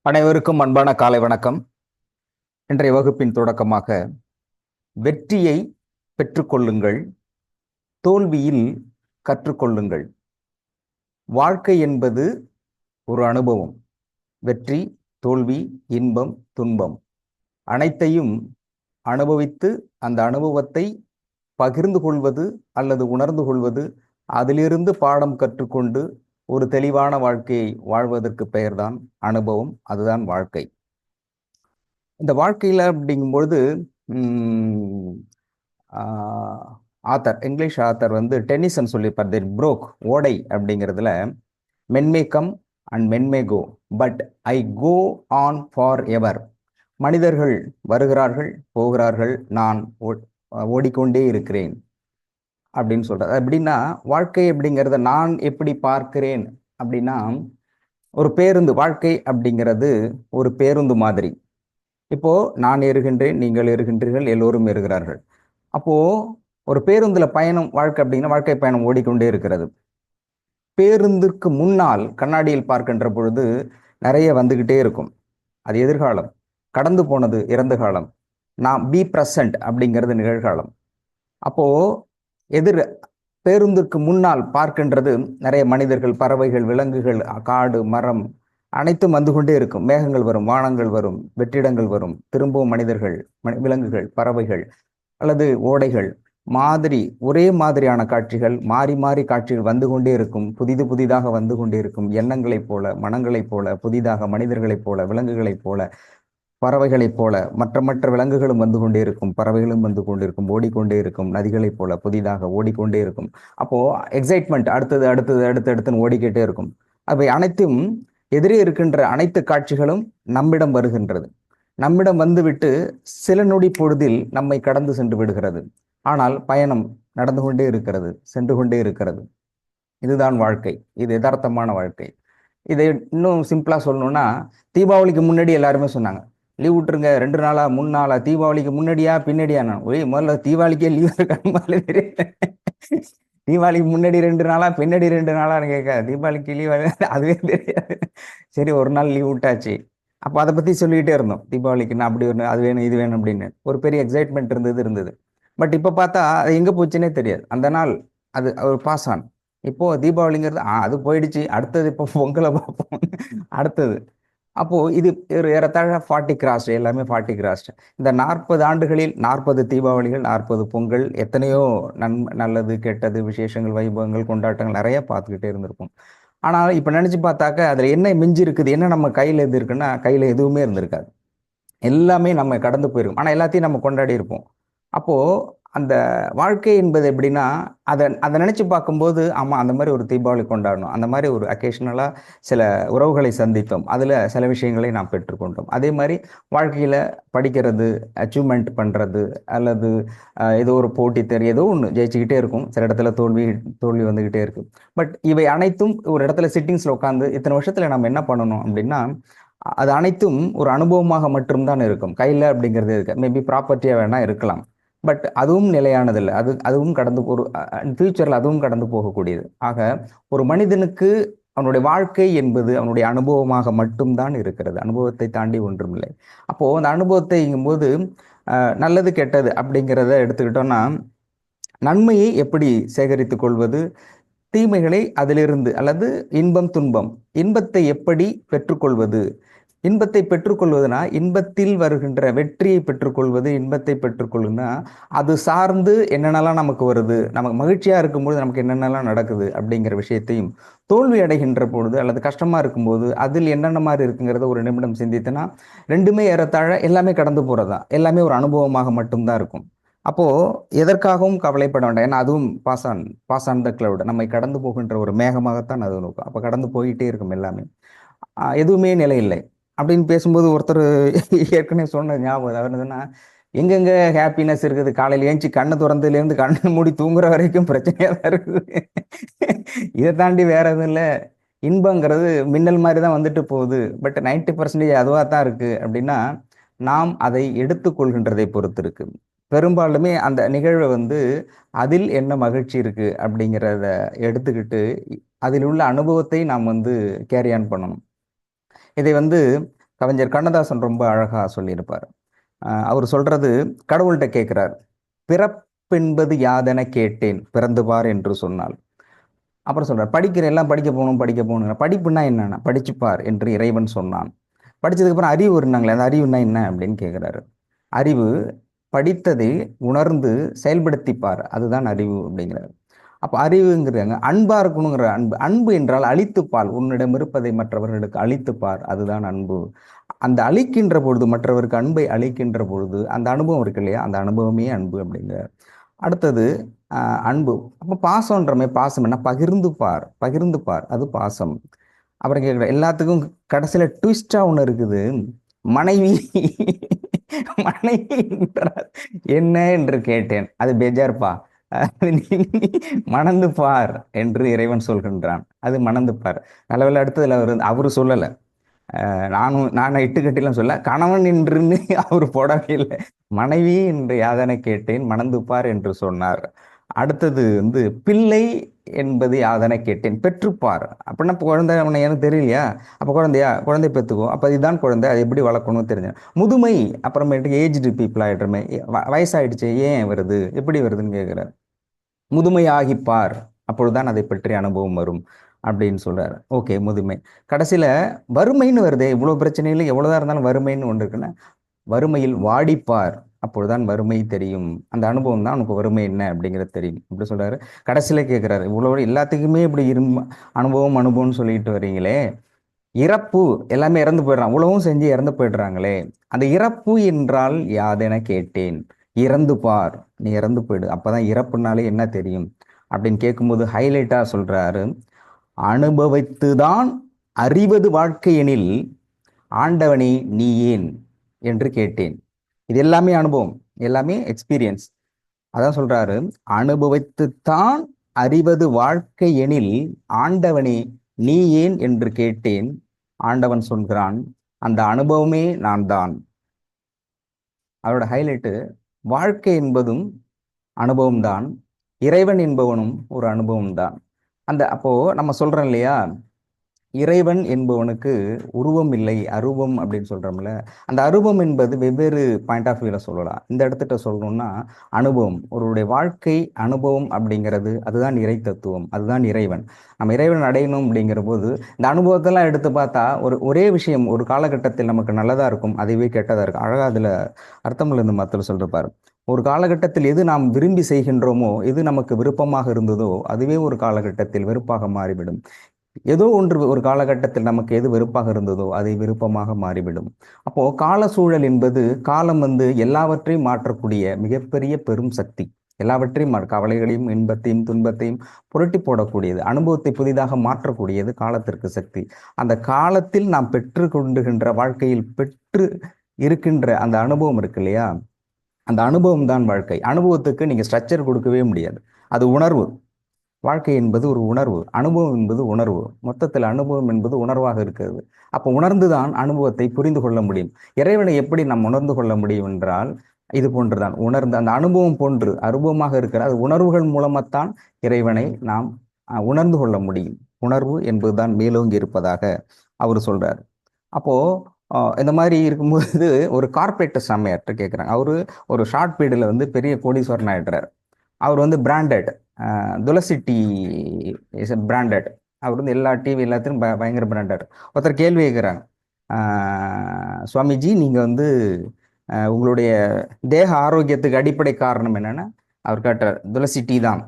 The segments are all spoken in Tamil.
அனைவருக்கும் அன்பான காலை வணக்கம். இன்றைய வகுப்பின் தொடக்கமாக வெற்றியை பெற்றுக்கொள்ளுங்கள், தோல்வியில் கற்றுக்கொள்ளுங்கள். வாழ்க்கை என்பது ஒரு அனுபவம். வெற்றி, தோல்வி, இன்பம், துன்பம் அனைத்தையும் அனுபவித்து அந்த அனுபவத்தை பகிர்ந்து கொள்வது அல்லது உணர்ந்து கொள்வது, அதிலிருந்து பாடம் கற்றுக்கொண்டு ஒரு தெளிவான வாழ்க்கையை வாழ்வதற்கு பெயர்தான் அனுபவம். அதுதான் வாழ்க்கை. இந்த வாழ்க்கையில் அப்படிங்கும்பொழுது ஆத்தர், இங்கிலீஷ் ஆத்தர் டென்னிசன் சொல்லியிருப்பார், தி புரோக், ஓடை அப்படிங்கிறதுல, men may come and men may go but I go on for ever. மனிதர்கள் வருகிறார்கள், போகிறார்கள், நான் ஓடிக்கொண்டே இருக்கிறேன் அப்படின்னு சொல்றாரு. அப்படின்னா வாழ்க்கை அப்படிங்கிறத நான் எப்படி பார்க்கிறேன் அப்படின்னா, ஒரு பேருந்து, வாழ்க்கை அப்படிங்கிறது ஒரு பேருந்து மாதிரி. இப்போ நான் ஏறுகின்றேன், நீங்கள் ஏறுகின்றீர்கள், எல்லோரும் ஏறுகிறார்கள். அப்போ ஒரு பேருந்துல பயணம், வாழ்க்கை அப்படின்னா வாழ்க்கை பயணம் ஓடிக்கொண்டே இருக்கிறது. பேருந்துக்கு முன்னால் கண்ணாடியில் பார்க்கின்ற பொழுது நிறைய வந்துகிட்டே இருக்கும். அது எதிர்காலம், கடந்து போனது இறந்த காலம், நான் பி பிரசன்ட் அப்படிங்கிறது நிகழ்காலம். அப்போ எதிர் பேருந்துக்கு முன்னால் பார்க்கின்றது நிறைய மனிதர்கள், பறவைகள், விலங்குகள், காடு, மரம் அனைத்தும் வந்து கொண்டே இருக்கும். மேகங்கள் வரும், வானங்கள் வரும், வெற்றிடங்கள் வரும், திரும்பவும் மனிதர்கள், விலங்குகள், பறவைகள் அல்லது ஓடைகள் மாதிரி ஒரே மாதிரியான காட்சிகள், மாறி மாறி காட்சிகள் வந்து கொண்டே இருக்கும். புதிதாக வந்து கொண்டே இருக்கும். எண்ணங்களைப் போல, மனங்களைப் போல, புதிதாக மனிதர்களைப் போல, விலங்குகளைப் போல, பறவைகளைப் போல, மற்ற விலங்குகளும் வந்து கொண்டே இருக்கும், பறவைகளும் வந்து கொண்டிருக்கும், ஓடிக்கொண்டே இருக்கும், நதிகளைப் போல புதிதாக ஓடிக்கொண்டே இருக்கும். அப்போ எக்ஸைட்மெண்ட், அடுத்ததுன்னு ஓடிக்கிட்டே இருக்கும். அவை அனைத்தும், எதிரே இருக்கின்ற அனைத்து காட்சிகளும் நம்மிடம் வருகின்றது. நம்மிடம் வந்துவிட்டு சில நொடி பொழுதில் நம்மை கடந்து சென்று விடுகிறது. ஆனால் பயணம் நடந்து கொண்டே இருக்கிறது, சென்று கொண்டே இருக்கிறது. இதுதான் வாழ்க்கை. இது யதார்த்தமான வாழ்க்கை. இதை இன்னும் சிம்பிளா சொல்லணும்னா, தீபாவளிக்கு முன்னாடி எல்லாருமே சொன்னாங்க, லீவ் விட்டுருங்க, 2 நாளா 3 நாளா, தீபாவளிக்கு முன்னாடியா பின்னாடியா? முதல்ல தீபாவளிக்கே லீவ் இருக்கான்னு தீபாவளிக்கு முன்னாடி 2 நாளா பின்னாடி 2 நாளான்னு கேட்க, தீபாவளிக்கு லீவ் அதுவே தெரியாது. சரி, ஒரு நாள் லீவ் விட்டாச்சு. அப்போ அதை பத்தி சொல்லிக்கிட்டே இருந்தோம். தீபாவளிக்கு நான் அப்படி ஒன்று, அது வேணும் இது வேணும் அப்படின்னு ஒரு பெரிய எக்ஸைட்மெண்ட் இருந்தது. பட் இப்போ பார்த்தா அது எங்கே போச்சுன்னே தெரியாது. அந்த நாள் அது ஒரு பாஸ் ஆன். இப்போ தீபாவளிங்கிறது அது போயிடுச்சு, அடுத்தது இப்போ பொங்கலை பார்ப்போம், அடுத்தது. அப்போ இது ஒரு ஏறத்தாழ 40 கிராஸ்ட், எல்லாமே 40 கிராஸ்ட். இந்த 40 ஆண்டுகளில் 40 தீபாவளிகள், 40 பொங்கல், எத்தனையோ நல்லது கெட்டது, விசேஷங்கள், வைபவங்கள், கொண்டாட்டங்கள் நிறைய பார்த்துக்கிட்டே இருந்திருக்கும். ஆனால் இப்போ நினைச்சு பார்த்தாக்க அதுல என்ன மிஞ்சி இருக்குது, என்ன நம்ம கையில எது இருக்குன்னா, கையில எதுவுமே இருந்திருக்காது. எல்லாமே நம்ம கடந்து போயிருக்கும். ஆனா எல்லாத்தையும் நம்ம கொண்டாடி இருப்போம். அப்போ அந்த வாழ்க்கை என்பது எப்படின்னா, அதை நினைச்சு பார்க்கும்போது, ஆமா அந்த மாதிரி ஒரு தீபாவளி கொண்டாடணும், அந்த மாதிரி ஒரு அக்கேஷனலா சில உறவுகளை சந்தித்தோம், அதுல சில விஷயங்களை நாம் பெற்றுக்கொண்டோம். அதே மாதிரி வாழ்க்கையில படிக்கிறது, அச்சீவ்மெண்ட் பண்றது, அல்லது ஏதோ ஒரு போட்டி தேர்வு, ஏதோ ஒன்று ஜெயிச்சுக்கிட்டே இருக்கும். சில இடத்துல தோல்வி வந்துகிட்டே இருக்கு. பட் இவை அனைத்தும் ஒரு இடத்துல சிட்டிங்ஸ்ல உட்காந்து இத்தனை வருஷத்துல நம்ம என்ன பண்ணணும் அப்படின்னா, அது அனைத்தும் ஒரு அனுபவமாக மட்டும்தான் இருக்கும். கையில் அப்படிங்கிறது இருக்கு, மேபி ப்ராப்பர்ட்டியாக வேணா இருக்கலாம், பட் அதுவும் நிலையானதில்லை. அதுவும் கடந்து ஒரு ஃபியூச்சரில் அதுவும் கடந்து போகக்கூடியது. ஆக ஒரு மனிதனுக்கு அவனுடைய வாழ்க்கை என்பது அவனுடைய அனுபவமாக மட்டும்தான் இருக்கிறது. அனுபவத்தை தாண்டி ஒன்றுமில்லை. அப்போ அந்த அனுபவத்தைங்கும்போது நல்லது கெட்டது அப்படிங்கிறத எடுத்துக்கிட்டோம்னா, நன்மையை எப்படி சேகரித்துக் கொள்வது, தீமைகளை அதிலிருந்து, அல்லது இன்பம் துன்பம், இன்பத்தை எப்படி பெற்றுக்கொள்வது. இன்பத்தை பெற்றுக்கொள்வதுனா, இன்பத்தில் வருகின்ற வெற்றியை பெற்றுக்கொள்வது. இன்பத்தை பெற்றுக்கொள்ளுன்னா அது சார்ந்து என்னென்னலாம் நமக்கு வருது, நமக்கு மகிழ்ச்சியா இருக்கும்போது நமக்கு என்னென்னலாம் நடக்குது அப்படிங்கிற விஷயத்தையும், தோல்வி அடைகின்ற பொழுது அல்லது கஷ்டமா இருக்கும்போது அதில் என்னென்ன மாதிரி இருக்குங்கிறத ஒரு நிமிடம் சிந்தித்தனா, ரெண்டுமே ஏறத்தாழ எல்லாமே கடந்து போறதா, எல்லாமே ஒரு அனுபவமாக மட்டும்தான் இருக்கும். அப்போ எதற்காகவும் கவலைப்பட வேண்டாம். ஏன்னா அதுவும் பாஸ் ஆன் த கிளவுட், நம்மை கடந்து போகின்ற ஒரு மேகமாகத்தான் அது இருக்கும். அப்போ கடந்து போயிட்டே இருக்கும் எல்லாமே. எதுவுமே நிலை இல்லை அப்படின்னு பேசும்போது ஒருத்தர் ஏற்கனவே சொன்ன ஞாபகம் அவருன்னா, எங்கெங்க ஹாப்பினஸ் இருக்குது, காலையில் ஏஞ்சி கண்ணை திறந்ததுலேருந்து கண்ணை மூடி தூங்குற வரைக்கும் பிரச்சனையாக தான் இருக்குது. இதை தாண்டி வேற எதுவும் இல்லை. இன்பங்கிறது மின்னல் மாதிரி தான் வந்துட்டு போகுது, பட் 90% அதுவாக தான் இருக்கு அப்படின்னா, நாம் அதை எடுத்துக்கொள்கின்றதை பொறுத்து இருக்கு. பெரும்பாலுமே அந்த நிகழ்வை அதில் என்ன மகிழ்ச்சி இருக்கு அப்படிங்கிறத எடுத்துக்கிட்டு அதில் உள்ள அனுபவத்தை நாம் கேரி ஆன் பண்ணணும். இதை கவிஞர் கண்ணதாசன் ரொம்ப அழகா சொல்லியிருப்பார். அவர் சொல்றது, கடவுள்கிட்ட கேட்கிறார், பிறப்பென்பது யாதென கேட்டேன் பிறந்து பார் என்று சொன்னால். அப்புறம் சொல்றார், படிக்கிற எல்லாம் படிக்க போகணும் படிக்க போகணும், படிப்புன்னா என்னன்னா படிச்சுப்பார் என்று இறைவன் சொன்னான். படிச்சதுக்கப்புறம் அறிவு இருந்தாங்களே, அந்த அறிவுன்னா என்ன அப்படின்னு கேட்குறாரு. அறிவு படித்ததை உணர்ந்து செயல்படுத்திப்பார், அதுதான் அறிவு அப்படிங்கிறார். அப்போ அறிவுங்கிறாங்க அன்பா இருக்கணுங்கிற அன்பு. அன்பு என்றால் அழித்துப்பார், உன்னிடம் இருப்பதை மற்றவர்களுக்கு அழித்துப்பார், அதுதான் அன்பு. அந்த அழிக்கின்ற பொழுது, மற்றவருக்கு அன்பை அழிக்கின்ற பொழுது அந்த அனுபவம் இருக்கு இல்லையா, அந்த அனுபவமே அன்பு அப்படிங்கிறார். அடுத்தது அன்பு. அப்போ பாசம்ன்றமே, பாசம் என்ன, பகிர்ந்து பார், பகிர்ந்து பார், அது பாசம். அப்புறம் கேட்குற எல்லாத்துக்கும் கடைசியில் ட்விஸ்டா ஒன்று இருக்குது, மனைவி. மனைவி என்றால் என்ன என்று கேட்டேன், அது பெஜார்ப்பா, அது நீ மணந்து பார் என்று இறைவன் சொல்கின்றான், அது மணந்து பார். நல்லவேளை அடுத்ததுல அவரு சொல்லலை, நான் இட்டுக்கட்டிலாம் சொல்ல, கணவன் என்றுன்னு அவர் போடவே இல்லை, மனைவி என்று யாதனை கேட்டேன் மணந்துப்பார் என்று சொன்னார். அடுத்தது பிள்ளை என்பது யாதனை கேட்டேன் பெற்றுப்பார். அப்படின்னா குழந்தை அவனை எனக்கு தெரியலையா, அப்போ குழந்தையா, குழந்தை பெற்றுக்கோ, அப்போ இதுதான் குழந்தை, அது எப்படி வளர்க்கணும்னு தெரிஞ்சு. முதுமை, அப்புறமேட்டுக்கு ஏஜ்டு பீப்புள் ஆகிடுறமே, வயசாயிடுச்சு ஏன் வருது, எப்படி வருதுன்னு கேட்குறாரு. முதுமையாகிப்பார், அப்பொழுதுதான் அதை பற்றி அனுபவம் வரும் அப்படின்னு சொல்றாரு. ஓகே, முதுமை. கடைசியில வறுமைன்னு வருதே, இவ்வளவு பிரச்சனையில எவ்வளவுதான் இருந்தாலும் வறுமைன்னு ஒன்று இருக்குன்னா, வறுமையில் வாடிப்பார், அப்பொழுதுதான் வறுமை தெரியும், அந்த அனுபவம் தான் உனக்கு வறுமை என்ன அப்படிங்கிறது தெரியும் அப்படி சொல்றாரு. கடைசியில கேட்கிறாரு, இவ்வளவு எல்லாத்துக்குமே இப்படி அனுபவம் அனுபவம்னு சொல்லிட்டு வர்றீங்களே, இறப்பு, எல்லாமே இறந்து போயிடுறான், உலகம் செஞ்சு இறந்து போயிடுறாங்களே, அந்த இறப்பு என்றால் யாதென கேட்டேன், இறந்து பார், நீ இறந்து போயிடு, அப்பதான் இறப்புனாலே என்ன தெரியும் அப்படின்னு கேட்கும்போது ஹைலைட்டா சொல்றாரு, அனுபவித்துதான் அறிவது வாழ்க்கை எனில் ஆண்டவனே நீ ஏன் என்று கேட்டேன். இது எல்லாமே அனுபவம், எல்லாமே எக்ஸ்பீரியன்ஸ். அதான் சொல்றாரு, அனுபவித்துத்தான் அறிவது வாழ்க்கை எனில் ஆண்டவனே நீ ஏன் என்று கேட்டேன். ஆண்டவன் சொல்கிறான், அந்த அனுபவமே நான் தான். அவரோட ஹைலைட்டு, வாழ்க்கை என்பதும் அனுபவம் தான், இறைவன் என்பவனும் ஒரு அனுபவம் தான். அப்போ நம்ம சொல்றோம் இல்லையா, இறைவன் என்பவனுக்கு உருவம் இல்லை அரூபம் அப்படின்னு சொல்றோம்ல, அந்த அரூபம் என்பது வெவ்வேறு பாயிண்ட் ஆஃப் வியூல சொல்லலாம். இந்த இடத்துட்ட சொல்லணும்னா, அனுபவம், ஒருவருடைய வாழ்க்கை அனுபவம் அப்படிங்கிறது அதுதான் இறை தத்துவம், அதுதான் இறைவன். நம்ம இறைவன் அடையணும் அப்படிங்கிற போது இந்த அனுபவத்தெல்லாம் எடுத்து பார்த்தா ஒரே விஷயம் ஒரு காலகட்டத்தில் நமக்கு நல்லதா இருக்கும், அதுவே கெட்டதா இருக்கும். அழகா அதுல அர்த்தமில் இருந்து மத்தல சொல்றப்பாரு, ஒரு காலகட்டத்தில் எது நாம் விரும்பி செய்கின்றோமோ, எது நமக்கு விருப்பமாக இருந்ததோ அதுவே ஒரு காலகட்டத்தில் வெறுப்பாக மாறிவிடும். ஏதோ ஒன்று ஒரு காலகட்டத்தில் நமக்கு எது வெறுப்பாக இருந்ததோ அதை விருப்பமாக மாறிவிடும். அப்போ கால சூழல் என்பது, காலம் எல்லாவற்றையும் மாற்றக்கூடிய மிகப்பெரிய பெரும் சக்தி. எல்லாவற்றையும் கவலைகளையும் இன்பத்தையும் துன்பத்தையும் புரட்டி போடக்கூடியது, அனுபவத்தை புதிதாக மாற்றக்கூடியது காலத்திற்கு சக்தி. அந்த காலத்தில் நாம் பெற்று கொண்டுகின்ற, வாழ்க்கையில் பெற்று இருக்கின்ற அந்த அனுபவம் இருக்கு இல்லையா, அந்த அனுபவம் தான் வாழ்க்கை. அனுபவத்துக்கு நீங்க ஸ்ட்ரக்சர் கொடுக்கவே முடியாது, அது உணர்வு. வாழ்க்கை என்பது ஒரு உணர்வு, அனுபவம் என்பது உணர்வு. மொத்தத்தில் அனுபவம் என்பது உணர்வாக இருக்கிறது. அப்போ உணர்ந்துதான் அனுபவத்தை புரிந்து கொள்ள முடியும். இறைவனை எப்படி நாம் உணர்ந்து கொள்ள முடியும் என்றால், இது போன்றுதான் உணர்ந்து, அந்த அனுபவம் போன்று அனுபவமாக இருக்கிற அது உணர்வுகள் மூலமாத்தான் இறைவனை நாம் உணர்ந்து கொள்ள முடியும். உணர்வு என்பதுதான் மேலோங்கி இருப்பதாக அவர் சொல்றார். அப்போ இந்த மாதிரி இருக்கும்போது ஒரு கார்பரேட் செம்மையார்ட்ட கேட்குறாங்க. அவரு ஒரு ஷார்ட் பீரியட்ல பெரிய கோடீஸ்வரன் ஆயிடுறாரு. அவர் branded, Tulsi tea is branded. அவர் எல்லா டிவி எல்லாத்தையும் பயங்கர பிராண்டட். ஒருத்தர் கேள்வி கேட்குறாங்க, சுவாமிஜி நீங்க உங்களுடைய தேக ஆரோக்கியத்துக்கு அடிப்படை காரணம் என்னன்னா, அவர் கேட்டார், துளசி டீ தான்.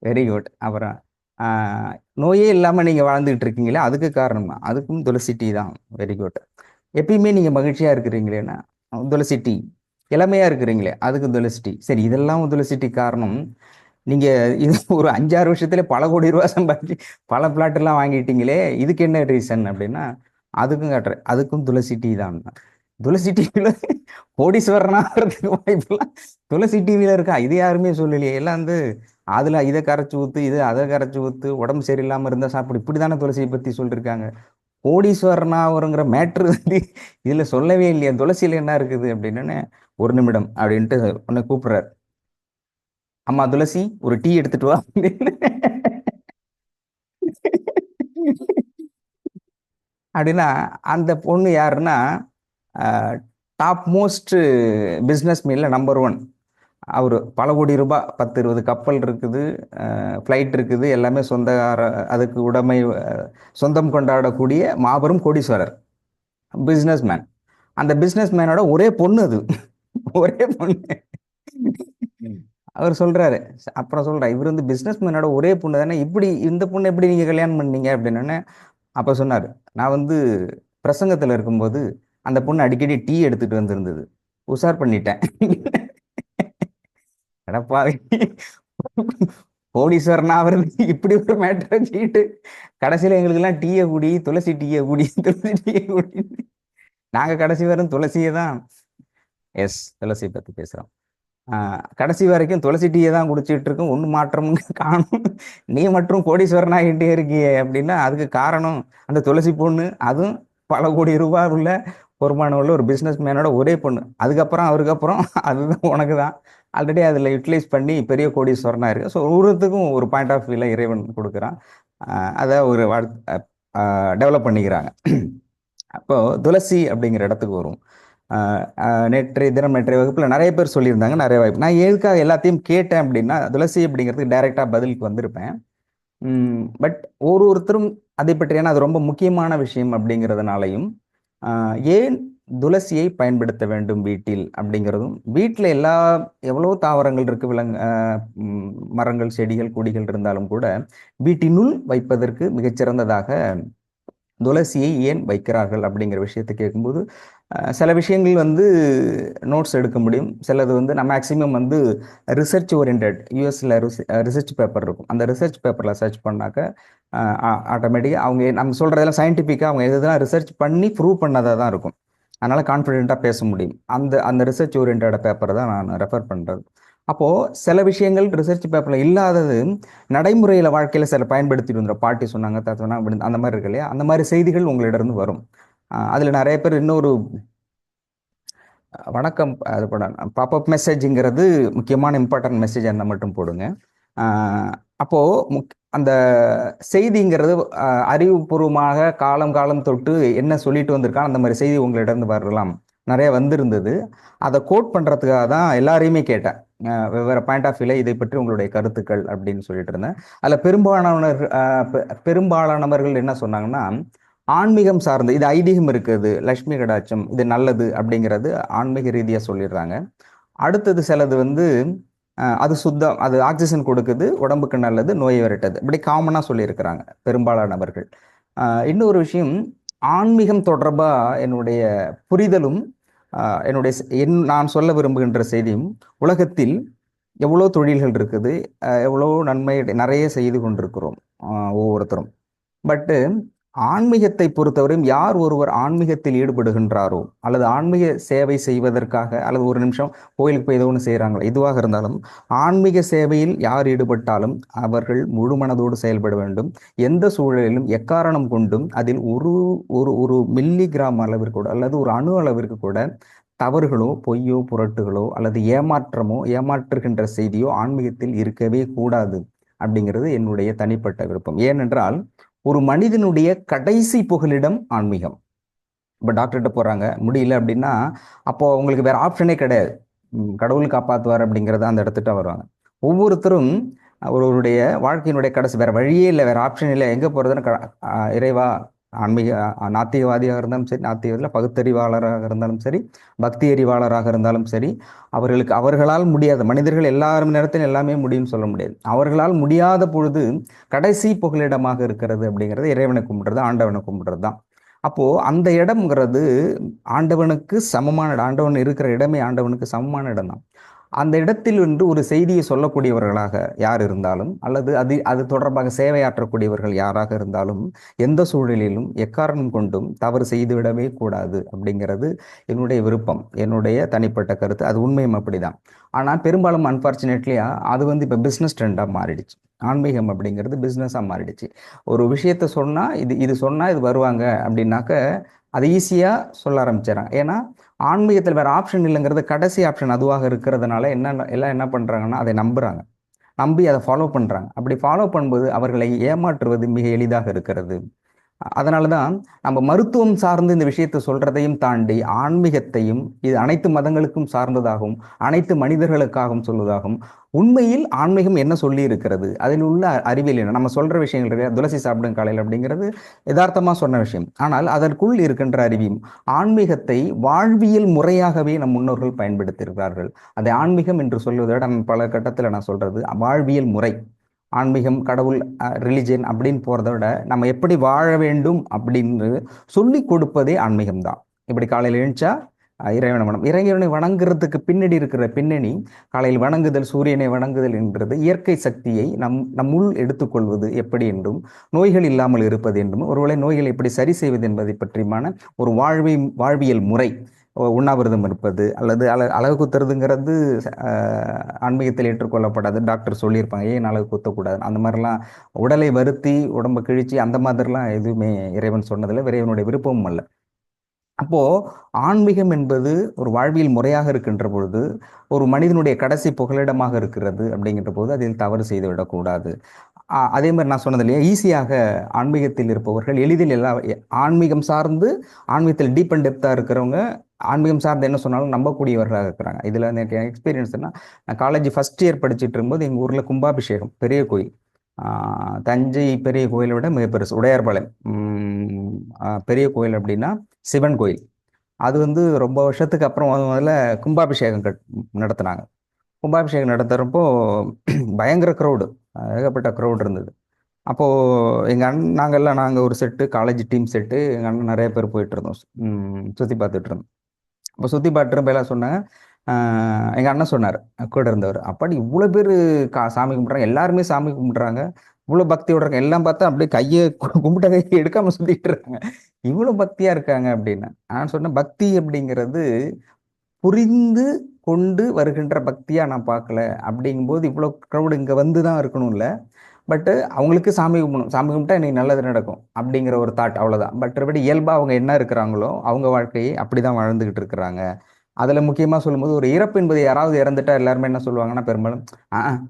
Very good. அப்புறம் நோயே இல்லாம நீங்க வாழ்ந்துகிட்டு இருக்கீங்களே, அதுக்கு காரணம் அதுக்கும் துளசி டீ தான். Very good. எப்பயுமே நீங்க மகிழ்ச்சியா இருக்கிறீங்களேன்னா துளசி டீ. இளமையா இருக்கிறீங்களே அதுக்கு துளசி டீ. சரி, இதெல்லாம் துளசி டீ காரணம். நீங்க இது ஒரு 5-6 வருஷத்துல பல கோடி ரூபாய் சம்பாதிச்சு பல பிளாட் எல்லாம் வாங்கிட்டீங்களே, இதுக்கு என்ன ரீசன் அப்படின்னா, அதுக்கும் காட்டுறேன், அதுக்கும் துளசி டீ தான். துளசி டிவியில கோடீஸ்வரனாகிறதுக்கு வாய்ப்புலாம் துளசி டிவியில இருக்கா? இது யாருமே சொல்லலையே. எல்லாம் அதுல இதை கரைச்சி ஊத்து, இது அதை கரைச்சி ஊத்து, உடம்பு சரியில்லாம இருந்தா சாப்பிடு, இப்படிதானே துளசியை பத்தி சொல்லிருக்காங்க. கோடீஸ்வரனாவருங்கிற மேட்ரு இதுல சொல்லவே இல்லையா, துளசியில என்ன இருக்குது அப்படின்னு. ஒரு நிமிடம் அப்படின்ட்டு உன்னை கூப்பிடுறாரு, அம்மா துளசி ஒரு டீ எடுத்துட்டு வா அப்படின்னு. அப்படின்னா அந்த பொண்ணு யாருன்னா டாப் மோஸ்ட் பிஸ்னஸ் மீன்ல நம்பர் ஒன். அவர் பல கோடி ரூபாய், 10-20 கப்பல் இருக்குது, ஃப்ளைட் இருக்குது, எல்லாமே சொந்தக்கார, அதுக்கு உடைமை, சொந்தம் கொண்டாடக்கூடிய மாபெரும் கோடீஸ்வரர், பிஸ்னஸ் மேன். அந்த பிஸ்னஸ் மேனோட ஒரே பொண்ணு அது. ஒரே பொண்ணு. அவர் சொல்றாரு, அப்புறம் சொல்றேன், இவர் வந்து பிஸ்னஸ் மேனோட ஒரே பொண்ணு தானே, இப்படி இந்த பொண்ணு எப்படி நீங்க கல்யாணம் பண்ணீங்க அப்படின்னு. அப்ப சொன்னாரு, நான் வந்து பிரசங்கத்துல இருக்கும்போது அந்த பொண்ணு அடிக்கடி டீ எடுத்துட்டு வந்திருந்தது, உஷார் பண்ணிட்டேன். எடப்பாவி, கோடீஸ்வரனா அவருக்கு இப்படி ஒரு மேட்டர் வச்சுக்கிட்டு கடைசியில எங்களுக்கு எல்லாம் டீயை குடி, துளசி டீயை குடி, துளசி டீயை குடி. நாங்க கடைசி வரும் துளசியை தான், எஸ் துளசி பத்தி பேசுறோம். கடைசி வரைக்கும் துளசி டீயை தான் குடிச்சிட்டு இருக்கும், ஒன்றும் மாற்றம் காணும். நீ மற்றும் கோடீஸ்வரன் ஆகிட்டே இருக்கியே அப்படின்னா அதுக்கு காரணம் அந்த துளசி பொண்ணு. அதுவும் பல கோடி ரூபாய் உள்ள வருமானம் உள்ள ஒரு பிஸ்னஸ் மேனோட ஒரே பொண்ணு. அதுக்கப்புறம் அவருக்கு அப்புறம் அதுதான் உனக்கு தான் ஆல்ரெடி அதில் யூட்டிலைஸ் பண்ணி பெரிய கோடீஸ்வரனா இருக்கு. ஸோ ஒவ்வொருத்துக்கும் ஒரு பாயிண்ட் ஆஃப் வியூல இறைவன் கொடுக்குறான். அதை ஒரு டெவலப் பண்ணிக்கிறாங்க. அப்போ துளசி அப்படிங்கிற இடத்துக்கு வரும். நேற்றைய வகுப்புல நிறைய பேர் சொல்லியிருந்தாங்க, நிறைய வாய்ப்பு. நான் எதுக்காக எல்லாத்தையும் கேட்டேன் அப்படின்னா, துளசி அப்படிங்கிறதுக்கு டைரக்டா பதிலுக்கு வந்திருப்பேன். பட் ஒருத்தரும் அதை பற்றி, ஏன்னா அது ரொம்ப முக்கியமான விஷயம் அப்படிங்கிறதுனாலையும், ஏன் துளசியை பயன்படுத்த வேண்டும் வீட்டில் அப்படிங்கிறதும், வீட்டில் எவ்வளோ தாவரங்கள் இருக்கு, மரங்கள், செடிகள், கொடிகள் இருந்தாலும் கூட வீட்டினுள் வைப்பதற்கு மிகச்சிறந்ததாக துளசியை ஏன் வைக்கிறார்கள் அப்படிங்கிற விஷயத்தை கேட்கும்போது, சில விஷயங்கள் வந்து நோட்ஸ் எடுக்க முடியும். சிலது வந்து நான் மேக்சிமம் வந்து ரிசர்ச் ஓரியன்ட், யூஎஸ்ல ரிசர்ச் பேப்பர் இருக்கும், அந்த ரிசர்ச் பேப்பரில் சர்ச் பண்ணாக்க ஆட்டோமேட்டிக்காக அவங்க நம்ம சொல்கிறதெல்லாம் சயின்டிஃபிக்காக அவங்க எதுதான் ரிசர்ச் பண்ணி ப்ரூவ் பண்ணதாக தான் இருக்கும். அதனால் கான்ஃபிடென்ட்டாக பேச முடியும். அந்த ரிசர்ச் ஓரியன்ட் பேப்பரை தான் நான் ரெஃபர் பண்ணுறது. அப்போது சில விஷயங்கள் ரிசர்ச் பேப்பரில் இல்லாதது நடைமுறையில் வாழ்க்கையில் சில பயன்படுத்திட்டு வந்துடும். பாட்டி சொன்னாங்க, தாத்தா சொன்னாங்க, அப்படி அந்த மாதிரி இருக்கு இல்லையா, அந்த மாதிரி செய்திகள் உங்களிடம் வரும். அதில் நிறைய பேர் இன்னொரு வணக்கம், அது போட பாப்அப் மெசேஜுங்கிறது முக்கியமான இம்பார்ட்டன்ட் மெசேஜ், அந்த மட்டும் போடுங்க. அப்போது அந்த செய்திங்கிறது அறிவுபூர்வமாக காலம் தொட்டு என்ன சொல்லிட்டு வந்திருக்கான், அந்த மாதிரி செய்தி உங்களிடம் வரலாம், நிறைய வந்திருந்தது. அதை கோட் பண்ணுறதுக்காக தான் எல்லாரையுமே கேட்டேன், வெவ்வேறு பாயிண்ட் ஆஃப் வியூல இதை பற்றி உங்களுடைய கருத்துக்கள் அப்படின்னு சொல்லிட்டு இருந்தேன். அதில் பெரும்பாலானவர்கள் என்ன சொன்னாங்கன்னா, ஆன்மீகம் சார்ந்து, இது ஐதீகம் இருக்குது, லட்சுமி கடாட்சம், இது நல்லது அப்படிங்கிறது ஆன்மீக ரீதியாக சொல்லிடுறாங்க. அடுத்தது சிலது வந்து அது சுத்தம், அது ஆக்சிஜன் கொடுக்குது, உடம்புக்கு நல்லது, நோயை விரட்டது, இப்படி காமனாக சொல்லியிருக்கிறாங்க பெரும்பாலானவர்கள். இன்னொரு விஷயம், ஆன்மீகம் தொடர்பாக என்னுடைய புரிதலும் நான் சொல்ல விரும்புகின்ற செய்தியும், உலகத்தில் எவ்வளோ தொழில்கள் இருக்குது, எவ்வளோ நன்மை நிறைய செய்து கொண்டிருக்கிறோம் ஒவ்வொருத்தரும். பட்டு ஆன்மீகத்தை பொறுத்தவரையும் யார் ஒருவர் ஆன்மீகத்தில் ஈடுபடுகின்றாரோ, அல்லது ஆன்மீக சேவை செய்வதற்காக, அல்லது ஒரு நிமிஷம் கோயிலுக்கு போய் ஏதோ ஒன்று செய்கிறாங்களோ, எதுவாக இருந்தாலும் ஆன்மீக சேவையில் யார் ஈடுபட்டாலும் அவர்கள் முழு மனதோடு செயல்பட வேண்டும். எந்த சூழலிலும் எக்காரணம் கொண்டும் அதில் ஒரு மில்லி கிராம் அளவிற்கு கூட, அல்லது ஒரு அணு அளவிற்கு கூட தவறுகளோ, பொய்யோ, புரட்டுகளோ, அல்லது ஏமாற்றுகின்ற செய்தியோ ஆன்மீகத்தில் இருக்கவே கூடாது அப்படிங்கிறது என்னுடைய தனிப்பட்ட விருப்பம். ஏனென்றால் ஒரு மனிதனுடைய கடைசி புகலிடம் ஆன்மீகம். இப்போ டாக்டர்கிட்ட போகிறாங்க, முடியல அப்படின்னா, அப்போ உங்களுக்கு வேற ஆப்ஷனே கிடையாது, கடவுள் காப்பாற்றுவார் அப்படிங்கிறத அந்த இடத்துட்ட வருவாங்க. ஒவ்வொருத்தரும் அவருடைய வாழ்க்கையினுடைய கடைசி, வேற வழியே இல்லை, வேற ஆப்ஷன் இல்லை, எங்கே போகிறதுன்னு இறைவா, ஆன்மீக நாத்திகவாதியாக இருந்தாலும் சரி, நாத்திகத்தில் பகுத்தறிவாளராக இருந்தாலும் சரி, பக்தி அறிவாளராக இருந்தாலும் சரி, அவர்களால் முடியாத, மனிதர்கள் எல்லாரும் நேரத்தில் எல்லாமே முடியும்னு சொல்ல முடியாது, அவர்களால் முடியாத பொழுது கடைசி புகலிடமாக இருக்கிறது அப்படிங்கிறது இறைவனை கும்பிடுறது, ஆண்டவனை கும்பிடுறது தான். அப்போது அந்த இடம்ங்கிறது ஆண்டவனுக்கு சமமான இடம், ஆண்டவன் இருக்கிற இடமே ஆண்டவனுக்கு சமமான இடம் தான். அந்த இடத்தில் வந்து ஒரு செய்தியை சொல்லக்கூடியவர்களாக யார் இருந்தாலும், அல்லது அது தொடர்பாக சேவையாற்றக்கூடியவர்கள் யாராக இருந்தாலும், எந்த சூழலிலும் எக்காரணம் கொண்டும் தவறு செய்துவிடவே கூடாது அப்படிங்கிறது என்னுடைய விருப்பம், என்னுடைய தனிப்பட்ட கருத்து. அது உண்மையும் அப்படிதான். ஆனால் பெரும்பாலும் அன்பார்ச்சுனேட்லியா அது வந்து இப்போ பிஸ்னஸ் ட்ரெண்டாக மாறிடுச்சு. ஆன்மீகம் அப்படிங்கிறது பிஸ்னஸாக மாறிடுச்சு. ஒரு விஷயத்த சொன்னால் இது சொன்னால் இது வருவாங்க அப்படின்னாக்க அதை ஈஸியாக சொல்ல ஆரம்பிச்சிடறாங்க. ஏன்னா ஆன்மீகத்தில் வேறு ஆப்ஷன் இல்லைங்கிறது கடைசி ஆப்ஷன் அதுவாக இருக்கிறதுனால எல்லாம் என்ன பண்ணுறாங்கன்னா அதை நம்பி அதை ஃபாலோ பண்ணுறாங்க. அப்படி ஃபாலோ பண்ணும்போது அவர்களை ஏமாற்றுவது மிக எளிதாக இருக்கிறது. அதனால தான் நம்ம மருத்துவம் சார்ந்து இந்த விஷயத்தை சொல்றதையும் தாண்டி ஆன்மீகத்தையும், இது அனைத்து மதங்களுக்கும் சார்ந்ததாகவும் அனைத்து மனிதர்களுக்காகவும் சொல்வதாகவும், உண்மையில் ஆன்மீகம் என்ன சொல்லி இருக்கிறது, அதில் உள்ள அறிவியல் என்ன, நம்ம சொல்ற விஷயங்கள் இருக்கு, துளசி சாப்பிடும் காலையில் அப்படிங்கிறது யதார்த்தமா சொன்ன விஷயம். ஆனால் அதற்குள் இருக்கின்ற அறிவியும் ஆன்மீகத்தை வாழ்வியல் முறையாகவே நம் முன்னோர்கள் பயன்படுத்தியிருக்கிறார்கள். அதை ஆன்மீகம் என்று சொல்வதை விட பல கட்டத்தில் நான் சொல்றது வாழ்வியல் முறை. ஆன்மீகம், கடவுள், ரிலிஜன் அப்படின்னு போறதை விட நம்ம எப்படி வாழ வேண்டும் அப்படின்னு சொல்லி கொடுப்பதே ஆன்மீகம் தான். இப்படி காலையில் எழுந்தா இறைவனை இறைவனை வணங்குறதுக்கு பின்னாடி இருக்கிற பின்னணி, காலையில் வணங்குதல், சூரியனை வணங்குதல் என்றது இயற்கை சக்தியை நம்முள் எடுத்துக்கொள்வது எப்படி என்றும், நோய்கள் இல்லாமல் இருப்பது என்றும், ஒருவேளை நோய்களை எப்படி சரி செய்வது என்பதை பற்றியுமான ஒரு வாழ்வியல் முறை. உண்ணாவிரதம் இருப்பது அல்லது அழகு குத்துறதுங்கிறது ஆன்மீகத்தில் ஏற்றுக்கொள்ளப்படாது. டாக்டர் சொல்லியிருப்பாங்க ஏன் அழகு குத்தக்கூடாது, அந்த மாதிரிலாம் உடலை வருத்தி உடம்பை கிழிச்சு அந்த மாதிரிலாம் எதுவுமே இறைவன் சொன்னதில்லை, இறைவனுடைய விருப்பமும் அல்ல. அப்போ ஆன்மீகம் என்பது ஒரு வாழ்வியல் முறையாக இருக்கின்ற பொழுது, ஒரு மனிதனுடைய கடைசி புகலிடமாக இருக்கிறது அப்படிங்கின்ற போது அதில் தவறு செய்து விடக்கூடாது. அதே மாதிரி நான் சொன்னது இல்லையா, ஈஸியாக ஆன்மீகத்தில் இருப்பவர்கள் எளிதில் ஆன்மீகம் சார்ந்து ஆன்மீகத்தில் டீப் அண்ட் டெப்தா இருக்கிறவங்க ஆன்மீகம் சார்ந்து என்ன சொன்னாலும் நம்பக்கூடியவர்களாக இருக்கிறாங்க. இதுல எனக்கு எக்ஸ்பீரியன்ஸ்னா, நான் காலேஜ் ஃபர்ஸ்ட் இயர் படிச்சுட்டு இருக்கும்போது எங்க ஊர்ல கும்பாபிஷேகம், பெரிய கோயில், தஞ்சை பெரிய கோயிலை விட மிக பெருசு, உடையார்பாளையம் பெரிய கோயில் அப்படின்னா சிவன் கோயில். அது வந்து ரொம்ப வருஷத்துக்கு அப்புறம் முதல்ல கும்பாபிஷேகம் நடத்தினாங்க. கும்பாபிஷேகம் நடத்துகிறப்போ பயங்கர க்ரௌடு, ஏகப்பட்ட க்ரௌட் இருந்தது. அப்போது எங்கள் நாங்கள் ஒரு செட்டு, காலேஜ் டீம் செட்டு, எங்கள் அண்ணன் நிறைய பேர் போயிட்டு இருந்தோம், சுற்றி பார்த்துட்டு இருந்தோம். அப்போ சுற்றி பார்த்துட்டு எல்லாம் சொன்னாங்க. எங்கள் அண்ணன் சொன்னார் கூட இருந்தவர், அப்பாடி இவ்வளோ பேர் சாமி கும்பிட்றாங்க, எல்லாருமே சாமி கும்பிட்றாங்க, இவ்வளோ பக்தியோட இருக்காங்க, எல்லாம் பார்த்தா அப்படியே கையை கும்பிட்ட கையை எடுக்காமல் சுற்றிட்டு இருக்காங்க, இவ்வளோ பக்தியாக இருக்காங்க அப்படின்னு. நான் சொன்னேன், பக்தி அப்படிங்கிறது புரிந்து கொண்டு வருகின்ற பக்தியா நான் பார்க்கல. அப்படிங்கும்போது இவ்வளோ க்ரௌடு இங்கே வந்து தான் இருக்கணும்ல, பட்டு அவங்களுக்கு சாமி கும்பிடணும், சாமி கும்பிட்டா இன்னைக்கு நல்லது நடக்கும் அப்படிங்கிற ஒரு தாட், அவ்வளோதான். மற்றபடி இயல்பாக அவங்க என்ன இருக்கிறாங்களோ அவங்க வாழ்க்கையை அப்படி தான் வாழ்ந்துகிட்டு இருக்கிறாங்க. அதில் முக்கியமாக சொல்லும்போது, ஒரு இறப்பு என்பது, யாராவது இறந்துட்டா எல்லாருமே என்ன சொல்லுவாங்கன்னா, பெரும்பாலும்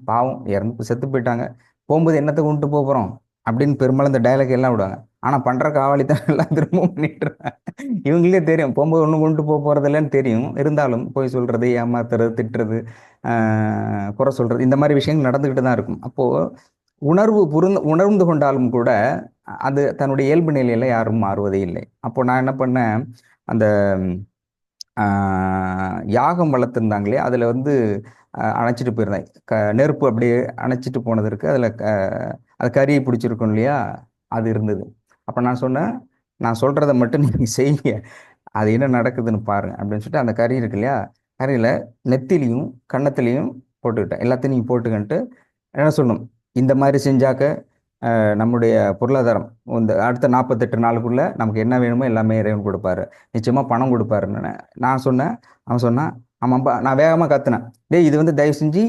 பாவம் இறந்து செத்து போயிட்டாங்க, போகும்போது என்னத்தை கொண்டு போகிறோம் அப்படின்னு பெரும்பாலும் இந்த டைலாக் எல்லாம் விடுவாங்க. ஆனால் பண்ணுற காவாலித்தனம் எல்லாம் திரும்பவும் பண்ணிட்டு இவங்களே தெரியும் போகும்போது ஒன்றும் கொண்டு போகிறது இல்லைன்னு தெரியும், இருந்தாலும் போய் சொல்கிறது, ஏமாத்துறது, திட்டுறது, குறை சொல்கிறது, இந்த மாதிரி விஷயங்கள் நடந்துக்கிட்டு தான் இருக்கும். அப்போது உணர்ந்து கொண்டாலும் கூட அது தன்னுடைய இயல்பு நிலையில யாரும் மாறுவதே இல்லை. அப்போ நான் என்ன பண்ணேன், அந்த யாகம் வளர்த்துருந்தாங்களே அதில் வந்து அணைச்சிட்டு போயிருந்தேன். நெருப்பு அப்படியே அணைச்சிட்டு போனதற்கு அதில் அது கறியை பிடிச்சிருக்கும் இல்லையா, அது இருந்தது. அப்போ நான் சொன்னேன், நான் சொல்கிறத மட்டும் நீங்கள் செய்யுங்க, அது என்ன நடக்குதுன்னு பாருங்க அப்படின்னு சொல்லிட்டு, அந்த கறி இருக்கு இல்லையா, கறியில் நெத்திலையும் கன்னத்துலையும் போட்டுக்கிட்டேன், எல்லாத்தையும் நீங்கள் போட்டுக்கிட்டு என்ன சொல்லணும், இந்த மாதிரி செஞ்சாக்க நம்முடைய பொருளாதாரம் இந்த அடுத்த 48 நாளுக்குள்ள நமக்கு என்ன வேணுமோ எல்லாமே இறைவன் கொடுப்பாரு, நிச்சயமா பணம் கொடுப்பாருன்னு நான் சொன்னேன். அவன் சொன்னான், ஆமாப்பா. நான் வேகமாக கத்துனேன், டேய் இது வந்து தயவு செஞ்சு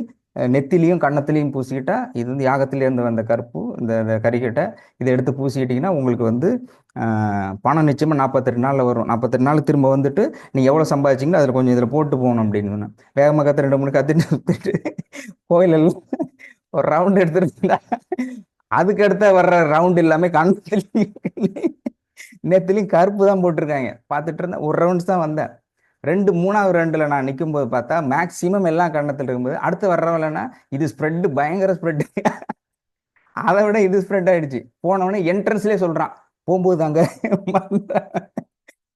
நெத்திலையும் கன்னத்துலையும் பூசிக்கிட்டா, இது வந்து யாகத்திலேருந்து வந்த கற்பு, இந்த கறிக்கிட்ட இதை எடுத்து பூசிக்கிட்டிங்கன்னா உங்களுக்கு வந்து பணம் நிச்சயமாக 48 நாளில் வரும், 48 நாள் திரும்ப வந்துட்டு நீங்கள் எவ்வளோ சம்பாதிச்சிங்களோ அதில் கொஞ்சம் இதில் போட்டு போகணும் அப்படின்னு சொன்னேன். வேகமாக கற்று 2 3 கற்றுட்டு கோயிலெல்லாம் ஒரு ரவுண்ட் எடுத்துருந்தா, அதுக்கு அடுத்த வர்ற ரவுண்ட் எல்லாமே கன்னத்துலையும் நெத்திலையும் கருப்பு தான் போட்டிருக்காங்க. பார்த்துட்டு இருந்தேன், ஒரு ரவுண்ட்ஸ் தான் வந்தேன். 3வது ரவுண்டில் நான் நிற்கும் போது பார்த்தா மேக்சிமம் எல்லாம் கன்னத்தில் இருக்கும்போது, அடுத்து வர்றவங்களன்னா இது ஸ்ப்ரெட்டு, பயங்கர ஸ்ப்ரெட்டு, அதை விட இது ஸ்ப்ரெட் ஆயிடுச்சு. போனவொடனே என்ட்ரன்ஸ்லேயே சொல்கிறான், போகும்போது அங்கே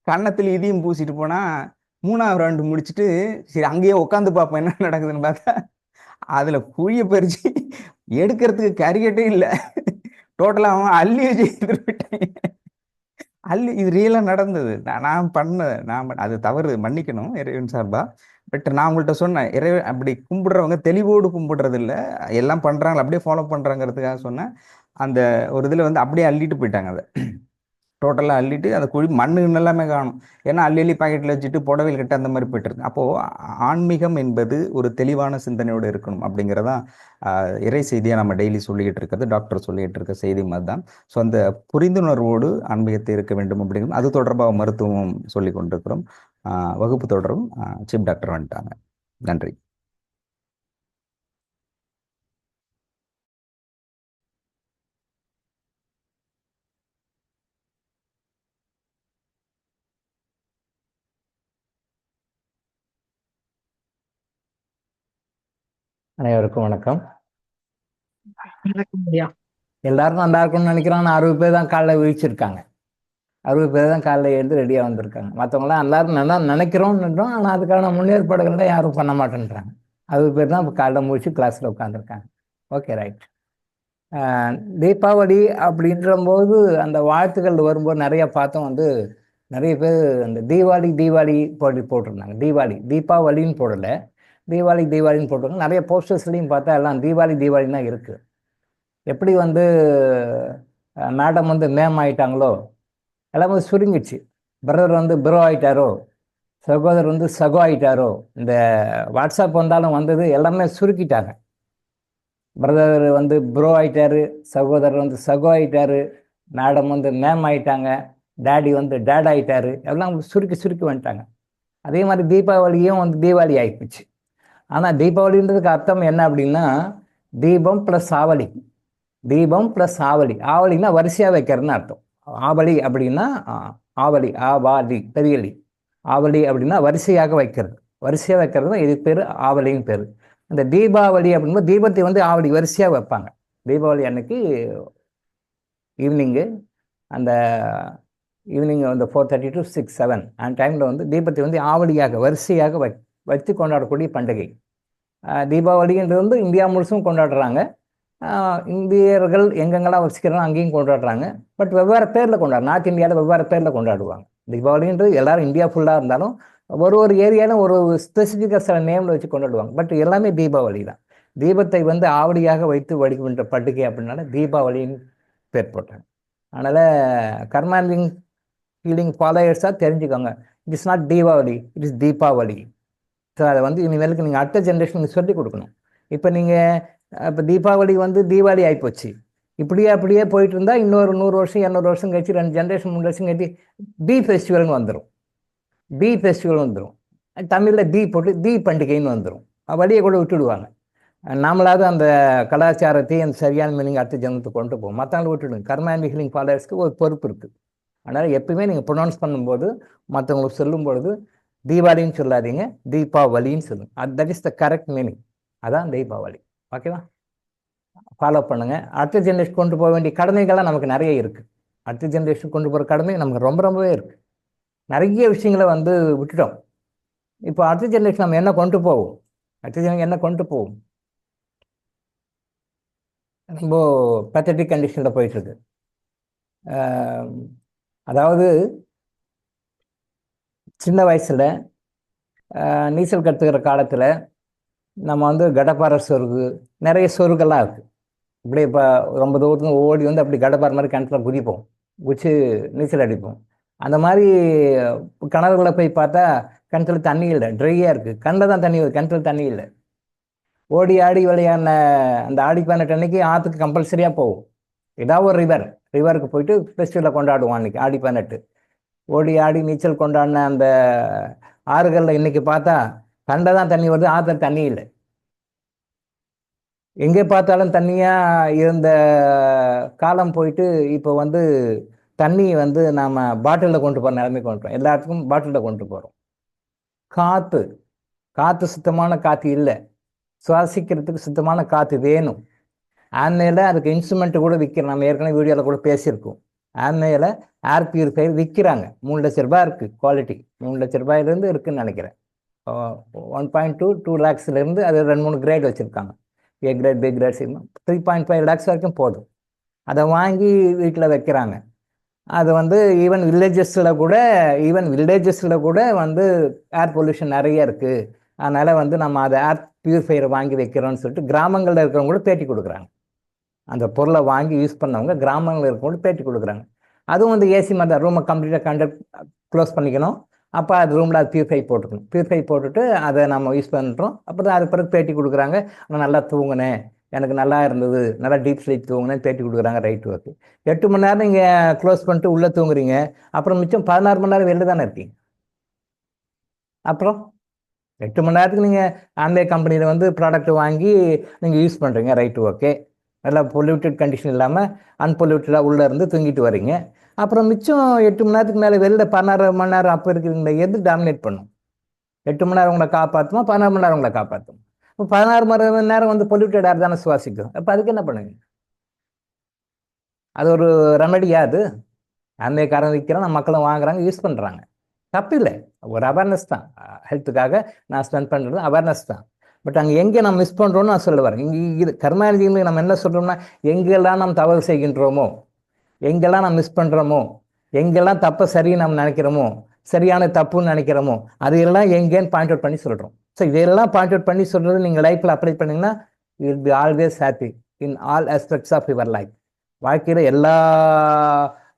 கன்னத்தில் இதையும் பூசிட்டு போனா, 3வது ரவுண்டு முடிச்சுட்டு சரி அங்கேயே உட்காந்து பார்ப்போம் என்ன நடக்குதுன்னு பார்த்தா, அதில் குழியை பறிச்சு எடுக்கிறதுக்கு கறிக்கட்டே இல்லை, டோட்டலாக அவன் அள்ளி வச்சு எடுத்துட்டு போயிட்டாங்க. அள்ளி, இது ரியலாக நடந்தது, நான் பண்ணது, அது தவறு, மன்னிக்கணும் இறைவன் சார்பா. பட் நான் உங்கள்கிட்ட சொன்னேன், இறைவன் அப்படி கும்பிடுறவங்க தெளிவோடு கும்பிடுறது இல்லை, எல்லாம் பண்ணுறாங்க அப்படியே ஃபாலோ பண்ணுறாங்கிறதுக்காக சொன்னேன். அந்த ஒரு இதில் வந்து அப்படியே அள்ளிட்டு போயிட்டாங்க, அதை டோட்டலாக அள்ளிட்டு அந்த குழி மண்ணு எல்லாமே காணும். ஏன்னா அள்ளி அள்ளி பாக்கெட்டில் வச்சுட்டு புடவையில் கட்ட அந்த மாதிரி போயிட்டுருக்கு. அப்போது ஆன்மீகம் என்பது ஒரு தெளிவான சிந்தனையோடு இருக்கணும் அப்படிங்கிறதான் இறை செய்தியாக நம்ம டெய்லி சொல்லிக்கிட்டு இருக்கிறது, டாக்டர் சொல்லிக்கிட்டு இருக்க செய்தி மாதிரி தான். ஸோ அந்த புரிந்துணர்வோடு ஆன்மீகத்தை இருக்க வேண்டும் அப்படிங்கிறது, அது தொடர்பாக மருத்துவம் சொல்லி கொண்டிருக்கிறோம். வகுப்பு தொடரும். சீஃப் டாக்டர் வந்துட்டாங்க. நன்றி. அனைவருக்கும் வணக்கம். வணக்கம் ஐயா. எல்லாரும் நல்லா இருக்கும்னு நினைக்கிறாங்க. 60 பேர் தான் காலைல விழிச்சிருக்காங்க. 60 பேர் தான் காலைல எழுந்து ரெடியாக வந்திருக்காங்க. மற்றவங்களாம் எல்லாரும் நல்லா நினைக்கிறோம்னுன்றோம். ஆனால் அதுக்கான முன்னேற்பாடுகளை யாரும் பண்ண மாட்டேன்றாங்க. 60 பேர் தான் இப்போ காலைல முடிச்சு கிளாஸில் உட்காந்துருக்காங்க. Okay, right. தீபாவளி அப்படின்ற போது அந்த வாழ்த்துக்கள் வரும்போது நிறைய பார்த்தோம். நிறைய பேர் அந்த தீபாவளி தீபாவளி போட்டிருந்தாங்க. தீபாவளின்னு போடலை, தீபாவளின்னு போட்டிருக்காங்க. நிறைய போஸ்டர்ஸ்லையும் பார்த்தா எல்லாம் தீபாவளி தான் இருக்குது. எப்படி மேடம் மேம் ஆயிட்டாங்களோ எல்லாமே சுருங்கிடுச்சு. பிரதர் ப்ரோ ஆயிட்டாரோ, சகோதரர் சகோ ஆயிட்டாரோ. இந்த வாட்ஸ்அப் வந்தாலும் எல்லாமே சுருக்கிட்டாங்க. பிரதர் ப்ரோ ஆயிட்டாரு, சகோதரர் சகோ ஆயிட்டாரு, மேடம் மேம் ஆயிட்டாங்க, டேடி டேட் ஆயிட்டாரு. எல்லாம் சுருக்கி சுருக்கி வந்துட்டாங்க. அதே மாதிரி தீபாவளியும் தீபாவளி ஆயிடுச்சு. ஆனால் தீபாவளின்றதுக்கு அர்த்தம் என்ன அப்படின்னா, தீபம் ப்ளஸ் ஆவலி. தீபம் ப்ளஸ் ஆவலி. ஆவலின்னா வரிசையாக வைக்கிறதுன்னு அர்த்தம். ஆவலி அப்படின்னா ஆவலி, ஆவாலி, பெரியலி. ஆவலி அப்படின்னா வரிசையாக வைக்கிறது. வரிசையாக வைக்கிறது தான் இது பேர் ஆவலின்னு பேர். அந்த தீபாவளி அப்படின்போது தீபத்தை ஆவலி வரிசையாக வைப்பாங்க. தீபாவளி அன்னைக்கு ஈவினிங்கு அந்த ஈவினிங் 4:30 to 6, 7 அந்த டைமில் தீபத்தை ஆவலியாக வரிசையாக வச்சு கொண்டாடக்கூடிய பண்டிகை. தீபாவளின்றது இந்தியா முழுசும் கொண்டாடுறாங்க. இந்தியர்கள் எங்கெங்கெல்லாம் வச்சுக்கிறாங்க அங்கேயும் கொண்டாடுறாங்க. பட் வெவ்வேறு பேரில் நார்த் இந்தியாவில் வெவ்வேறு பேரில் கொண்டாடுவாங்க. தீபாவளின்றது எல்லாரும் இந்தியா ஃபுல்லாக இருந்தாலும் ஒரு ஏரியாவில் ஒரு ஸ்பெசிஃபிக்காக சில நேமில் வச்சு கொண்டாடுவாங்க. பட் எல்லாமே தீபாவளி தான். தீபத்தை ஆவலியாக வைத்து வடிக்கின்ற பண்டிகை அப்படின்னால தீபாவளின்னு பேர் போட்டாங்க. அதனால் கர்மாந்திங் ஹீலிங் ஃபாலோயர்ஸாக தெரிஞ்சுக்கோங்க, it is not Deepavali, it is Deepavali. So அதை இனிமேலுக்கு நீங்கள் அடுத்த ஜென்ரேஷனுக்கு சொல்லிக் கொடுக்கணும். இப்போ தீபாவளி தீபாவளி ஆகிப்போச்சு. அப்படியே போயிட்டு இருந்தால் இன்னொரு 100 வருஷம் 200 வருஷம் கழிச்சு 2 ஜென்ரேஷன் 3 வருஷம் கழிச்சு பி ஃபெஸ்டிவல்னு வந்துடும். தமிழில் தீ போட்டு தீ பண்டிகைன்னு வந்துடும். வழியை கூட விட்டுடுவாங்க. நாமளாவது அந்த கலாச்சாரத்தை அந்த சரியான மீனிங் அடுத்த ஜனத்துக்கு கொண்டு போகும். மற்றவங்களை விட்டுடுங்க. கர்மாண்டி ஹீலிங் ஃபாலோவர்ஸ்க்கு ஒரு பொறுப்பு இருக்குது. அதனால் எப்பவுமே நீங்கள் ப்ரொனவுன்ஸ் பண்ணும்போது மற்றவங்களுக்கு சொல்லும் பொழுது தீபாவளின்னு சொல்லாதீங்க, தீபாவளின்னு சொல்லுங்க. That is the correct meaning. அதான் தீபாவளி. ஓகேவா? ஃபாலோ பண்ணுங்க. அடுத்த ஜென்ரேஷன் கொண்டு போக வேண்டிய கடமைகள்லாம் நமக்கு நிறைய இருக்குது. அடுத்த ஜென்ரேஷன் கொண்டு போகிற கடமை நமக்கு ரொம்பவே இருக்குது. நிறைய விஷயங்களை விட்டுட்டோம். இப்போ அடுத்த ஜென்ரேஷன் நம்ம என்ன கொண்டு போவோம்? ரொம்ப பேத்தட்டிக் கண்டிஷனில் போயிட்டுருக்கு. அதாவது சின்ன வயசில் நீச்சல் கற்றுக்கிற காலத்தில் நம்ம கடப்பாறை சொருகு, நிறைய சொருகெல்லாம் இருக்குது. இப்படியே இப்போ ரொம்ப தூரத்துக்கு ஓடி அப்படி கடப்பாறை மாதிரி கிணத்துல குதிச்சு நீச்சல் அடிப்போம். அந்த மாதிரி கிணறுகளை போய் பார்த்தா கிணத்துல தண்ணி இல்லை, ட்ரையாக இருக்குது. கிணத்துல தான் தண்ணி வருது, கிணத்துல தண்ணி இல்லை. ஓடி ஆடி விளையாடின அந்த ஆடி 18 அன்னைக்கு ஆற்றுக்கு கம்பல்சரியாக போகும். ஏதாவது ஒரு ரிவருக்கு போயிட்டு ஃபெஸ்டிவலை கொண்டாடுவோம். அன்றைக்கி ஆடி 18 ஓடி ஆடி நீச்சல் கொண்டாடின அந்த ஆறுகளில் இன்றைக்கி பார்த்தா கண்ட தான் தண்ணி வருது, ஆற்றுல தண்ணி இல்லை. எங்கே பார்த்தாலும் தண்ணியாக இருந்த காலம் போயிட்டு இப்போ தண்ணி நாம் பாட்டிலில் கொண்டு போகிற நிலைமை கொண்டுறோம். எல்லாத்துக்கும் பாட்டிலில் கொண்டு போகிறோம். காற்று சுத்தமான காற்று இல்லை. சுவாசிக்கிறதுக்கு சுத்தமான காற்று வேணும். ஆன்மையில் அதுக்கு இன்ஸ்ட்ருமெண்ட்டு கூட விற்கிறோம். நம்ம ஏற்கனவே வீடியோவில் கூட பேசியிருக்கோம். ஆன்மையில் ஏர் பியூரிஃபையர் விற்கிறாங்க. 3 லட்ச ரூபாய் இருக்குது. குவாலிட்டி 3 லட்ச ரூபாயிலேருந்து இருக்குதுன்னு நினைக்கிறேன். 1.2 2 lakhsலேருந்து அது 2-3 கிரேட் வச்சுருக்காங்க. A grade, B grade, 3.5 lakhs வரைக்கும் போதும். அதை வாங்கி வீட்டில் வைக்கிறாங்க. அது ஈவன் வில்லேஜஸில் கூட ஏர் பொல்யூஷன் நிறைய இருக்குது. அதனால் நம்ம அதை ஏர் பியூரிஃபையரை வாங்கி வைக்கிறோன்னு சொல்லிட்டு கிராமங்களில் இருக்கிறவங்க கூட பேட்டி கொடுக்குறாங்க. அந்த பொருளை வாங்கி யூஸ் பண்ணவங்க கிராமங்களில் இருக்கிறவங்க பேட்டி கொடுக்குறாங்க. அதுவும் ஏசி மாதிரி ரூமை கம்ப்ளீட்டாக க்ளோஸ் பண்ணிக்கணும். அப்போ அது ரூமில் அது பியூரிஃபை போட்டுட்டு அதை நம்ம யூஸ் பண்ணுறோம். அப்போ தான் அது பிறகு பேட்டி கொடுக்குறாங்க. நான் நல்லா தூங்கினேன், எனக்கு நல்லா இருந்தது, நல்லா டீப் ஸ்லீப் தூங்கினேன் பேட்டி கொடுக்குறாங்க. Right, okay. 8 மணி நேரம் நீங்கள் க்ளோஸ் பண்ணிட்டு உள்ளே தூங்குறீங்க. அப்புறம் மிச்சம் 16 மணி நேரம் வெளில தானே இருக்கீங்க. அப்புறம் 8 மணி நேரத்துக்கு நீங்கள் ஆன்லைன் கம்பெனியில் ப்ராடக்ட் வாங்கி நீங்கள் யூஸ் பண்ணுறீங்க. Right, okay. நல்லா பொல்யூட்டட் கண்டிஷன் இல்லாமல் அன்பொல்யூட்டடாக உள்ளே இருந்து தூங்கிட்டு வரீங்க. அப்புறம் மிச்சம் 8 மணி நேரத்துக்கு மேலே வெளில 16 மணி நேரம் அப்போ இருக்கிறீங்களா, எது டாமினேட் பண்ணும்? 8 மணி நேரம் உங்களை காப்பாற்றுமா, 16 மணி நேரம் உங்களை காப்பாற்றும்? இப்போ 16 மணி நேரம் வந்து பொல்யூட்டட் ஏர் தானே சுவாசிக்கும். அப்போ அதுக்கு என்ன பண்ணுங்க? அது ஒரு ரெமெடியா அது? ஆன்மீகக்காரன் விற்கிறான், நம்ம மக்களும் வாங்குறாங்க, யூஸ் பண்ணுறாங்க. தப்பு இல்லை, ஒரு அவேர்னஸ் தான். ஹெல்த்துக்காக நான் ஸ்பெண்ட் பண்ணுறது அவேர்னஸ் தான். பட் அங்கே எங்கே நம்ம மிஸ் பண்ணுறோம்னு நான் சொல்ல வரேன். இங்கே இது கர்மாநிதியில் நம்ம என்ன சொல்கிறோம்னா, எங்கெல்லாம் நாம் தவறு செய்கின்றோமோ, எங்கெல்லாம் நம்ம மிஸ் பண்ணுறோமோ, எங்கெல்லாம் தப்பை சரின்னு நம்ம நினைக்கிறோமோ, சரியான தப்புன்னு நினைக்கிறோமோ, அதையெல்லாம் எங்கேன்னு பாயிண்ட் அவுட் பண்ணி சொல்கிறோம். ஸோ இதெல்லாம் பாயிண்ட் அவுட் பண்ணி சொல்கிறது நீங்கள் லைஃப்பில் அப்ளை பண்ணிங்கன்னா you will be always happy in all aspects of your life. வாழ்க்கையில் எல்லா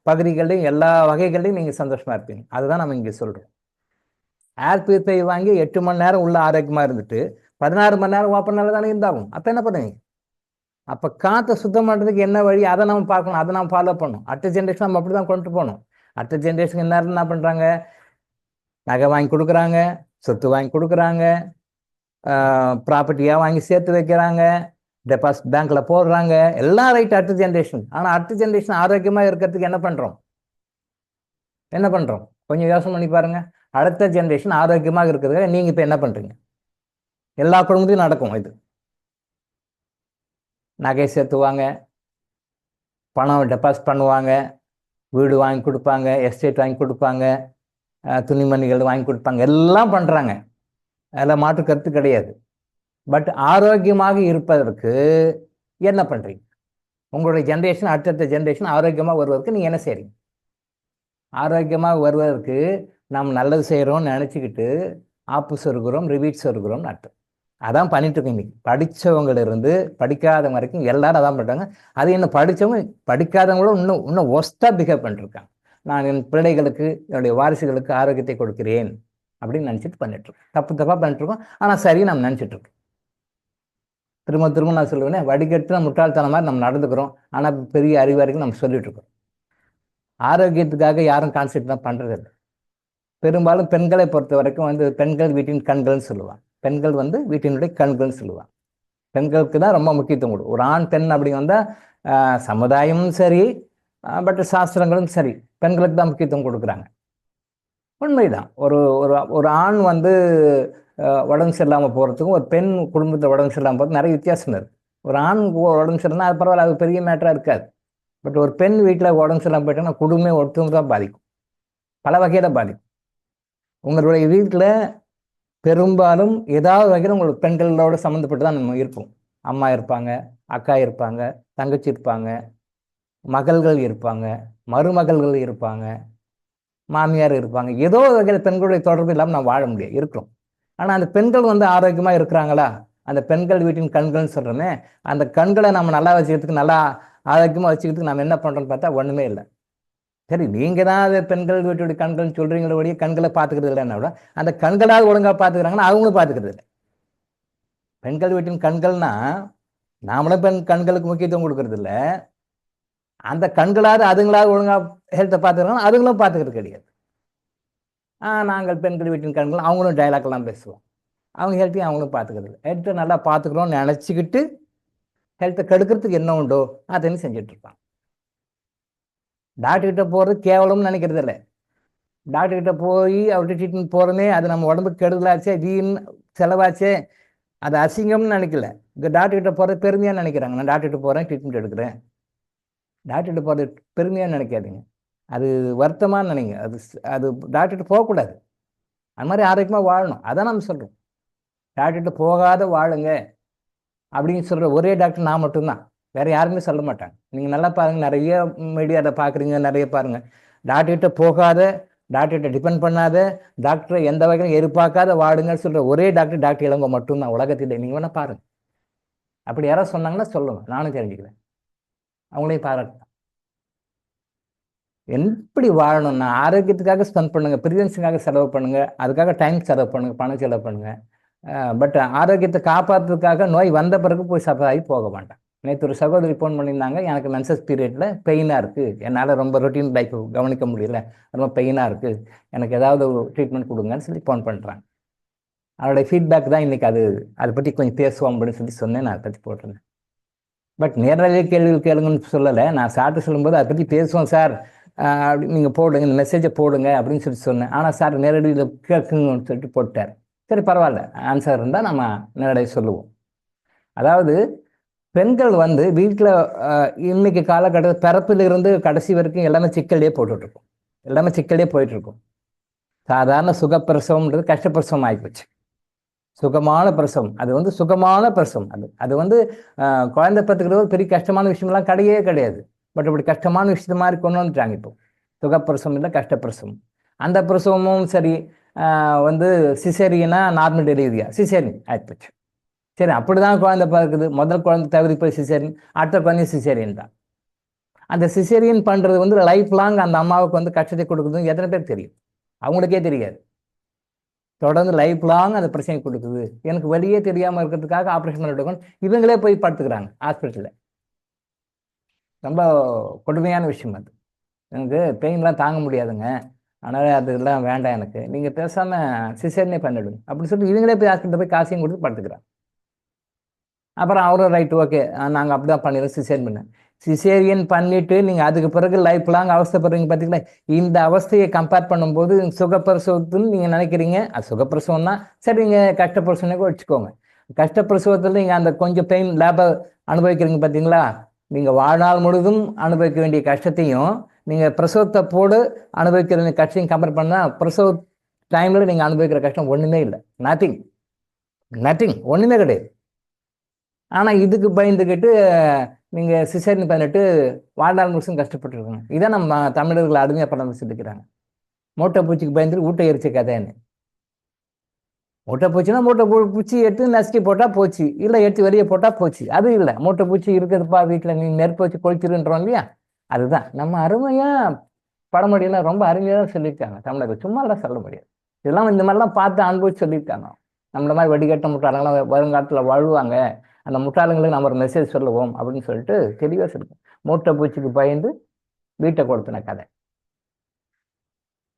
பகுதிகளையும் எல்லா வகைகளையும் நீங்கள் சந்தோஷமாக இருப்பீங்க. அதுதான் நம்ம இங்கே சொல்கிறோம். ஏர் பியூரிஃபை வாங்கி 8 மணி நேரம் உள்ள ஆரோக்கியமாக இருந்துட்டு 16 மணி நேரம் ஓப்பனால தானே இருந்தாகும். அப்போ என்ன பண்ணுவீங்க? அப்போ காற்றை சுத்தம் பண்ணுறதுக்கு என்ன வழி, அதை நம்ம பார்க்கணும், அதை நம்ம ஃபாலோ பண்ணணும். அடுத்த ஜென்ரேஷன் நம்ம அப்படி தான் கொண்டு போகணும். அடுத்த ஜென்ரேஷன் எல்லாரும் என்ன பண்ணுறாங்க? நகை வாங்கி கொடுக்குறாங்க, சொத்து வாங்கி கொடுக்குறாங்க, ப்ராப்பர்ட்டியாக வாங்கி சேர்த்து வைக்கிறாங்க, டெபாசிட் பேங்க்கில் போடுறாங்க, எல்லாம் ரைட் அடுத்த ஜென்ரேஷன். ஆனால் அடுத்த ஜென்ரேஷன் ஆரோக்கியமாக இருக்கிறதுக்கு என்ன பண்ணுறோம்? என்ன பண்ணுறோம்? கொஞ்சம் யோசனை பண்ணி பாருங்க. அடுத்த ஜென்ரேஷன் ஆரோக்கியமாக இருக்கிறதுக்கு நீங்கள் இப்போ என்ன பண்ணுறீங்க? எல்லா குடும்பத்தையும் நடக்கும் இது. நகை சேர்த்துவாங்க, பணம் டெபாசிட் பண்ணுவாங்க, வீடு வாங்கி கொடுப்பாங்க, எஸ்டேட் வாங்கி கொடுப்பாங்க, துணிமணிகள் வாங்கி கொடுப்பாங்க, எல்லாம் பண்ணுறாங்க. அதில் மாற்று கருத்து கிடையாது. பட் ஆரோக்கியமாக இருப்பதற்கு என்ன பண்ணுறீங்க? உங்களுடைய ஜென்ரேஷன், அடுத்தடுத்த ஜென்ரேஷன் ஆரோக்கியமாக வருவதற்கு நீங்கள் என்ன செய்கிறீங்க? ஆரோக்கியமாக வருவதற்கு நாம் நல்லது செய்கிறோம்னு நினச்சிக்கிட்டு ஆப்பு சொருகிறோம், ரிவீட் சொருகிறோம்னு அர்த்தம். அதான் பண்ணிட்டு இருக்கோம் இன்னைக்கு. படித்தவங்களிருந்து படிக்காதவங்க வரைக்கும் எல்லாரும் அதான் பண்ணுறாங்க. அது என்ன படித்தவங்க படிக்காதவங்களும் இன்னும் ஒஸ்ட்டாக பிஹேவ் பண்ணிட்டுருக்காங்க. நான் என் பிள்ளைகளுக்கு, என்னுடைய வாரிசுகளுக்கு ஆரோக்கியத்தை கொடுக்கிறேன் அப்படின்னு நினச்சிட்டு பண்ணிட்டுருக்கோம். தப்பாக பண்ணிட்டுருக்கோம். ஆனால் சரி நம்ம நினச்சிட்ருக்கோம். திரும்ப திரும்ப நான் சொல்லுவேனே, வடிகட்டு முட்டாள்தனம் மாதிரி நம்ம நடந்துக்கிறோம். ஆனால் பெரிய அறிவாரிகள் நம்ம சொல்லிட்டுருக்கோம். ஆரோக்கியத்துக்காக யாரும் கான்செப்ட் தான் பண்ணுறதில்லை. பெரும்பாலும் பெண்களை பொறுத்த வரைக்கும் வந்து பெண்கள் வீட்டின் கண்கள்னு சொல்லுவாங்க. பெண்கள் வந்து வீட்டினுடைய கண்கள்னு சொல்லுவாங்க. பெண்களுக்கு தான் ரொம்ப முக்கியத்துவம் கொடுக்கும். ஒரு ஆண் பெண் அப்படி வந்தால் சமுதாயமும் சரி, பட் சாஸ்திரங்களும் சரி, பெண்களுக்கு தான் முக்கியத்துவம் கொடுக்குறாங்க. உண்மைதான். ஒரு ஒரு ஆண் வந்து உடம்பு சரியில்லாமல் போகிறதுக்கும் ஒரு பெண் குடும்பத்தில் உடம்பு சரியில்லாமல் போகிறது நிறைய வித்தியாசம் இருக்குது. ஒரு ஆண் உடம்பு சரியில்லைன்னா அது பரவாயில்ல, அது பெரிய மேட்டராக இருக்காது. பட் ஒரு பெண் வீட்டில் உடம்பு சரியில்லாமல் போயிட்டோன்னா குடும்பமே ஒருத்தவங்க தான் பாதிக்கும், பல வகையில் பாதிக்கும். உங்களுடைய வீட்டில் பெரும்பாலும் ஏதாவது வகையில் உங்களுக்கு பெண்களோட சம்மந்தப்பட்டு தான் நம்ம இருப்போம். அம்மா இருப்பாங்க, அக்கா இருப்பாங்க, தங்கச்சி இருப்பாங்க, மகள்கள் இருப்பாங்க, மருமகள்கள் இருப்பாங்க, மாமியார் இருப்பாங்க. ஏதோ வகையில் பெண்களுடைய தொடர்பு இல்லாமல் நம்ம வாழ முடியாது, இருக்கிறோம். ஆனால் அந்த பெண்கள் வந்து ஆரோக்கியமாக இருக்கிறாங்களா? அந்த பெண்கள் வீட்டின் கண்கள்னு சொல்கிறோமே, அந்த கண்களை நம்ம நல்லா வச்சுக்கிறதுக்கு, நல்லா ஆரோக்கியமாக வச்சுக்கிறதுக்கு நம்ம என்ன பண்ணுறோன்னு பார்த்தா ஒன்றுமே இல்லை. சரி, நீங்கள் தான் அது பெண்கள் வீட்டுடைய கண்கள்னு சொல்கிறீங்களோ வழியே கண்களை பார்த்துக்கிறது இல்லைன்னா கூட அந்த கண்களாவது ஒழுங்காக பார்த்துக்கிறாங்கன்னா அவங்களும் பார்த்துக்கிறது இல்லை. பெண்கள் வீட்டின் கண்கள்னா நாமளும் கண்களுக்கு முக்கியத்துவம் கொடுக்கறது இல்லை. அந்த கண்களாவது அதுங்களாவது ஒழுங்காக ஹெல்த்தை பார்த்துக்கிறாங்கன்னா அதுங்களும் பார்த்துக்கிறது கிடையாது. நாங்கள் பெண்கள் வீட்டின் கண்கள், அவங்களும் டைலாக்லாம் பேசுவோம். அவங்க ஹெல்த்தையும் அவங்களும் பார்த்துக்கிறது இல்லை. ஹெல்த்தை நல்லா பார்த்துக்கிறோன்னு நினச்சிக்கிட்டு ஹெல்த்தை கெடுக்கிறதுக்கு என்ன உண்டோ அதையும் செஞ்சிட்ருப்பாங்க. டாக்டர்கிட்ட போகிறது கேவலம்னு நினைக்கிறது இல்லை. டாக்டர்கிட்ட போய் அவர்கிட்ட ட்ரீட்மெண்ட் போகிறோமே, அது நம்ம உடம்புக்கு கெடுதலாச்சே, வீண் செலவாச்சே, அது அசிங்கம்னு நினைக்கல. இந்த டாக்டர்கிட்ட போகிறது பெருமையாக நினைக்கிறாங்க. நான் டாக்டர்கிட்ட போகிறேன், ட்ரீட்மெண்ட் எடுக்கிறேன். டாக்டர்கிட்ட போகிறது பெருமையாக நினைக்காதீங்க, அது வருத்தமாக நினைங்க. அது டாக்டர்கிட்ட போகக்கூடாது. அது மாதிரி ஆரோக்கியமாக வாழணும். அதான் நம்ம சொல்கிறோம். டாக்டர்கிட்ட போகாத வாழுங்க அப்படின்னு சொல்கிற ஒரே டாக்டர் நான் மட்டும்தான், வேறு யாருமே சொல்ல மாட்டாங்க. நீங்கள் நல்லா பாருங்கள், நிறைய மீடியாவில் பார்க்குறீங்க, நிறைய பாருங்கள். டாக்டர்கிட்ட போகாத, டாக்டர்கிட்ட டிபெண்ட் பண்ணாத, டாக்டரை எந்த வகையும் எதிர்பார்க்காத வாடுங்கன்னு சொல்கிற ஒரே டாக்டர் இளங்கோ மட்டும்தான் உலகத்தில். நீங்கள் வேணால் பாருங்கள். அப்படி யாராவது சொன்னாங்கன்னா சொல்லுங்கள், நானும் தெரிஞ்சுக்கிறேன், அவங்களையும் பாராட்டேன். எப்படி வாழணும்னா ஆரோக்கியத்துக்காக ஸ்பெண்ட் பண்ணுங்கள், ப்ரிவென்ஷனுக்காக செலவு பண்ணுங்கள், அதுக்காக டைம் செலவு பண்ணுங்கள், பணம் செலவு பண்ணுங்கள். பட் ஆரோக்கியத்தை காப்பாற்றுறதுக்காக நோய் வந்த பிறகு போய் சஃபராகி போக மாட்டேன். நேற்று ஒரு சகோதரி ஃபோன் பண்ணியிருந்தாங்க, எனக்கு மென்சஸ் பீரியடில் பெயினாக இருக்குது, என்னால் ரொம்ப ரொட்டீன் லைஃப் கவனிக்க முடியல, ரொம்ப பெயினாக இருக்குது, எனக்கு ஏதாவது ட்ரீட்மெண்ட் கொடுங்கன்னு சொல்லி ஃபோன் பண்ணுறாங்க. அவருடைய ஃபீட்பேக் தான் இன்றைக்கி அதை பற்றி கொஞ்சம் பேசுவோம் அப்படின்னு சொன்னேன். நான் அதை பற்றி போட்டிருந்தேன். பட் நேரடியாக கேள்விகள் கேளுங்கன்னு சொல்லலை. நான் சார்ட்டு சொல்லும்போது அதை பற்றி பேசுவோம் சார், அப்படி நீங்கள் போடுங்க, இந்த மெசேஜை போடுங்க அப்படின்னு சொன்னேன். ஆனால் சார் நேரடியில் கேட்குங்கன்னு சொல்லிட்டு போட்டார். சரி பரவாயில்ல, ஆன்சர் இருந்தால் நம்ம நேரடியாக சொல்லுவோம். அதாவது பெண்கள் வந்து வீட்டில் இன்னைக்கு காலகட்டத்தில் பிறப்பிலிருந்து கடைசி வரைக்கும் எல்லாமே சிக்கல்லே போட்டுட்ருக்கோம், எல்லாமே சிக்கல்லே போயிட்டுருக்கோம். சாதாரண சுகப்பிரசவம்ன்றது கஷ்டப்பிரசவம் ஆகிப்போச்சு. சுகமான பிரசவம், அது வந்து சுகமான பிரசவம். அது அது வந்து குழந்தை பெற்றுக்கிறது ஒரு பெரிய கஷ்டமான விஷயம்லாம் கிடையவே கிடையாது. பட் இப்படி கஷ்டமான விஷயத்த மாதிரி கொண்டு வந்துட்டாங்க இப்போ. சுகப்பிரசவம் இல்லை, கஷ்டப்பிரசவம். அந்த பிரசவமும் சரி வந்து சிசேரியனா நார்மல் டெலிவரியா, சிசேரியன் ஆயிடுச்சு. சரி, அப்படிதான் குழந்தை பிறக்குது. முதல் குழந்தை தகுதி போய் சிசேரியன், அடுத்த குழந்தை சிசேரியன் தான். அந்த சிசேரியன் பண்றது வந்து லைஃப் லாங் அந்த அம்மாவுக்கு வந்து கஷ்டத்தை கொடுக்குதுன்னு எத்தனை பேர் தெரியும்? அவங்களுக்கே தெரியாது. தொடர்ந்து லைஃப் லாங் அந்த பிரச்சனை கொடுக்குது, எனக்கு வழியே தெரியாமல் இருக்கிறதுக்காக ஆப்ரேஷன் பண்ணிட்டு இவங்களே போய் படுத்துக்கிறாங்க ஹாஸ்பிட்டலில். ரொம்ப கொடுமையான விஷயம் அது. எனக்கு பெயின்லாம் தாங்க முடியாதுங்க, அதனால் அதெல்லாம் வேண்டாம், எனக்கு நீங்கள் பேசாமல் சிசேரியனே பண்ணிவிடுங்க அப்படின்னு சொல்லிட்டு இவங்களே போய் ஹாஸ்பிட்டலில் போய் காசையும் கொடுத்து படுத்துக்கிறாங்க. அப்புறம் அவரும் ரைட், ஓகே நாங்கள் அப்படி தான் பண்ணிடுறோம், சிசேரியன் பண்ண. சிசேரியன் பண்ணிட்டு நீங்கள் அதுக்கு பிறகு லைஃப் லாங் அவஸ்தைப்படுறீங்க பார்த்தீங்களா? இந்த அவஸ்தையை கம்பேர் பண்ணும்போது சுகப்பிரசவத்துன்னு நீங்கள் நினைக்கிறீங்க, அது சுகப்பிரசவம் தான். சரி, நீங்கள் கஷ்டப்பிரசவனே வச்சுக்கோங்க. கஷ்டப்பிரசவத்தில் நீங்கள் அந்த கொஞ்சம் பெயின் லேபர் அனுபவிக்கிறீங்க பார்த்தீங்களா? நீங்கள் வாழ்நாள் முழுதும் அனுபவிக்க வேண்டிய கஷ்டத்தையும் நீங்கள் பிரசவத்தை போடு அனுபவிக்கிற கஷ்டத்தையும் கம்பேர் பண்ணால் பிரசவ டைமில் நீங்கள் அனுபவிக்கிற கஷ்டம் ஒன்றுமே இல்லை. நத்திங், நத்திங், ஒன்றுமே கிடையாது. ஆனால் இதுக்கு பயந்துக்கிட்டு நீங்கள் சிசேரியன் பண்ணிட்டு வாழ்நாள் முழுசும் கஷ்டப்பட்டுருக்காங்க. இதான் நம்ம தமிழர்கள் அருமையாக படம் வச்சுருக்கிறாங்க. மூட்டை பூச்சிக்கு பயந்துட்டு ஊட்ட எரிச்ச கதைன்னு. மூட்டை பூச்சினா மூட்டை பூச்சி எடுத்து நசுக்கி போட்டால் போச்சு, இல்லை எடுத்து வெளியே போட்டால் போச்சு. அது இல்லை, மூட்டை பூச்சி இருக்குதுப்பா வீட்டில், நீ நெருப்பு வச்சு கொளுத்திருன்றோம் இல்லையா? அதுதான் நம்ம அருமையாக பழமொழியெல்லாம் ரொம்ப அருமையாக தான் சொல்லியிருக்காங்க தமிழர்கள். சும்மாலாம் சொல்ல முடியாது. இதெல்லாம் இந்த மாதிரிலாம் பார்த்து அனுபவிச்சு சொல்லியிருக்காங்க. நம்மள மாதிரி வடிகட்ட முட்டாளங்களாம் வருங்காலத்தில் வாழ்வாங்க, அந்த முட்டாளங்களுக்கு நம்ம ஒரு மெசேஜ் சொல்லுவோம் அப்படின்னு சொல்லிட்டு தெளிவாக சொல்லுவோம். மூட்டை பூச்சிக்கு பயந்து வீட்டை கொடுத்தின கதை.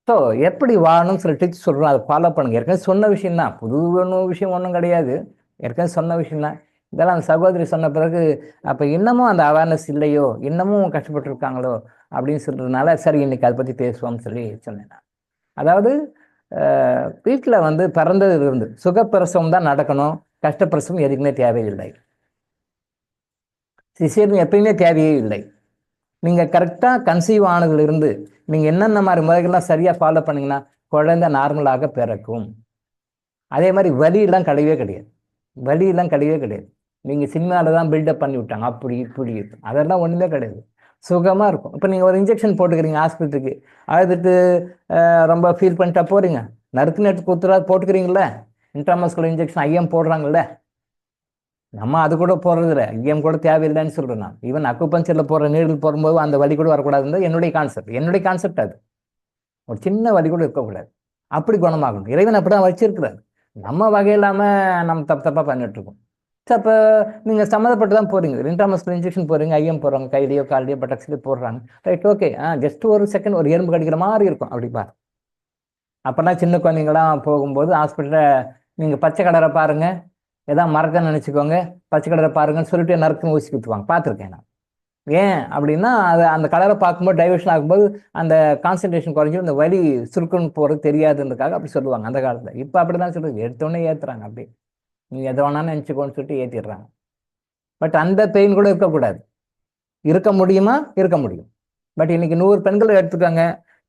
ஸோ எப்படி வாழணும்னு சொல்லி டிப்ஸ் சொல்கிறோம், அதை ஃபாலோ பண்ணுங்க. ஏற்கனவே சொன்ன விஷயம் தான், புது விஷயம் ஒன்றும் கிடையாது. ஏற்கனவே சொன்ன விஷயம் தான். இதெல்லாம் அந்த சகோதரி சொன்ன பிறகு அப்போ இன்னமும் அந்த அவேர்னஸ் இல்லையோ, இன்னமும் கஷ்டப்பட்டு இருக்காங்களோ அப்படின்னு சொல்கிறதுனால சரி இன்னைக்கு அதை பற்றி பேசுவோம்னு சொல்லி சொன்னேன் நான். அதாவது வீட்டில் வந்து பிறந்ததுலேருந்து சுகப்பிரசவம் தான் நடக்கணும், கஷ்டப்பிரசவம் எதுக்குமே தேவையில்லை. சிசேரியன் எப்பயுமே தேவையே இல்லை. நீங்கள் கரெக்டாக கன்சீவ் ஆனதுலேருந்து நீங்கள் என்னென்ன மாதிரி முறைகள்லாம் சரியாக ஃபாலோ பண்ணிங்கன்னா குழந்தை நார்மலாக பிறக்கும். அதே மாதிரி வலியெல்லாம் கிடையவே கிடையாது, வலியெல்லாம் கிடையவே கிடையாது. நீங்கள் சினிமாவில் தான் பில்டப் பண்ணி விட்டாங்க, அப்படி இப்படி அதெல்லாம் ஒன்றுமே கிடையாது, சுகமாக இருக்கும். இப்போ நீங்கள் ஒரு இன்ஜெக்ஷன் போட்டுக்கிறீங்க ஹாஸ்பிட்டலுக்கு, அழுதுட்டு ரொம்ப ஃபீல் பண்ணிட்டா போகிறீங்க, நறுக்குன்னு எடுத்து குத்துறா போட்டுக்கிறீங்கள, இன்ட்ராமஸ்குலர் இன்ஜெக்ஷன் ஐஎம் போடுறாங்கல்ல, நம்ம அது கூட போடுறதில்ல, ஐஎம் கூட தேவையில்லைன்னு சொல்கிறேன் நான். ஈவன் அக்குபஞ்சரில் போடுற நீடில் போடும்போது அந்த வலி கூட வரக்கூடாதுன்னு என்னுடைய கான்செப்ட். அது ஒரு சின்ன வலி கூட இருக்கக்கூடாது, அப்படி குணமாகணும். இறைவன் அப்படி தான் வச்சிருக்கிறார். நம்ம வகை இல்லாமல் நம்ம தப்பாக பண்ணிட்டு இருக்கோம். அப்போ நீங்கள் சம்மந்தப்பட்டு தான் போகிறீங்க, இன்ட்ராமஸ்குலர் இன்ஜெக்ஷன் போகிறீங்க, ஐஎம் போடுறாங்க, கையிலையோ காலையோ பட்டக்ஸ்லையோ போடுறாங்க, ரைட், ஓகே, ஜஸ்ட் ஒரு செகண்ட் ஒரு எறும்பு கடிக்கிற மாதிரி இருக்கும் அப்படி பாரு. அப்போல்லாம் சின்ன குழந்தைங்களாம் போகும்போது ஹாஸ்பிட்டலில் நீங்கள் பச்சை கலரை பாருங்கள், எதாவது மறக்கன்னு நினச்சிக்கோங்க, பச்சை கலரை பாருங்கன்னு சொல்லிட்டு நறுக்குன்னு ஊசி குத்துவாங்க, பார்த்துருக்கேன் நான். ஏன் அப்படின்னா அது அந்த கலரை பார்க்கும்போது டைவர்ஷன் ஆகும்போது அந்த கான்சன்ட்ரேஷன் குறைஞ்சி இந்த வலி சுருக்குன்னு போகிறது தெரியாதுன்றதுக்காக அப்படி சொல்லுவாங்க அந்த காலத்தில். இப்போ அப்படி தான் சொல்லுது, எடுத்தோடனே ஏற்றுறாங்க, அப்படி நீங்கள் எதை வேணாலும் நினச்சிக்கோன்னு சொல்லிட்டு ஏற்றிடுறாங்க. பட் அந்த பெயின் கூட இருக்கக்கூடாது. இருக்க முடியுமா? இருக்க முடியும். பட் இன்னைக்கு 100 பெண்கள் எடுத்துக்காங்க,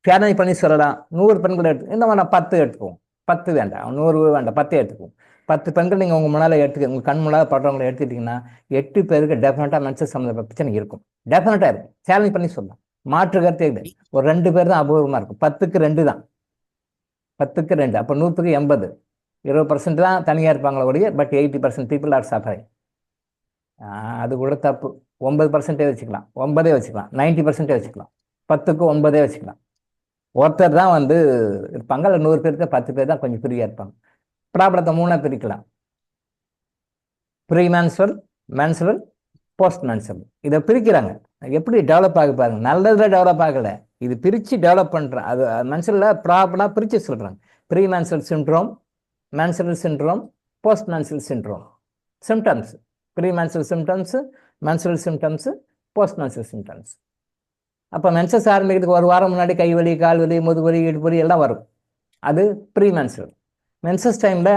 சேலஞ்ச் பண்ணி சொல்லலாம். 100 பெண்கள் இந்த மாதிரி நான் 10 எடுத்துக்குவோம், 10 வேண்டாம், 100 வேண்டாம், 10 எடுத்துக்குவோம். 10 பெண்கள் நீங்கள் உங்கள் முன்னால் உங்கள் கண் முன்னால் படுறவங்களை எடுத்துக்கிட்டிங்கன்னா 8 பேருக்கு டெஃபினட்டாக மென்சஸ் சம்மந்த பிரச்சனை இருக்கும், டெஃபினட்டாக இருக்கும். சேலஞ்ச் பண்ணி சொல்லலாம், மாற்று கருத்தே இல்லை. ஒரு 2 பேர் தான் அபூர்வமாக இருக்கும், 10க்கு 2 தான், 10க்கு 2, அப்போ 100க்கு 80, 20% தான் தனியாக இருப்பாங்களே ஒழிய, பட் 80% பீப்புள் ஆர் சஃபரிங். அது கூட தப்பு. 9% வச்சுக்கலாம், 9 வச்சுக்கலாம், 90% வச்சுக்கலாம், 10க்கு 9 வச்சுக்கலாம். ஒருத்தர் தான் வந்து இருப்பாங்க, இல்லை 100 பேருக்கு 10 பேர் தான் கொஞ்சம் ஃப்ரீயாக இருப்பாங்க. ப்ராப்ளத்தை 3ஆக பிரிக்கலாம், ப்ரீ மேன்சுரல், மேன்சுரல், போஸ்ட் மேன்சுரல். இதை பிரிக்கிறாங்க. எப்படி டெவலப் ஆகி பாருங்க, நல்லதில் டெவலப் ஆகலை, இது பிரித்து டெவலப் பண்ணுறேன். அது மென்சுரலில் ப்ராப்பராக பிரித்து சொல்கிறாங்க. Pre menstrual syndrome, menstrual syndrome, post menstrual syndrome. Symptoms, pre menstrual symptoms, menstrual symptoms, post menstrual symptoms. அப்போ மென்சஸ் ஆரம்பிக்கிறதுக்கு ஒரு வாரம் முன்னாடி கை வலி, கால் வலி, முதுகு வலி, இடுப்பு வலி எல்லாம் வரும், அது ப்ரீ மேன்சுரல். மென்சஸ் டைமில்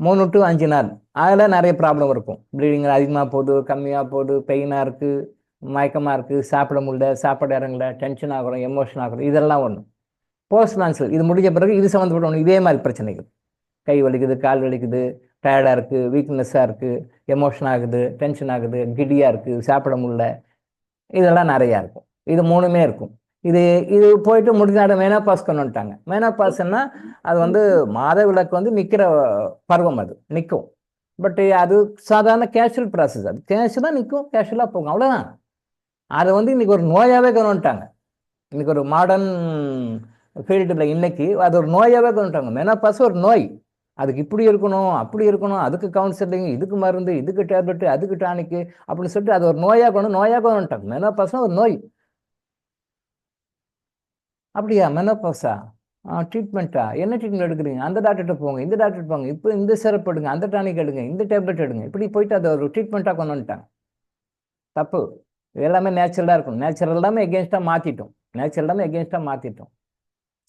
3 to 5 நாள் அதில் நிறைய ப்ராப்ளம் இருக்கும். ப்ளீடிங் அதிகமாக போகுது, கம்மியாக போகுது, பெயினாக இருக்குது, மயக்கமாக இருக்குது, சாப்பிட முடியல, சாப்பாடு இறங்கல, டென்ஷன் ஆகிறோம், எமோஷன் ஆகிறோம், இதெல்லாம் ஒன்று. போஸ்ட் மேன்சல் இது முடிஞ்ச பிறகு இது சம்மந்தப்பட்ட ஒன்று இதே மாதிரி பிரச்சனைகள். கை வலிக்குது, கால் வலிக்குது, டயர்டாக இருக்குது, வீக்னஸாக இருக்குது, எமோஷன் ஆகுது, டென்ஷன் ஆகுது, கிடியாக இருக்குது, சாப்பிட முடியல, இதெல்லாம் நிறையா இருக்கும். இது 3மே இருக்கும். இது இது போயிட்டு முடிஞ்சாட மெனோபாஸ் கொண்டு வந்துட்டாங்க. மெனோபாஸ்ன்னா அது வந்து மாதவிலக்கு வந்து நிற்கிற பருவம், அது நிற்கும். பட் அது சாதாரண கேஷுவல் ப்ராசஸ். அது கேஷுவலாக நிற்கும், கேஷுவலாக போகும், அவ்வளோதான். அதை வந்து இன்னைக்கு ஒரு நோயாகவே கொண்டு வந்துட்டாங்க. இன்னைக்கு ஒரு மாடர்ன் ஃபீல்டில் இன்னைக்கு அது ஒரு நோயாகவே கொண்டு வந்துட்டாங்க. மெனோபாஸ் ஒரு நோய். அதுக்கு இப்படி இருக்கணும், அப்படி இருக்கணும், அதுக்கு கவுன்சிலிங், இதுக்கு மருந்து, இதுக்கு டேப்லெட்டு, அதுக்கு டானிக்கு அப்படின்னு சொல்லிட்டு அது ஒரு நோயாக கொண்டு வந்துட்டாங்க. மெனோபாஸ்னா ஒரு நோய். அப்படியா? மெனோபாஸா? ட்ரீட்மெண்ட்டா? என்ன ட்ரீட்மெண்ட் எடுக்கிறீங்க? அந்த டாக்டர்கிட்ட போங்க, இந்த டாக்டர் போங்க, இப்போ இந்த சிரப் எடுங்க, அந்த டானிக் எடுங்க, இந்த டேப்லெட் எடுங்க, இப்படி போயிட்டு அதை ஒரு ட்ரீட்மெண்ட்டாக கொண்டு வந்துட்டாங்க. தப்பு. எல்லாமே நேச்சுரலாக இருக்கும். நேச்சுரல் எல்லாமே எகென்ஸ்டாக மாற்றிட்டோம்.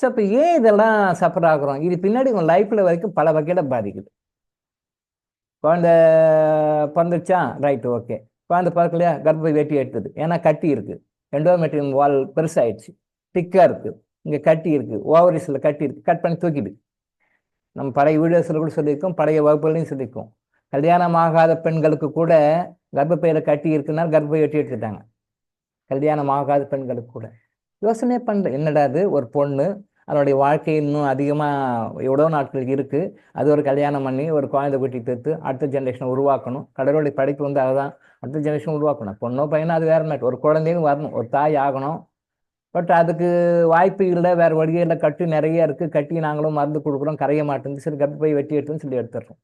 ஸோ இப்போ ஏன் இதெல்லாம் சஃபர் ஆகுறோம்? இது பின்னாடி உங்கள் லைஃப்பில் வரைக்கும் பல வகையில் பாதிக்குது. குழந்தை பிறந்துச்சா, ரைட்டு, ஓகே. குழந்தை பிறக்கலையா, கர்ப்பப்பை வெட்டி எடுத்தது, ஏன்னா கட்டி இருக்குது, எண்டோமெட்ரியம் வால் பெருசாகிடுச்சு, திக்காக இருக்குது, இங்கே கட்டி இருக்குது, ஓவரிஸில் கட்டி இருக்குது, கட் பண்ணி தூக்கிடு. நம்ம பழைய வீடியோஸில் கூட சொல்லியிருக்கோம், பழைய வகுப்புகளையும் சொல்லியிருக்கோம். கல்யாணம் ஆகாத பெண்களுக்கு கூட கர்ப்பப்பையில் கட்டி இருக்குன்னா கர்ப்பப்பை வெட்டி எடுத்துட்டாங்க. கல்யாணம் ஆகாத பெண்களுக்கு கூட யோசனை பண்ணல. என்னடா அது, ஒரு பொண்ணு அதனுடைய வாழ்க்கை இன்னும் அதிகமாக எவ்வளோ நாட்கள் இருக்குது, அது ஒரு கல்யாணம் பண்ணி ஒரு குழந்தை குட்டி தத்து அடுத்த ஜென்ரேஷனை உருவாக்கணும். கடவுளுடைய படைப்பு வந்து அதுதான், அடுத்த ஜென்ரேஷன் உருவாக்கணும். பொண்ணோ பையனோ அது வேறு மேட், ஒரு குழந்தைன்னு வரணும், ஒரு தாய் ஆகணும். பட் அதுக்கு வாய்ப்பு இல்லை, வேறு வழியில் கட்டி நிறைய இருக்குது, கட்டி நாங்களும் மருந்து கொடுக்குறோம், கரைய மாட்டேங்குது, சரி கர்ப்பப்பை வெட்டி எடுத்துன்னு சொல்லி எடுத்துடுறோம்.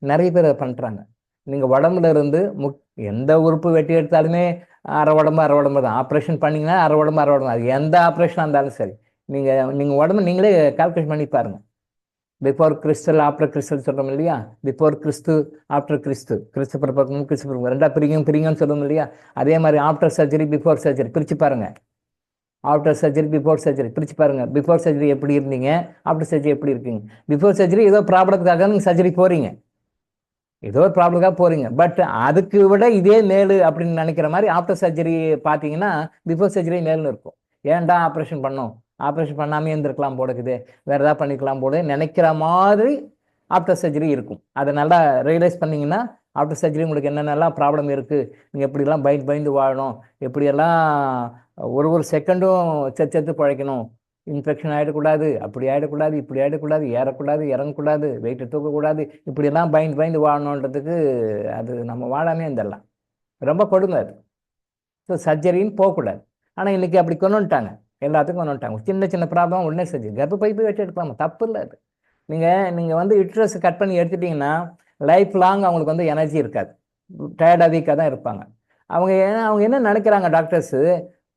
நிறைய பேர் அதை பண்ணுறாங்க. நீங்கள் உடம்புல இருந்து எந்த உறுப்பு வெட்டி எடுத்தாலுமே அரை உடம்பு தான். ஆப்ரேஷன் பண்ணிங்கன்னா அரை உடம்பு அது எந்த ஆப்ரேஷனாக இருந்தாலும் சரி. நீங்கள் உடம்பு நீங்களே கால்குலேட் பண்ணி பாருங்கள். பிஃபோர் கிறிஸ்டல் ஆஃப்டர் கிறிஸ்டல் சொல்கிறோம் இல்லையா? பிஃபோர் கிறிஸ்து ஆஃப்டர் கிறிஸ்து பிறப்பக்கும் ரெண்டா பிரிங்கன்னு சொல்லுவோம் இல்லையா? அதே மாதிரி ஆஃப்டர் சர்ஜரி பிஃபோர் சர்ஜரி பிரித்து பாருங்கள். ஆஃப்டர் சர்ஜரி பிஃபோர் சர்ஜரி பிரித்து பாருங்கள். பிஃபோர் சர்ஜரி எப்படி இருந்தீங்க, ஆஃப்டர் சர்ஜரி எப்படி இருக்கீங்க. பிஃபோர் சர்ஜரி ஏதோ ப்ராப்ளத்துக்காக நீங்கள் சர்ஜரி போகிறீங்க, ஏதோ ஒரு ப்ராப்ளம்காக போகிறீங்க. பட் அதுக்கு விட இதே மேலு அப்படின்னு நினைக்கிற மாதிரி ஆஃப்டர் சர்ஜரி பார்த்தீங்கன்னா பிஃபோர் சர்ஜரி மேலுன்னு இருக்கும். ஏன்டா ஆப்ரேஷன் பண்ணோம், ஆப்ரேஷன் பண்ணாமே இருந்திருக்கலாம் போடுக்குது, வேறு ஏதாவது பண்ணிக்கலாம் போடு நினைக்கிற மாதிரி ஆஃப்டர் சர்ஜரி இருக்கும். அதை நல்லா ரியலைஸ் பண்ணிங்கன்னா ஆஃப்டர் சர்ஜரி உங்களுக்கு என்னென்னலாம் ப்ராப்ளம் இருக்குது, நீங்கள் எப்படிலாம் பயந்து வாழணும், எப்படியெல்லாம் ஒரு செகண்டும் செத்து பழைக்கணும், இன்ஃபெக்ஷன் ஆகிடக்கூடாது, அப்படி ஆகிடக்கூடாது, இப்படி ஆகிடக்கூடாது, ஏறக்கூடாது, இறங்கக்கூடாது, வெயிட்டை தூக்கக்கூடாது, இப்படியெல்லாம் பயந்து வாழணுன்றதுக்கு அது நம்ம வாழாமே இருந்துடலாம். ரொம்ப கொடுங்க அது. ஸோ சர்ஜரின்னு போகக்கூடாது. ஆனால் இன்றைக்கி அப்படி கொண்டு வந்துட்டாங்க, எல்லாத்துக்கும் கொண்டு வந்துட்டாங்க. சின்ன ப்ராப்ளம் உடனே சர்ஜரி. கர்ப்பப்பை வெட்டி எடுக்கலாமா, தப்பு இல்லை அது. நீங்கள் வந்து யூட்ரஸ் கட் பண்ணி எடுத்துட்டிங்கன்னா லைஃப் லாங் அவங்களுக்கு வந்து எனர்ஜி இருக்காது, டயர்டாக வீக்காக தான் இருப்பாங்க. அவங்க என்ன நினைக்கிறாங்க டாக்டர்ஸு,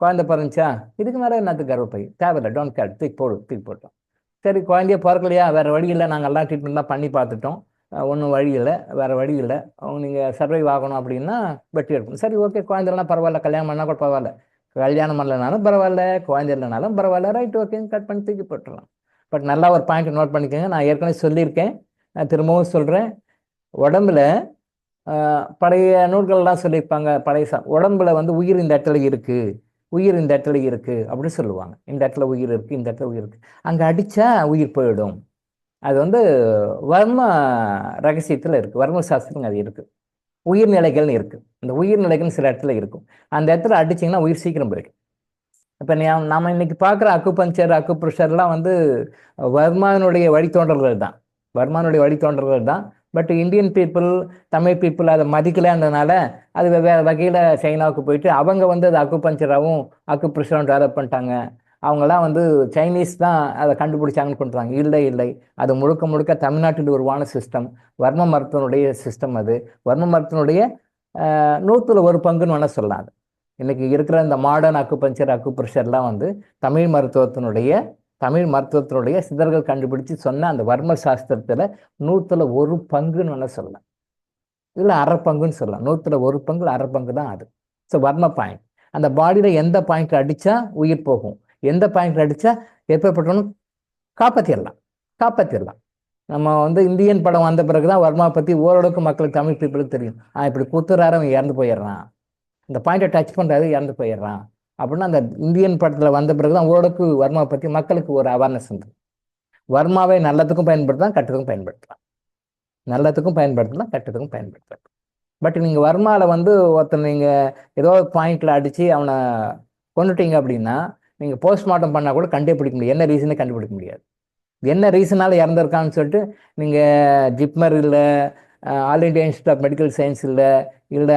குழந்தை பிறந்துச்சா இதுக்கு மேலே என்னத்துக்கு கர்ப்பப்பை தேவையில்லை, டோன்ட் கேர், தூக்கி போட்டோம். சரி குழந்தைய பிறக்கலையா, வேறு வழி இல்லை, நாங்கள் எல்லாம் ட்ரீட்மெண்ட்லாம் பண்ணி பார்த்துட்டோம், ஒன்றும் வழி இல்லை, வேறு வழி இல்லை, நீங்கள் சர்வைவ் ஆகணும் அப்படின்னா வெட்டி எடுக்கணும். சரி ஓகே, குழந்தைலாம் பரவாயில்ல, கல்யாணம் பண்ணால் கூட பரவாயில்ல, கல்யாணம் பண்ணலனாலும் பரவாயில்ல, குழந்தை இல்லைனாலும் பரவாயில்ல, ரைட் ஓகேன்னு கட் பண்ணி தூக்கி போட்டுடலாம். பட் நல்லா ஒரு பாயிண்ட் நோட் பண்ணிக்கோங்க, நான் ஏற்கனவே சொல்லியிருக்கேன், நான் திரும்பவும் சொல்கிறேன். உடம்புல பழைய நூல்கள்லாம் சொல்லியிருப்பாங்க, பழைய உடம்புல வந்து உயிர் இந்த இடத்துல இருக்குது, உயிர் இந்த இடத்துல இருக்குது அப்படின்னு சொல்லுவாங்க. இந்த இடத்துல உயிர் இருக்குது, இந்த இடத்துல உயிர் இருக்குது, அங்கே அடித்தா உயிர் போயிடும். அது வந்து வர்ம ரகசியத்தில் இருக்குது, வர்ம சாஸ்திரம் அது இருக்குது. உயிர்நிலைகள்னு இருக்குது, இந்த உயிர்நிலைகள்னு சில இடத்துல இருக்கும், அந்த இடத்துல அடிச்சிங்கன்னா உயிர் சீக்கிரம் போயிடும். இப்போ நம்ம இன்னைக்கு பார்க்குற அக்குபஞ்சர் அக்குப்ரெஷர்லாம் வந்து வர்மானுடைய வழித்தோன்றல்கள் தான். But Indian people, Tamil people அதை மதிக்கலைன்றதுனால அது வேறு வகையில் சைனாவுக்கு போயிட்டு அவங்க வந்து அது அக்குபஞ்சராகவும் அக்குப்ரெஷரும் டெவலப் பண்ணிட்டாங்க. அவங்களாம் வந்து சைனீஸ் தான் அதை கண்டுபிடிச்சாங்கன்னு பண்ணுறாங்க. இல்லை, அது முழுக்க தமிழ்நாட்டில் உருவான சிஸ்டம், வர்ம மருத்துவனுடைய சிஸ்டம். அது வர்ம மருத்துவனுடைய 100ல் 1 பங்குன்னு வேணால் சொல்லலாம். அது இன்றைக்கி இருக்கிற இந்த மாடர்ன் அக்குபஞ்சர் அக்குப்ரெஷர்லாம் வந்து தமிழ் மருத்துவத்தினுடைய சித்தர்கள் கண்டுபிடிச்சு சொன்ன அந்த வர்ம சாஸ்திரத்தில் 100ல் 1 பங்குன்னு வேணால் சொல்லலாம், இல்லை அரை பங்குன்னு சொல்லலாம். 100ல் 1 பங்கு அரை பங்கு தான் அது. ஸோ வர்ம பாயிண்ட், அந்த பாடியில் எந்த பாயிண்ட் அடித்தா உயிர் போகும், எந்த பாயிண்ட் அடித்தா எப்பேற்பட்டவனும் காப்பாற்றிடலாம். நம்ம வந்து இந்தியன் படம் வந்த பிறகு தான் வர்மா பற்றி ஓரளவுக்கு மக்களுக்கு தமிழ் பீப்புளுக்கு தெரியும். இப்படி குத்துறாரு அவன் இறந்து போயிடுறான், இந்த பாயிண்ட்டை டச் பண்ணுறாரு இறந்து போயிடுறான் அப்படின்னு அந்த இந்தியன் படத்தில் வந்த பிறகு தான் ஓரளவுக்கு வர்மா பற்றி மக்களுக்கு ஒரு அவேர்னஸ் உண்டு. வர்மாவை நல்லதுக்கும் பயன்படுத்தலாம், கெட்டதுக்கும் பயன்படுத்தலாம். நல்லதுக்கும் பயன்படுத்தலாம், கெட்டதுக்கும் பயன்படுத்தலாம். பட் நீங்கள் வர்மாவில் வந்து ஒருத்தன் நீங்கள் ஏதோ பாயிண்டில் அடித்து அவனை கொண்டுட்டீங்க அப்படின்னா நீங்கள் போஸ்ட்மார்ட்டம் பண்ணால் கூட கண்டுபிடிக்க முடியாது, என்ன ரீசனே கண்டுபிடிக்க முடியாது. என்ன ரீசனால் இறந்துருக்கான்னு சொல்லிட்டு நீங்கள் ஜிப்மர் இல்லை, All India Institute of Medical Science இல்லை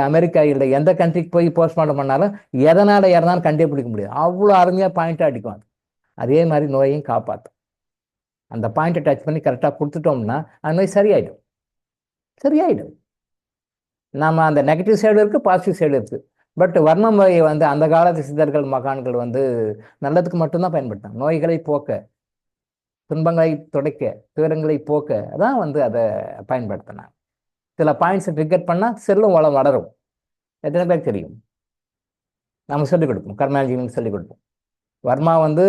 அமெரிக்கா இல்லை, எந்த கண்ட்ரிக்கு போய் போஸ்ட்மார்ட்டம் பண்ணாலும் எதனால் இறந்தாலும் கண்டுபிடிக்க முடியாது. அவ்வளோ அருமையாக பாயிண்ட்டை அடிக்கும் அது. அதே மாதிரி நோயையும் காப்பாற்றும். அந்த பாயிண்ட்டை டச் பண்ணி கரெக்டாக கொடுத்துட்டோம்னா அந்த நோய் சரியாயிடும். நம்ம அந்த நெகட்டிவ் சைடு இருக்குது, பாசிட்டிவ் சைடு இருக்குது. பட் வர்ண முறையை வந்து அந்த காலத்து சித்தர்கள் மகான்கள் வந்து நல்லதுக்கு மட்டும்தான் பயன்படுத்தாங்க. நோய்களை போக்க, துன்பங்களை துடைக்க, துயரங்களை போக்க தான் வந்து அதை பயன்படுத்தினாங்க. சில பாயிண்ட்ஸை ட்ரிகர் பண்ணால் செல்லும் வளம் வளரும். எத்தனை பேர் தெரியும்? நம்ம சொல்லிக் கொடுப்போம், கர்மாஜின்னு சொல்லிக் கொடுப்போம். வர்மா வந்து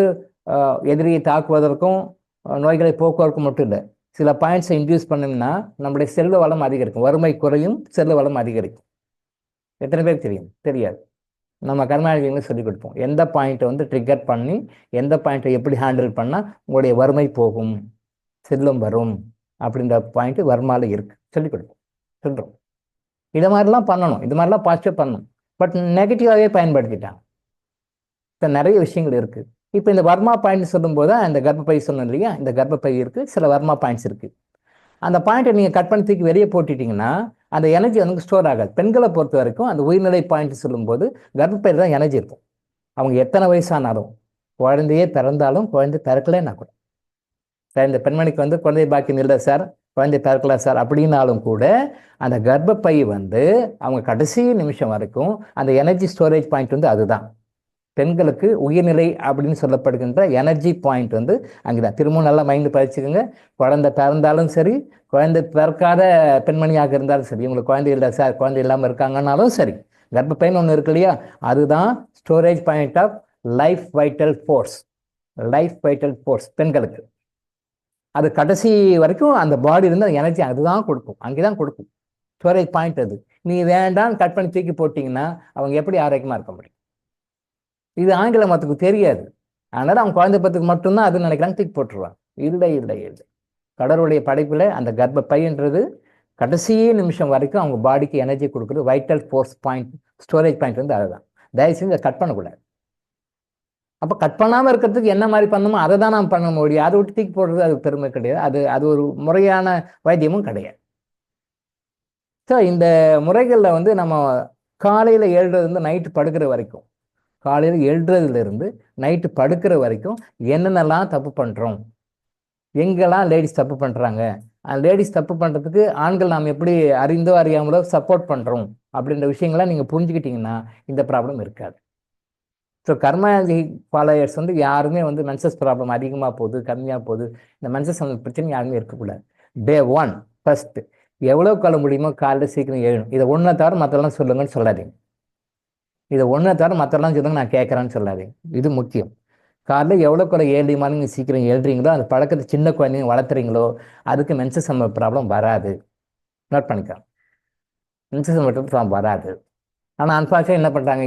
எதிரியை தாக்குவதற்கும் நோய்களை போக்குவதற்கும் மட்டும் இல்லை, சில பாயிண்ட்ஸை இன்டியூஸ் பண்ணோம்னா நம்முடைய செல்வ வளம் அதிகரிக்கும், வறுமை குறையும், செல்வ வளம் அதிகரிக்கும். எத்தனை பேர் தெரியும்? தெரியாது. நம்ம கர்மாஜின்னு சொல்லிக் கொடுப்போம். எந்த பாயிண்ட்டை வந்து ட்ரிகர் பண்ணி எந்த பாயிண்ட்டை எப்படி ஹேண்டில் பண்ணால் உங்களுடைய வறுமை போகும், செல்வம் வரும் அப்படின்ற பாயிண்ட்டு வர்மாவில் இருக்கு, சொல்லிக் கொடுப்போம், சொல்கிறோம். இதை மாதிரிலாம் பண்ணணும், இது மாதிரிலாம் பாசிட்டிவ் பண்ணணும். பட் நெகட்டிவாகவே பயன்படுத்திட்டாங்க. இப்போ நிறைய விஷயங்கள் இருக்குது. இப்போ இந்த வர்மா பாயிண்ட் சொல்லும்போது தான் இந்த கர்ப்பப்பை சொன்னோம் இல்லையா, இந்த கர்ப்பப்பை இருக்குது, சில வர்மா பாயிண்ட்ஸ் இருக்குது. அந்த பாயிண்ட்டை நீங்கள் கட் பண்ணி தூக்கி வெளியே போட்டுட்டிங்கன்னா அந்த எனர்ஜி வந்து ஸ்டோர் ஆகாது. பெண்களை பொறுத்த வரைக்கும் அந்த உயிர்நிலை பாயிண்ட் சொல்லும்போது கர்ப்பப்பையில் தான் எனர்ஜி இருக்கும். அவங்க எத்தனை வயசானாலும், குழந்தையே பிறந்தாலும், குழந்தை பிறக்கலைன்னா கூட சார் இந்த பெண்மணிக்கு வந்து குழந்தை பாக்கியம் இல்லை சார், குழந்தை பிறக்கலாம் சார் அப்படின்னாலும் கூட அந்த கர்ப்பப்பை வந்து அவங்க கடைசி நிமிஷம் வரைக்கும் அந்த எனர்ஜி ஸ்டோரேஜ் பாயிண்ட் வந்து அதுதான். பெண்களுக்கு உயிர்நிலை அப்படின்னு சொல்லப்படுகின்ற எனர்ஜி பாயிண்ட் வந்து அங்கேதான். திரும்பவும் நல்லா மைண்டு பயிற்சிக்குங்க. குழந்தை பிறந்தாலும் சரி, குழந்தை பிறக்காத பெண்மணியாக இருந்தாலும் சரி, உங்களுக்கு குழந்தை இல்லை சார், குழந்தை இல்லாமல் இருக்காங்கன்னாலும் சரி, கர்ப்பப்பைன்னு ஒன்று இருக்கு இல்லையா, அதுதான் storage point of life vital force. Life vital force பெண்களுக்கு அது கடைசி வரைக்கும் அந்த பாடி இருந்து அந்த எனர்ஜி அதுதான் கொடுக்கும், அங்கே தான் கொடுக்கும். ஸ்டோரேஜ் பாயிண்ட் அது. நீ வேண்டாம் கட் பண்ணி தூக்கி போட்டிங்கன்னா அவங்க எப்படி ஆரோக்கியமாக இருக்க முடியும்? இது ஆங்கில மதத்துக்கு தெரியாது. அதனால அவங்க குழந்தை பத்துக்கு மட்டும்தான் அது நினைக்கிறாங்க, தூக்கி போட்டுருவாங்க. இல்லை இல்லை இல்லை, கடவுளுடைய படைப்பில் அந்த கர்ப்பப்பைன்றது கடைசி நிமிஷம் வரைக்கும் அவங்க பாடிக்கு எனர்ஜி கொடுக்குறது vital force point, storage point வந்து அதுதான். தயவு செஞ்சு அதை கட் பண்ணக்கூடாது. அப்போ கட் பண்ணாமல் இருக்கிறதுக்கு என்ன மாதிரி பண்ணணுமோ அதை தான் நாம் பண்ண முடியும். அதை விட்டு தூக்கி போடுறது அது பெருமை கிடையாது, அது ஒரு முறையான வைத்தியமும் கிடையாது. ஸோ இந்த முறைகளில் வந்து நம்ம காலையில் எழுறதுலேருந்து நைட்டு படுக்கிற வரைக்கும், காலையில் எழுறதுலேருந்து நைட்டு படுக்கிற வரைக்கும் என்னென்னலாம் தப்பு பண்ணுறோம், எங்கெல்லாம் லேடிஸ் தப்பு பண்ணுறாங்க, லேடிஸ் தப்பு பண்ணுறதுக்கு ஆண்கள் நாம் எப்படி அறிந்தோ அறியாமலோ சப்போர்ட் பண்ணுறோம் அப்படின்ற விஷயங்கள்லாம் நீங்கள் புரிஞ்சுக்கிட்டிங்கன்னா இந்த ப்ராப்ளம் இருக்காது. ஸோ கர்மாதி ஃபாலோயர்ஸ் வந்து யாருமே வந்து மென்சஸ் ப்ராப்ளம் அதிகமாக போகுது கம்மியாக போகுது, இந்த மென்சஸ் பிரச்சனை யாருமே இருக்கக்கூடாது. டே 1 ஃபர்ஸ்ட் எவ்வளோ கால முடியுமோ காலையில் சீக்கிரம் எழுணும். இதை ஒன்றை தவிர மற்றெல்லாம் சொல்லுங்கன்னு சொல்லாதீங்க. இதை ஒன்றை தவிர மற்றெல்லாம் சொல்லுங்க நான் கேட்குறேன்னு சொல்லாதீங்க. இது முக்கியம். காலையில் எவ்வளோ கூட ஏழு நீங்கள் சீக்கிரம் எழுறீங்களோ அந்த பழக்கத்தை சின்ன குழந்தைங்க வளர்த்துறீங்களோ அதுக்கு மென்சஸ் ப்ராப்ளம் வராது. நோட் பண்ணிக்கலாம், மென்சஸ் ப்ராப்ளம் வராது. ஆனால் அன்பார்ச்சுனேட் என்ன பண்ணுறாங்க,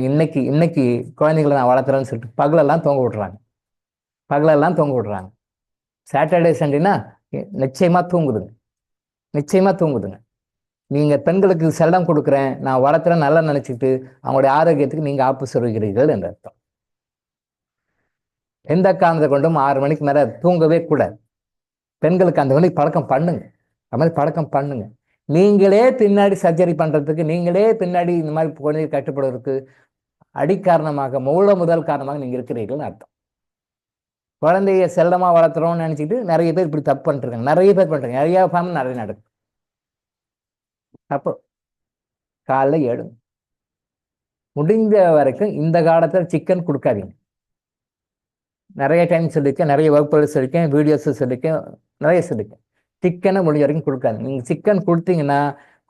இன்னைக்கு குழந்தைங்களை நான் வளர்த்துறேன்னு சொல்லிட்டு பகலெல்லாம் தொங்க விட்றாங்க. சாட்டர்டே சண்டேனா நிச்சயமாக தூங்குதுங்க. நீங்கள் பெண்களுக்கு செல்லம் கொடுக்குறேன், நான் வளர்த்துறேன் நல்லா நினச்சிக்கிட்டு அவங்களுடைய ஆரோக்கியத்துக்கு நீங்கள் ஆப்பு சொல்கிறீர்கள் என்ற அர்த்தம். எந்த காரணத்தை கொண்டும் 6 மணிக்கு மேலே தூங்கவே கூடாது. பெண்களுக்கு அந்த மாதிரி பழக்கம் பண்ணுங்க. நீங்களே பின்னாடி சர்ஜரி பண்ணுறதுக்கு, நீங்களே பின்னாடி இந்த மாதிரி குழந்தை கட்டுப்படுவதற்கு அடிக்காரணமாக முதல் காரணமாக நீங்கள் இருக்கிறீர்கள்னு அர்த்தம். குழந்தைய செல்லமாக வளர்த்துறோம்னு நினச்சிக்கிட்டு நிறைய பேர் இப்படி தப்பு பண்ணிருக்காங்க, நிறைய ஃபேமிலி நிறைய நடக்கும். அப்போ காலைல எழுங்க. முடிந்த வரைக்கும் இந்த காலத்தில் சிக்கன் கொடுக்காதீங்க. நிறைய டைம் சொல்லியிருக்கேன், நிறைய வகுப்புகள் சொல்லியிருக்கேன், வீடியோஸ் சொல்லியிருக்கேன், நிறைய சொல்லியிருக்கேன். சிக்கனை முடிஞ்ச வரைக்கும் கொடுக்காது. நீங்கள் சிக்கன் கொடுத்தீங்கன்னா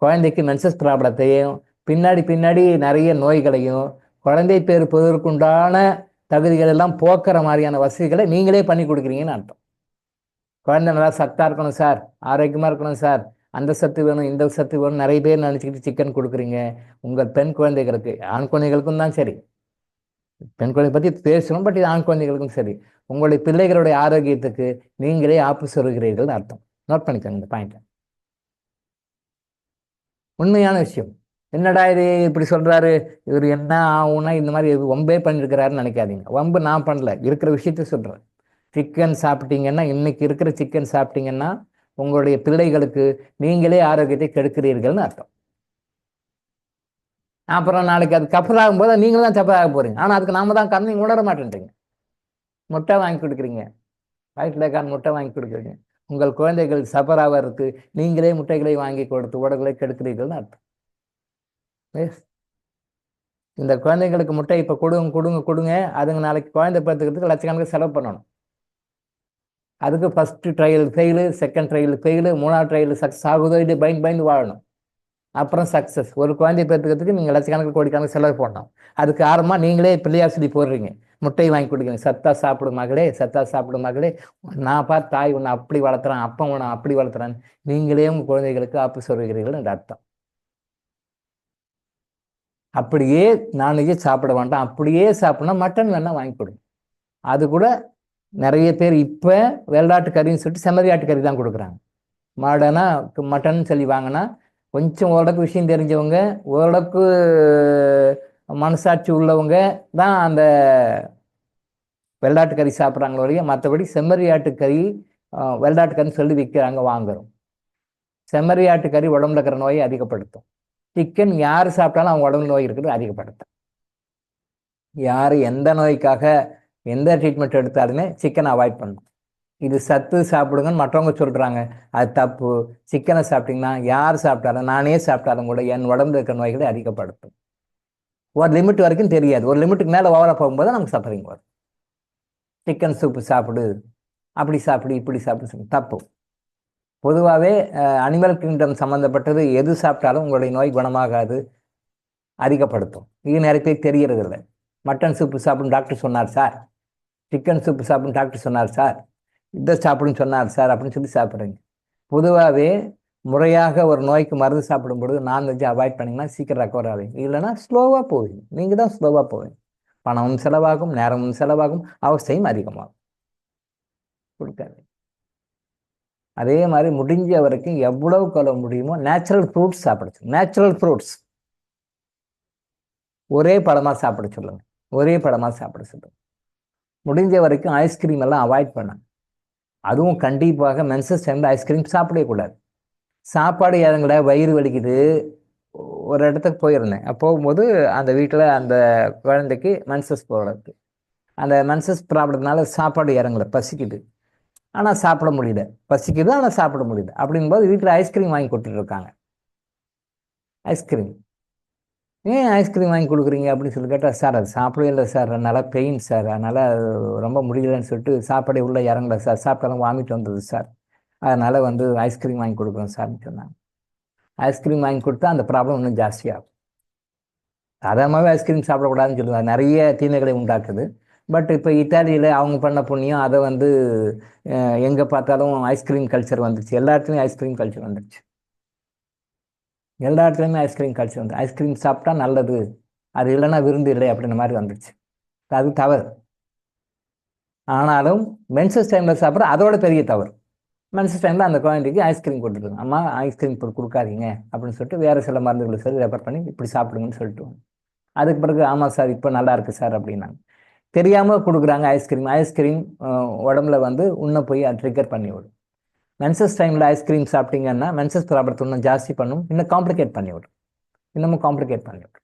குழந்தைக்கு மென்சஸ் ப்ராப்ளத்தையும் பின்னாடி நிறைய நோய்களையும் குழந்தை பேர் பெறுவதற்குண்டான தகுதிகள் எல்லாம் போக்குற மாதிரியான வசதிகளை நீங்களே பண்ணி கொடுக்குறீங்கன்னு அர்த்தம். குழந்தை நல்லா சத்தா இருக்கணும் சார், ஆரோக்கியமா இருக்கணும் சார், அந்த சத்து வேணும் இந்த சத்து வேணும் நிறைய பேர் நினச்சிக்கிட்டு சிக்கன் கொடுக்குறீங்க. உங்கள் பெண் குழந்தைகளுக்கு, ஆண் குழந்தைகளுக்கும் தான் சரி, பெண் குழந்தை பற்றி பேசணும், பட் இது ஆண் குழந்தைகளுக்கும் சரி, உங்களுடைய பிள்ளைகளுடைய ஆரோக்கியத்துக்கு நீங்களே ஆப்பு சொல்கிறீர்கள் அர்த்தம். நோட் பண்ணிக்கோங்க இந்த பாயிண்ட். உண்மையான விஷயம். என்னடா இது இப்படி சொல்றாரு, இவர் என்ன ஆகும்னா இந்த மாதிரி வம்பே பண்ணிருக்கிறாருன்னு நினைக்காதீங்க. வம்பு நான் பண்ணல, இருக்கிற விஷயத்த சொல்றேன். சிக்கன் சாப்பிட்டீங்கன்னா, இன்னைக்கு இருக்கிற சிக்கன் சாப்பிட்டீங்கன்னா உங்களுடைய பிள்ளைகளுக்கு நீங்களே ஆரோக்கியத்தை கெடுக்கிறீர்கள்னு அர்த்தம். அப்புறம் நாளைக்கு அது கஃபர் ஆகும்போது நீங்களும் தான் சஃபர் ஆக போறீங்க. ஆனா அதுக்கு நாம தான் காரணம், நீங்க உணர மாட்டேன்றீங்க. முட்டை வாங்கி கொடுக்குறீங்க, வயிற்றுல முட்டை வாங்கி கொடுக்குறீங்க, உங்கள் குழந்தைகள் சஃபர் ஆவதற்கு நீங்களே முட்டைகளை வாங்கி கொடுத்து உடல்களை கெடுக்கிறீர்கள்னு அர்த்தம். இந்த குழந்தைங்களுக்கு முட்டை இப்போ கொடுங்க கொடுங்க கொடுங்க, அதுங்க நாளைக்கு குழந்தை பார்த்துக்கிறதுக்கு லட்சக்கணக்கில் செலவு பண்ணணும். அதுக்கு first trial fail, second trial fail, மூணாவது ட்ரையல் சக்ஸஸ் ஆகுதோ இது பயந்து பயந்து வாழணும். அப்புறம் சக்ஸஸ். ஒரு குழந்தை பெற்றுக்கிறதுக்கு நீங்கள் லட்சக்கணக்கில் கோடிக்கணக்கு செலவு பண்ணணும். அதுக்கு ஆரம்பமாக நீங்களே பிள்ளையார் சொல்லி போடுறீங்க, முட்டை வாங்கி கொடுக்குறீங்க, சத்தா சாப்பிடும் மகளே, சத்தா சாப்பிடும் மகளே, நான் பார்த்து தாய் உன்னை அப்படி வளர்த்துறான், அப்பா உன்னை அப்படி வளர்த்துறான், நீங்களே உங்கள் குழந்தைகளுக்கு ஆப்பு சொல்கிறீர்கள் என்ற அர்த்தம். அப்படியே நான்வெஜ்ஜே சாப்பிட வேண்டாம், அப்படியே சாப்பிடணும், மட்டன் வேணா வாங்கி கொடுங்க. அது கூட நிறைய பேர் இப்போ வெள்ளாட்டு கறின்னு சொல்லிட்டு செம்மறி ஆட்டு கறி தான் கொடுக்குறாங்க. மாடனா மட்டன் சொல்லி வாங்கினா கொஞ்சம் ஓரளவுக்கு விஷயம் தெரிஞ்சவங்க, ஓரளவுக்கு மனசாட்சி உள்ளவங்க தான் அந்த வெள்ளாட்டு கறி சாப்பிட்றாங்களோ இல்லையா. மற்றபடி செம்மறி ஆட்டுக்கறி வெள்ளாட்டு கறின்னு சொல்லி விற்கிறாங்க, வாங்குறோம். செம்மறி ஆட்டுக்கறி உடம்புல இருக்கிற நோயை அதிகப்படுத்தும். சிக்கன் யார் சாப்பிட்டாலும் அவங்க உடம்புல நோய் இருக்கிறது அதிகப்படுத்தும். யார் எந்த நோய்க்காக எந்த ட்ரீட்மெண்ட் எடுத்தாலுமே சிக்கனை அவாய்ட் பண்ணணும். இது சத்து சாப்பிடுங்கன்னு மற்றவங்க சொல்கிறாங்க, அது தப்பு. சிக்கனை சாப்பிட்டீங்கன்னா யார் சாப்பிட்டாலும், நானே சாப்பிட்டாலும் கூட என் உடம்புல இருக்கிற நோய்களை அதிகப்படுத்தும். ஒரு லிமிட் வரைக்கும் தெரியாது, ஒரு லிமிட்டுக்கு மேலே ஓவராக போகும்போது நமக்கு சஃபரிங் வரும். சிக்கன் சூப்பு சாப்பிடு, அப்படி சாப்பிடு, இப்படி சாப்பிடு, தப்பு. பொதுவாகவே அனிமல் கிங்டம் சம்மந்தப்பட்டது எது சாப்பிட்டாலும் உங்களுடைய நோய் குணமாகாது, அதிகப்படுத்தும். இது நிறைய பேர் தெரியறது இல்லை. மட்டன் சூப்பு சாப்பிடுன்னு டாக்டர் சொன்னார் சார், சிக்கன் சூப்பு சாப்பிடுன்னு டாக்டர் சொன்னார் சார், இதை சாப்பிடுன்னு சொன்னார் சார் அப்படின்னு சொல்லி சாப்பிட்றீங்க. பொதுவாகவே முறையாக ஒரு நோய்க்கு மருந்து சாப்பிடும்பொழுது நான்வெஜ்ஜை அவாய்ட் பண்ணிங்கன்னா சீக்கிரம் ரெக்கவர் ஆகுங்க. இல்லைன்னா ஸ்லோவாக போவீங்க. நீங்கள் தான் ஸ்லோவாக போவீங்க. பணமும் செலவாகும், நேரமும் செலவாகும், அவஸ்தையும் அதிகமாகும். கொடுக்காது. அதே மாதிரி முடிஞ்ச வரைக்கும் எவ்வளவு கொள்ள முடியுமோ நேச்சுரல் ஃப்ரூட்ஸ் சாப்பிட சொல்லுங்க. நேச்சுரல் ஃப்ரூட்ஸ் ஒரே பழமாக சாப்பிட சொல்லுங்க, ஒரே பழமாக சாப்பிட சொல்லுங்க. முடிஞ்ச வரைக்கும் ஐஸ்கிரீம் எல்லாம் அவாய்ட் பண்ணுங்க. அதுவும் கண்டிப்பாக மென்சஸ் டைமில் ஐஸ்கிரீம் சாப்பிடவே கூடாது. சாப்பாடு இறங்கல, வயிறு வலிக்குது, ஒரு இடத்துக்கு போயிருந்தேன். போகும்போது அந்த வீட்டில் அந்த குழந்தைக்கு மென்சஸ் போகிறது. அந்த மென்சஸ் ப்ராப்ளத்தினால சாப்பாடு இறங்கல, பசிக்குது ஆனால் சாப்பிட முடியல, பசிக்குது ஆனால் சாப்பிட முடியல. அப்படிங்கும்போது வீட்டில் ஐஸ்கிரீம் வாங்கி கொடுத்துட்ருக்காங்க. ஐஸ்கிரீம் ஏன் ஐஸ்கிரீம் வாங்கி கொடுக்குறீங்க அப்படின்னு சொல்லி கேட்டால், சார் அது சாப்பிடவே இல்லை சார், அதனால் பெயின் சார், அதனால் ரொம்ப முடியலன்னு சொல்லிட்டு சாப்பாடே உள்ளே இறங்கல சார், சாப்பிட்டாலும் வாமிட் வந்தது சார், அதனால் ஐஸ்கிரீம் வாங்கி கொடுக்குறோம் சார்னு சொன்னாங்க. ஐஸ்கிரீம் வாங்கி கொடுத்தா அந்த ப்ராப்ளம் இன்னும் ஜாஸ்தியாகும். சாதாரணமாகவே ஐஸ்கிரீம் சாப்பிடக்கூடாதுன்னு சொல்லுவாங்க, நிறைய தீமைகளை உண்டாக்குது. பட் இப்போ இத்தாலியில் அவங்க பண்ண புண்ணியம், அதை எங்கே பார்த்தாலும் ஐஸ்கிரீம் கல்ச்சர் வந்துடுச்சு. எல்லா இடத்துலையும் ஐஸ்கிரீம் கல்ச்சர் வந்துடுச்சு. எல்லா இடத்துலையுமே ஐஸ்கிரீம் கல்ச்சர் வந்து ஐஸ்கிரீம் சாப்பிட்டா நல்லது, அது இல்லைன்னா விருந்து இல்லை அப்படின்ற மாதிரி வந்துடுச்சு. அது தவறு. ஆனாலும் மென்சஸ் டைமில் சாப்பிட்ற அதோட பெரிய தவறு. மென்சஸ் டைமில் அந்த குழந்தைக்கு ஐஸ்கிரீம் கொடுத்துருங்க, அம்மா ஐஸ்கிரீம் கொடுக்காதீங்க அப்படின்னு சொல்லிட்டு வேறு சில மருந்துகளை சொல்லி ரெஃபர் பண்ணி இப்படி சாப்பிடுங்கன்னு சொல்லிட்டு. அதுக்கு பிறகு ஆமாம் சார் இப்போ நல்லா இருக்குது சார் அப்படின்னாங்க. தெரியாமல் கொடுக்குறாங்க ஐஸ்கிரீம். ஐஸ்கிரீம் உடம்புல இன்னும் போய் ட்ரிகர் பண்ணி விடும். மென்சஸ் டைமில் ஐஸ்கிரீம் சாப்பிட்டீங்கன்னா மென்சஸ் ப்ராப்ளத்தை இன்னும் ஜாஸ்தி பண்ணும், இன்னும் காம்ப்ளிகேட் பண்ணி விடும், இன்னமும் காம்ப்ளிகேட் பண்ணி விடும்.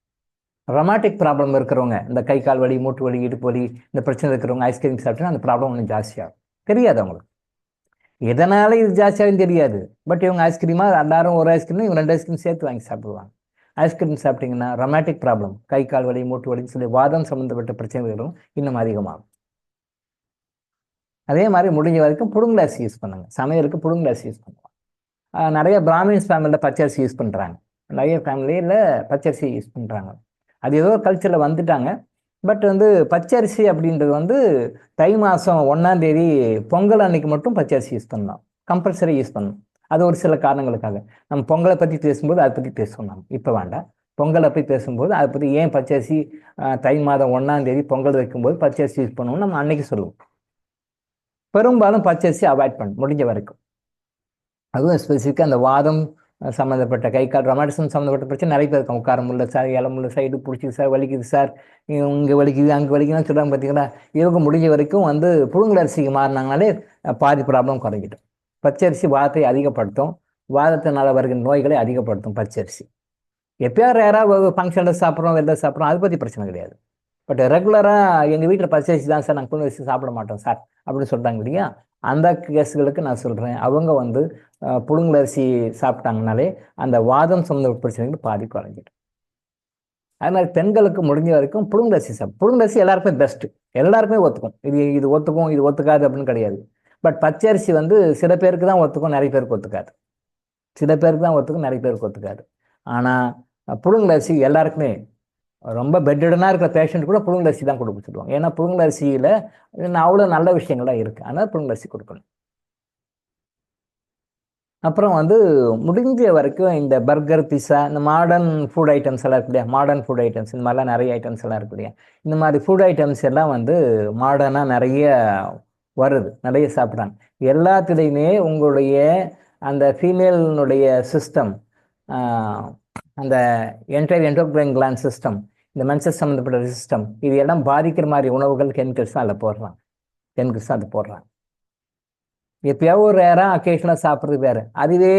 ரொமாட்டிக் ப்ராப்ளம் இருக்கிறவங்க, இந்த கை கால் வலி, மூட்டு வலி, இடுப்பு வலி, இந்த பிரச்சனை இருக்கிறவங்க ஐஸ்கிரீம் சாப்பிட்டீங்கன்னா அந்த ப்ராப்ளம் இன்னும் ஜாஸ்தியாகும். தெரியாது அவங்களுக்கு எதனால இது ஜாஸ்தியாகும் தெரியாது. பட் இவங்க ஐஸ்கிரீமாக எல்லாரும் ஒரு ஐஸ்கிரீம், இவங்க 2 ஐஸ்கிரீம் சேர்த்து வாங்கி சாப்பிடுவாங்க. ஐஸ்கிரீம் சாப்பிட்டீங்கன்னா ரொமாட்டிக் ப்ராப்ளம், கை கால் வலி, மூட்டு வலின்னு சொல்லி வாதம் சம்மந்தப்பட்ட பிரச்சனைகளும் இன்னும் அதிகமாகும். அதே மாதிரி முடிஞ்ச வரைக்கும் புடுங்கலரிசி யூஸ் பண்ணுங்க. சமையலுக்கு புடுங்கலரிசி யூஸ் பண்ணுவாங்க. நிறைய பிராமின்ஸ் ஃபேமிலியில் பச்சரிசி யூஸ் பண்ணுறாங்க, நிறைய ஃபேமிலியில் பச்சரிசி யூஸ் பண்ணுறாங்க. அது ஏதோ கல்ச்சரில் வந்துட்டாங்க. பட் வந்து பச்சரிசி அப்படின்றது வந்து தை மாதம் 1ஆம் தேதி பொங்கல் அன்னைக்கு மட்டும் பச்சரிசி யூஸ் பண்ணலாம், கம்பல்சரி யூஸ் பண்ணணும். அது ஒரு சில காரணங்களுக்காக. நம்ம பொங்கலை பற்றி பேசும்போது அதை பற்றி பேசுவோம், நம்ம இப்போ வேண்டாம். பொங்கலை பற்றி பேசும்போது அதை பற்றி ஏன் பச்சரிசி தை மாதம் 1ஆம் தேதி பொங்கல் வைக்கும்போது பச்சரிசி யூஸ் பண்ணுவோம் நம்ம அன்னைக்கு சொல்லுவோம். பெரும்பாலும் பச்சரிசி அவாய்ட் பண்ணணும் முடிஞ்ச வரைக்கும். அதுவும் ஸ்பெசிஃபிக்காக அந்த வாதம் சம்மந்தப்பட்ட கை கால் ரொமாட்டிசம் சம்மந்தப்பட்ட பிரச்சனை நிறைய பேர் இருக்கும். உட்கார முடியல சார், இல முடியல, சைடு பிடிச்சிது சார், வலிக்குது சார், இங்கே வலிக்குது அங்கே வலிக்குதுன்னு சொல்கிறாங்க பார்த்தீங்களா. இவங்க முடிஞ்ச வரைக்கும் வந்து புழுங்கல் அரிசிக்கு மாறினாங்கனாலே பாதி ப்ராப்ளம் குறைஞ்சிடும். பச்சரிசி வாதத்தை அதிகப்படுத்தும், வாதத்தினால வருகிற நோய்களை அதிகப்படுத்தும் பச்சரிசி. எப்பயாவது யாராவது ஃபங்க்ஷனில் சாப்பிட்றோம், வெளில சாப்பிட்றோம், அதை பற்றி பிரச்சனை கிடையாது. பட் ரெகுலராக எங்கள் வீட்டில் பச்சரிசி தான் சார், நாங்கள் புழுங்கல் அரிசி சாப்பிட மாட்டோம் சார் அப்படின்னு சொல்கிறாங்க இல்லையா, அந்த கேஸுகளுக்கு நான் சொல்கிறேன், அவங்க வந்து புழுங்கல் அரிசி சாப்பிட்டாங்கனாலே அந்த வாதம் சம்மந்த பிரச்சனைகள் பாதி குறைஞ்சிடும். அது மாதிரி பெண்களுக்கு முடிஞ்ச வரைக்கும் புழுங்கல் அரிசி புழுங்கல் அரிசி எல்லாருக்குமே பெஸ்ட்டு, எல்லாருக்குமே ஒத்துக்கும். இது ஒத்துக்கும் இது ஒத்துக்காது அப்படின்னு கிடையாது. பட் பச்சரிசி வந்து சில பேருக்கு தான் ஒத்துக்கும், நிறைய பேருக்கு ஒத்துக்காது. சில பேருக்கு தான் ஒத்துக்கும், நிறைய பேருக்கு ஒத்துக்காது. ஆனால் புழுங்கல் அரிசி எல்லாருக்குமே, ரொம்ப பெட்டடனாக இருக்கிற பேஷண்ட் கூட புழுங்கல் அரிசி தான் கொடுக்க சொல்லுவாங்க. ஏன்னா புழுங்கல் அரிசியில் அவ்வளோ நல்ல விஷயங்கள்லாம் இருக்குது, அதனால் புழுங்கல் அரிசி கொடுக்கணும். அப்புறம் வந்து முடிஞ்ச வரைக்கும் இந்த பர்கர், பிஸ்ஸா, இந்த மாடர்ன் ஃபுட் ஐட்டம்ஸ் எல்லாம் இருக்கு இல்லையா, மாடர்ன் ஃபுட் ஐட்டம்ஸ் இந்த மாதிரிலாம் நிறைய ஐட்டம்ஸ் எல்லாம் இருக்கு இல்லையா, இந்த மாதிரி ஃபுட் ஐட்டம்ஸ் எல்லாம் வந்து மாடர்னாக நிறைய வருது, நிறைய சாப்பிட்றாங்க. எல்லாத்துலேயுமே உங்களுடைய அந்த ஃபீமேலினுடைய சிஸ்டம், அந்த என்டோக்ரைன் கிளாண்ட் சிஸ்டம், இந்த மென்சஸ் சம்மந்தப்பட்ட சிஸ்டம், இது எல்லாம் பாதிக்கிற மாதிரி உணவுகள் கெமிக்கல்ஸ் தான் அதில் போடுறாங்க, கெமிக்கல்ஸ் தான் அது போடுறாங்க. எப்பயாவது ஒரு ரேராக அக்கேஷனாக சாப்பிட்றது வேறு, அதுவே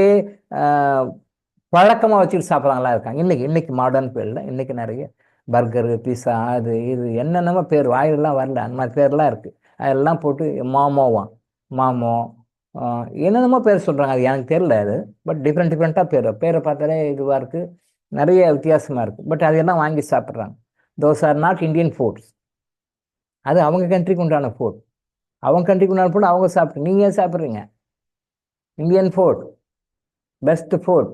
பழக்கமாக வச்சுட்டு சாப்பிட்றாங்களா இருக்காங்க. இன்னைக்கு மாடர்ன் பேரில் இன்னைக்கு நிறைய பர்கரு, பிஸ்ஸா, அது இது என்னென்னமோ பேர் வாயிலெலாம் வரல, அந்த மாதிரி பேர்லாம் இருக்குது. அதெல்லாம் போட்டு மாமோ என்னென்னமோ பேர் சொல்கிறாங்க, அது எனக்கு தெரியல அது. பட் டிஃப்ரெண்ட்டாக பேரை பார்த்தாலே இதுவாக இருக்குது, நிறைய வித்தியாசமாக இருக்குது. பட் அதையெல்லாம் வாங்கி சாப்பிட்றாங்க. Those are not Indian foods, அது அவங்க கண்ட்ரிக்கு உண்டான ஃபுட். அவங்க கண்ட்ரிக்கு உண்டான ஃபுட் அவங்க சாப்பிட்டு, நீங்கள் ஏன் சாப்பிட்றீங்க? Indian food best food.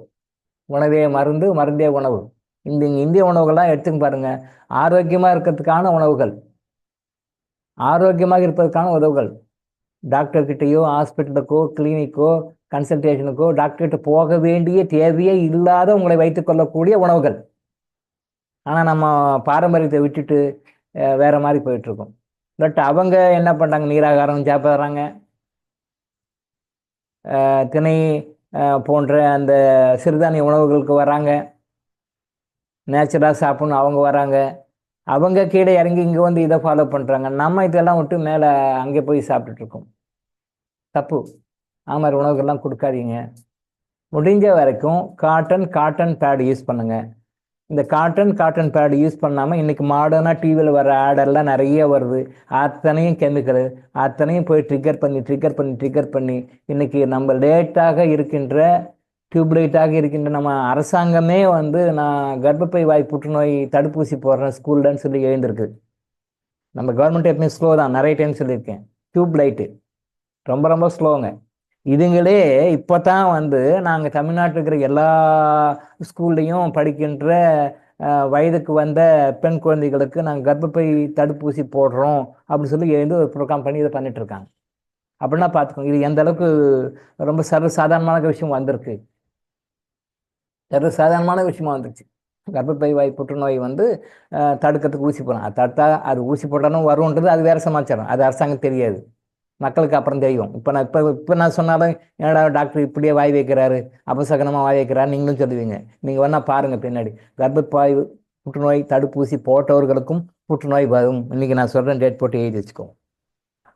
உணவே மருந்து, மருந்தே உணவு. இந்த இந்திய உணவுகள்லாம் எடுத்துன்னு பாருங்க, ஆரோக்கியமாக இருக்கிறதுக்கான உணவுகள், ஆரோக்கியமாக இருப்பதற்கான உணவுகள். டாக்டர்கிட்டையோ, ஹாஸ்பிட்டலுக்கோ, கிளினிக்கோ, கன்சல்டேஷனுக்கோ, டாக்டர்கிட்ட போக வேண்டிய தேவையே இல்லாத உங்களை வைத்துக் கொள்ளக்கூடிய உணவுகள். ஆனால் நம்ம பாரம்பரியத்தை விட்டுட்டு வேற மாதிரி போயிட்டுருக்கோம். பட் அவங்க என்ன பண்ணுறாங்க, நீராகாரம் சாப்பிட்றாங்க, திணை போன்ற அந்த சிறுதானிய உணவுகளுக்கு வராங்க, நேச்சுரலாக சாப்பிட்ணும் அவங்க வராங்க. அவங்க கீழே இறங்கி இங்கே வந்து இதை ஃபாலோ பண்ணுறாங்க. நம்ம இதெல்லாம் விட்டு மேலே அங்கே போய் சாப்பிட்டுட்ருக்கோம். தப்பு. அது மாதிரி உணவுகள்லாம் கொடுக்காதீங்க. முடிஞ்ச வரைக்கும் காட்டன் பேட் யூஸ் பண்ணுங்கள். இந்த காட்டன் பேட் யூஸ் பண்ணாமல் இன்றைக்கி மாடர்னாக டிவியில் வர ஆடெல்லாம் நிறைய வருது. அத்தனையும் கெமிக்கலு, அத்தனையும் போய் ட்ரிகர் பண்ணி இன்றைக்கி நம்ம டியூப்லைட்டாக இருக்கின்ற நம்ம அரசாங்கமே வந்து நான் கர்ப்பப்பை வாய் புற்றுநோய் தடுப்பூசி போடுறேன் ஸ்கூல்லன்னு சொல்லி எழுந்திருக்கு. நம்ம கவர்மெண்ட் எப்பவுமே ஸ்லோ தான், நிறைய டைம் சொல்லியிருக்கேன். டியூப்லைட்டு ரொம்ப ரொம்ப ஸ்லோங்க. இதுங்களே இப்போ தான் வந்து நாங்கள் தமிழ்நாட்டில் இருக்கிற எல்லா ஸ்கூல்லையும் படிக்கின்ற வயதுக்கு வந்த பெண் குழந்தைகளுக்கு நாங்கள் கர்ப்பப்பை தடுப்பூசி போடுறோம் அப்படின்னு சொல்லி எழுந்து ஒரு ப்ரோக்ராம் பண்ணி இதை பண்ணிட்டுருக்காங்க. அப்படின்னா பார்த்துக்கோங்க, இது எந்த அளவுக்கு ரொம்ப சர்வசாதாரணமான விஷயம் வந்திருக்கு. சர்வசாதாரணமான விஷயமா வந்துருச்சு. கர்ப்பப்பை வாய் புற்றுநோய் வந்து தடுக்கிறதுக்கு ஊசி போடலாம். அது தடுத்தா அது ஊசி போட்டாலும் வரும்ன்றது அது வேறு சமாச்சாரம், அது அரசாங்கம் தெரியாது, மக்களுக்கு அப்புறம் தெரியும். இப்போ நான் சொன்னாலும் என்னடா டாக்டர் இப்படியே வாய் வைக்கிறாரு, அபசகனமாக வாய் வைக்கிறாரு நீங்களும் சொல்லுவீங்க. நீங்கள் வேணா பாருங்கள் பின்னாடி, கர்ப்பப்பை புற்றுநோய் தடுப்பூசி போட்டவர்களுக்கும் புற்றுநோய் வரும். இன்றைக்கி நான் சொல்கிறேன், டேட் போட்டு எழுதி வச்சுக்கோ.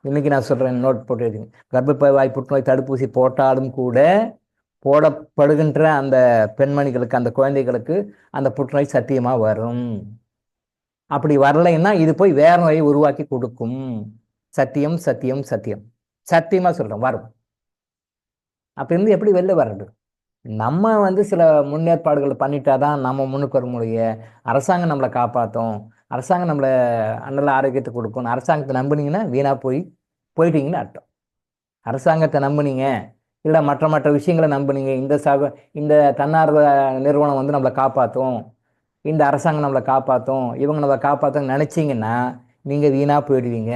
இன்றைக்கி நான் சொல்கிறேன், நோட் போட்டு எழுதிங்க. கர்ப்பப்பை வாய் புற்றுநோய் தடுப்பூசி போட்டாலும் கூட போடப்படுகின்ற அந்த பெண்மணிகளுக்கு, அந்த குழந்தைகளுக்கு அந்த புற்றுநோய் சத்தியமாக வரும். அப்படி வரலைன்னா இது போய் வேற நோயை உருவாக்கி கொடுக்கும். சத்தியம் சத்தியம் சத்தியம் சத்தியமாக சொல்கிறோம், வரும். அப்போ இருந்து எப்படி வெளில வர்றது? நம்ம வந்து சில முன்னேற்பாடுகள் பண்ணிட்டாதான் நம்ம முன்னுக்கு வர முடியும். அரசாங்கம் நம்மளை காப்பாற்றும், அரசாங்கம் நம்மளை நல்ல ஆரோக்கியத்தை கொடுக்கும். அரசாங்கத்தை நம்புனீங்கன்னா வீணாக போயிட்டீங்கன்னு அர்த்தம். அரசாங்கத்தை நம்புனீங்க, இல்லை மற்ற விஷயங்களை நம்புனீங்க, இந்த தன்னார்வ நிறுவனம் வந்து நம்மளை காப்பாற்றும், இந்த அரசாங்கம் நம்மளை காப்பாற்றும், இவங்க நம்மளை காப்பாற்றுன்னு நினச்சிங்கன்னா நீங்கள் வீணாக போயிடுவீங்க.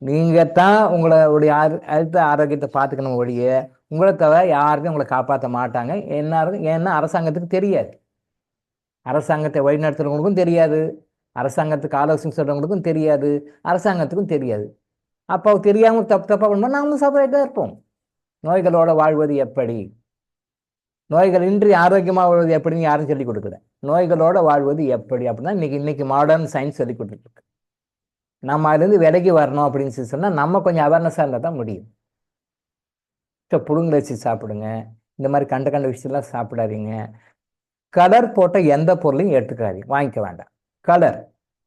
நீங்கள் தான் உங்களுடைய அடுத்த ஆரோக்கியத்தை பார்த்துக்கணும் ஒழிய உங்களை தவிர யாருக்கும் உங்களை காப்பாற்ற மாட்டாங்க. ஏன்னா அரசாங்கத்துக்கு தெரியாது, அரசாங்கத்தை வழிநடத்துறவங்களுக்கும் தெரியாது, அரசாங்கத்துக்கு ஆலோசனை சொல்கிறவங்களுக்கும் தெரியாது, அரசாங்கத்துக்கும் தெரியாது. அப்போ தெரியாமல் தப்பாக பண்ணும்போது நாமளும் செப்பரேட்டாக இருப்போம். நோய்களோட வாழ்வது எப்படி, நோய்கள் இன்றி ஆரோக்கியமாக வாழ்வது எப்படின்னு யாரும் சொல்லிக் கொடுக்கல. நோய்களோட வாழ்வது எப்படி அப்படின்னா இன்னைக்கு மாடர்ன் சயின்ஸ் சொல்லி கொடுத்துருக்கு. நம்ம அதுலேருந்து விலகி வரணும் அப்படின்னு சொன்னால் நம்ம கொஞ்சம் அவேர்னஸாக இருந்தால் தான் முடியும். ஸோ புழுங்கலரிசி சாப்பிடுங்க, இந்த மாதிரி கண்ட விஷயம்லாம் சாப்பிடாதீங்க. கலர் போட்ட எந்த பொருளையும் எடுத்துக்காதீங்க, வாங்கிக்க வேண்டாம்.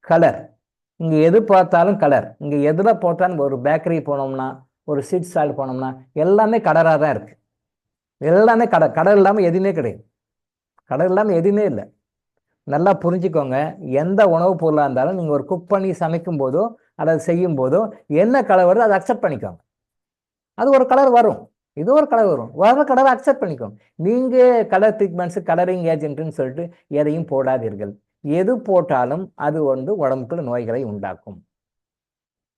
கலர் இங்கே எது பார்த்தாலும் கலர். இங்கே எதில் போட்டாலும் ஒரு பேக்கரி போனோம்னா, ஒரு ஸ்வீட் ஸ்டால் போனோம்னா எல்லாமே கலராக தான் இருக்குது. எல்லாமே கடல் இல்லாமல் எதுவுமே கிடையாது. கடல் இல்லாமல் எதுவுமே இல்லை. நல்லா புரிஞ்சுக்கோங்க. எந்த உணவுப் பொருளாக இருந்தாலும் நீங்கள் ஒரு குக் பண்ணி சமைக்கும் போதோ அல்லது செய்யும் போதோ என்ன கலர் வருதோ அதை அக்செப்ட் பண்ணிக்கோங்க. அது ஒரு கலர் வரும், இது ஒரு கலர் வரும், வர கலரை அக்செப்ட் பண்ணிக்கோங்க. நீங்கள் கலர் ட்ரீட்மெண்ட்ஸு கலரிங் ஏஜென்ட்னு சொல்லிட்டு எதையும் போடாதீர்கள். எது போட்டாலும் அது உடம்புக்குள்ள நோய்களை உண்டாக்கும்.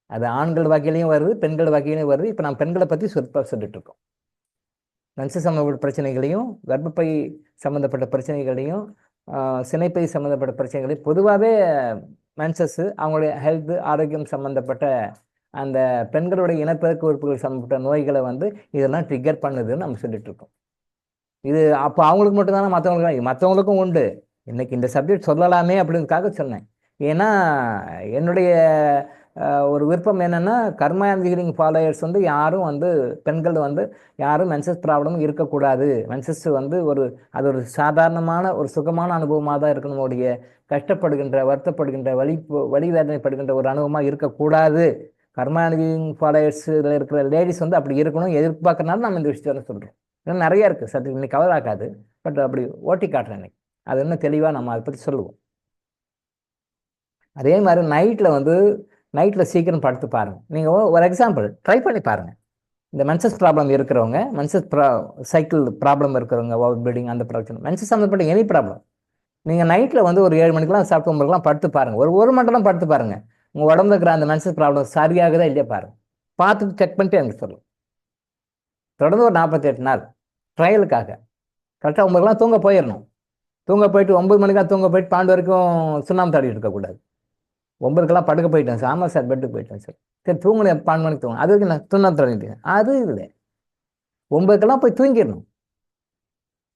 அது ஆண்கள் வகையிலையும் வருது, பெண்கள் வகையிலையும் வருது. இப்போ நம்ம பெண்களை பற்றி சொல்லிட்டு இருக்கோம். நன்சு சம்மந்தப்பட்ட பிரச்சனைகளையும், கர்ப்பப்பை சம்மந்தப்பட்ட பிரச்சனைகளையும், சினைப்பை சம்மந்தப்பட்ட பிரச்சனைகளையும், பொதுவாகவே மென்சஸ் அவங்களுடைய ஹெல்த் ஆரோக்கியம் சம்மந்தப்பட்ட அந்த பெண்களுடைய இனப்பெருக்க உறுப்புகள் சம்மந்தப்பட்ட நோய்களை இதெல்லாம் ட்ரிகர் பண்ணுதுன்னு நம்ம சொல்லிட்டு இருக்கோம். இது அப்போ அவங்களுக்கு மட்டும்தானே, மற்றவங்களுக்கும் உண்டு. இன்னைக்கு இந்த சப்ஜெக்ட் சொல்லலாமே அப்படின்றதுக்காக சொன்னேன். ஏன்னா என்னுடைய ஒரு விருப்பம் என்னென்னா, கர்மா ஹீலிங் ஃபாலோயர்ஸ் யாரும் பெண்கள் யாரும் மென்சஸ் ப்ராப்ளம் இருக்கக்கூடாது. மென்சஸ் அது ஒரு சாதாரணமான ஒரு சுகமான அனுபவமாக தான் இருக்கணும். உடைய கஷ்டப்படுகின்ற, வருத்தப்படுகின்ற, வலி வேதனைப்படுகின்ற ஒரு அனுபவமாக இருக்கக்கூடாது. கர்மா ஹீலிங் ஃபாலோயர்ஸில் இருக்கிற லேடிஸ் அப்படி இருக்கணும் எதிர்பார்க்கறனால நம்ம இந்த விஷயத்தை சொல்கிறோம். இன்னும் நிறைய இருக்குது, சற்று இன்னைக்கு கவர் ஆகாது, பட் அப்படி ஓட்டி காட்டுறேன் இன்னைக்கு. அது இன்னும் தெளிவாக நம்ம அதை பற்றி சொல்லுவோம். அதே மாதிரி நைட்டில் சீக்கிரம் படுத்து பாருங்கள். நீங்கள் ஒரு எக்ஸாம்பிள் ட்ரை பண்ணி பாருங்கள். இந்த மென்சஸ் ப்ராப்ளம் இருக்கிறவங்க, சைக்கிள் ப்ராப்ளம் இருக்கிறவங்க, ஓவர் ப்ளீடிங் அந்த பிரச்சனை, மென்சஸ் சம்மந்தப்பட்ட எனி ப்ராப்ளம், நீங்கள் நைட்டில் ஒரு 7 மணிக்கெலாம் சாப்பிட்டு 9 மணிக்கெலாம் படுத்து பாருங்கள். ஒரு மண்டலம் படுத்து பாருங்கள். உங்கள் உடம்புல இருக்கிற அந்த மென்சஸ் ப்ராப்ளம் சரியாகுதா இல்லையா பாருங்கள். பார்த்துட்டு செக் பண்ணிட்டு எனக்கு சொல்லும். தொடர்ந்து ஒரு 48 நாள் ட்ரையலுக்காக கரெக்டாக 9 மணிக்கெலாம் தூங்க போயிடணும். தூங்க போயிட்டு 9 மணிக்கெலாம் தூங்க போயிட்டு 12 வரைக்கும் சுண்ணாம்பு தடவிட்டு இருக்கக்கூடாது. 9க்கெல்லாம் படுக்க போயிட்டேன் சார், ஆமாம் சார் பெட்டுக்கு போயிட்டேன் சார், சரி தூங்கினேன் 12 மணிக்கு தூங்க, அதுக்கு நான் சுண்ணாம்பு தடவிட்டேன், அது இல்லை. 9க்கெல்லாம் போய் தூங்கிடணும்.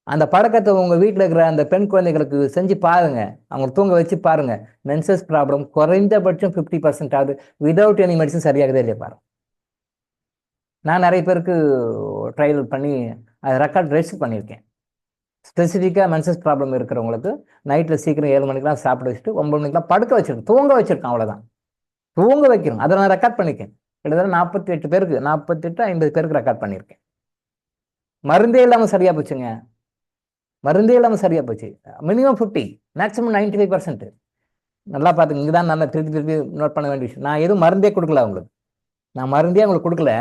அந்த பழக்கத்தை உங்கள் வீட்டில் இருக்கிற அந்த பெண் குழந்தைகளுக்கு செஞ்சு பாருங்க, அவங்க தூங்க வச்சு பாருங்க. மென்சஸ் ப்ராப்ளம் குறைந்தபட்சம் 50% ஆகுது. விதவுட் எனி மெடிசன் சரியாகுதே இல்லையா பாருங்க. நான் நிறைய பேருக்கு ட்ரையல் பண்ணி அதை ரெக்கார்ட் ரெஜிஸ்டர் பண்ணியிருக்கேன். ஸ்பெசிஃபிக்காக மென்சஸ் ப்ராப்ளம் இருக்கிறவங்களுக்கு நைட்டில் சீக்கிரம் 7 மணிக்கெலாம் சாப்பிட வச்சுட்டு 9 மணிக்கெலாம் படுக்க வச்சிருக்கேன், தூங்க வச்சிருக்கேன், அவ்வளோதான். தூங்க வைக்கணும், அதை நான் ரெக்கார்ட் பண்ணியிருக்கேன். கிட்டத்தட்ட 48 பேருக்கு 50 பேருக்கு ரெக்கார்ட் பண்ணியிருக்கேன். மருந்தே இல்லாமல் சரியாக போச்சுங்க, மருந்தே இல்லாமல் சரியாக போச்சு. Minimum 50, maximum 95%. நல்லா பார்த்துங்க, இங்கே தான் நல்லா திருப்பி நோட் பண்ண வேண்டிய விஷயம். நான் எதுவும் மருந்தே கொடுக்கல அவங்களுக்கு, நான் மருந்தே அவங்களுக்கு கொடுக்கல.